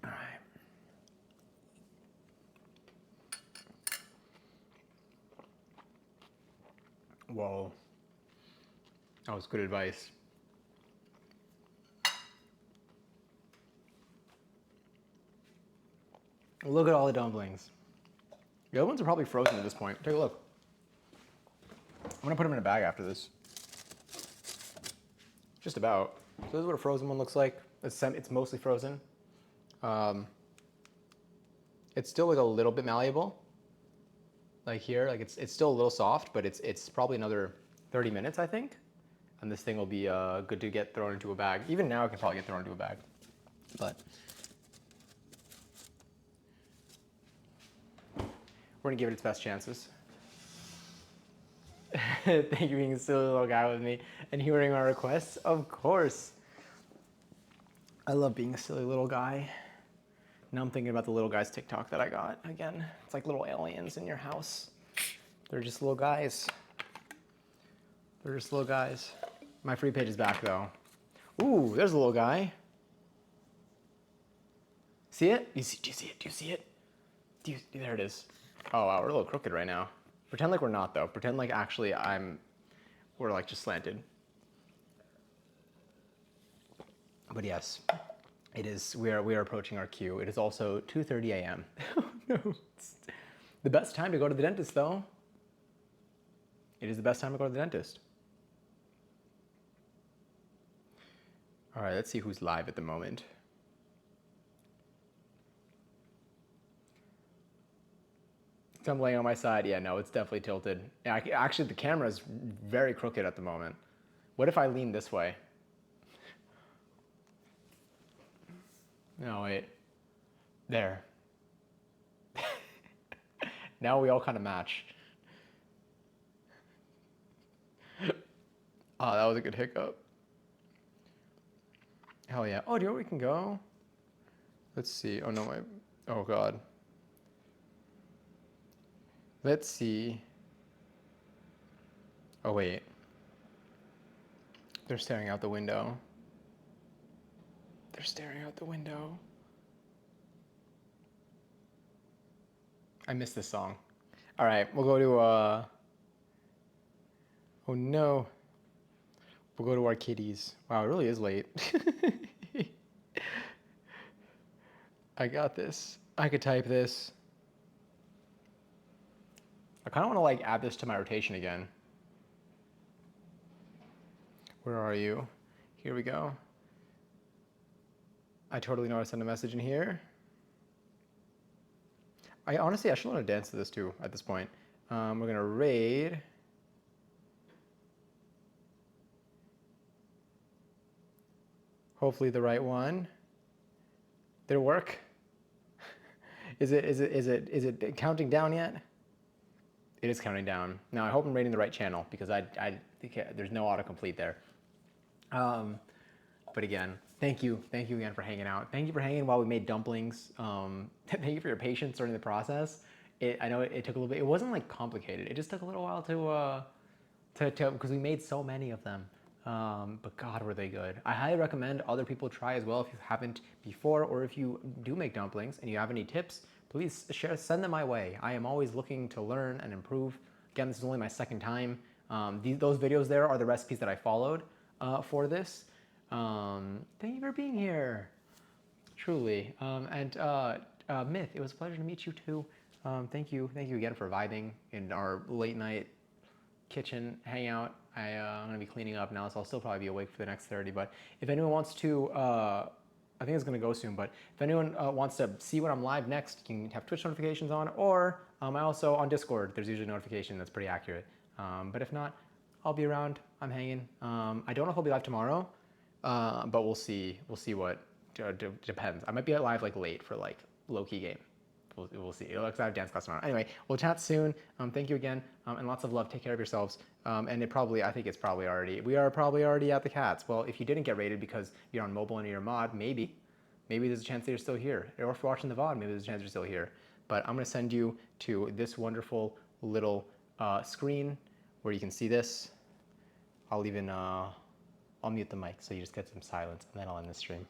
All right. Whoa. That was good advice. Look at all the dumplings. The other ones are probably frozen at this point. Take a look. I'm gonna put them in a bag after this. Just about. So this is what a frozen one looks like. It's mostly frozen. It's still like a little bit malleable. Like here, like it's still a little soft, but it's probably another 30 minutes, I think. And this thing will be good to get thrown into a bag. Even now, it can probably get thrown into a bag. But we're gonna give it its best chances. Thank you for being a silly little guy with me and hearing my requests. Of course. I love being a silly little guy. Now I'm thinking about the little guy's TikTok that I got again. It's like little aliens in your house. They're just little guys. They're just little guys. My free page is back though. Ooh, there's a little guy. See it? Do you see it? Do you see it? There it is. Oh wow, we're a little crooked right now. Pretend like we're not though. Pretend like actually we're like just slanted. But yes, it is. We are approaching our cue. It is also 2:30 a.m. Oh no! It's the best time to go to the dentist though. It is the best time to go to the dentist. All right, let's see who's live at the moment. So I'm laying on my side. Yeah, no, it's definitely tilted. Yeah, actually, the camera is very crooked at the moment. What if I lean this way? No, wait. There. Now we all kind of match. Oh, that was a good hiccup. Hell yeah. Oh, do you know where we can go? Let's see. Oh, no, oh, God. Let's see. Oh, wait. They're staring out the window. They're staring out the window. I missed this song. All right, we'll go to, oh no. We'll go to our kitties. Wow, it really is late. I got this. I could type this. I kind of want to like add this to my rotation again. Where are you? Here we go. I totally know how to send a message in here. I should want to dance to this too at this point. We're gonna raid. Hopefully the right one. Did it work? Is it counting down yet? It is counting down. Now I hope I'm rating the right channel because there's no autocomplete there. But again, thank you again for hanging out. Thank you for hanging while we made dumplings. Thank you for your patience during the process. I know it took a little bit. It wasn't like complicated. It just took a little while to because we made so many of them. But God, were they good. I highly recommend other people try as well if you haven't before, or if you do make dumplings and you have any tips, please send them my way. I am always looking to learn and improve. Again, this is only my second time. Those videos there are the recipes that I followed for this. Thank you for being here. Truly. Myth, it was a pleasure to meet you too. Thank you again for vibing in our late night kitchen hangout. I'm gonna be cleaning up now, so I'll still probably be awake for the next 30. But if anyone wants to I think it's gonna go soon. But if anyone wants to see when I'm live next, you can have Twitch notifications on, or I also on Discord. There's usually a notification that's pretty accurate. But if not, I'll be around. I'm hanging. I don't know if I'll be live tomorrow, but we'll see. We'll see what depends. I might be live like late for like low-key game. We'll see. It looks like I have dance class tomorrow. Anyway, we'll chat soon. Thank you again, and lots of love. Take care of yourselves. And I think it's probably already, we are probably already at the cats. Well, if you didn't get rated because you're on mobile and you're a mod, maybe there's a chance that you're still here. Or if you're watching the VOD, maybe there's a chance you're still here. But I'm gonna send you to this wonderful little screen where you can see this. I'll mute the mic so you just get some silence, and then I'll end the stream.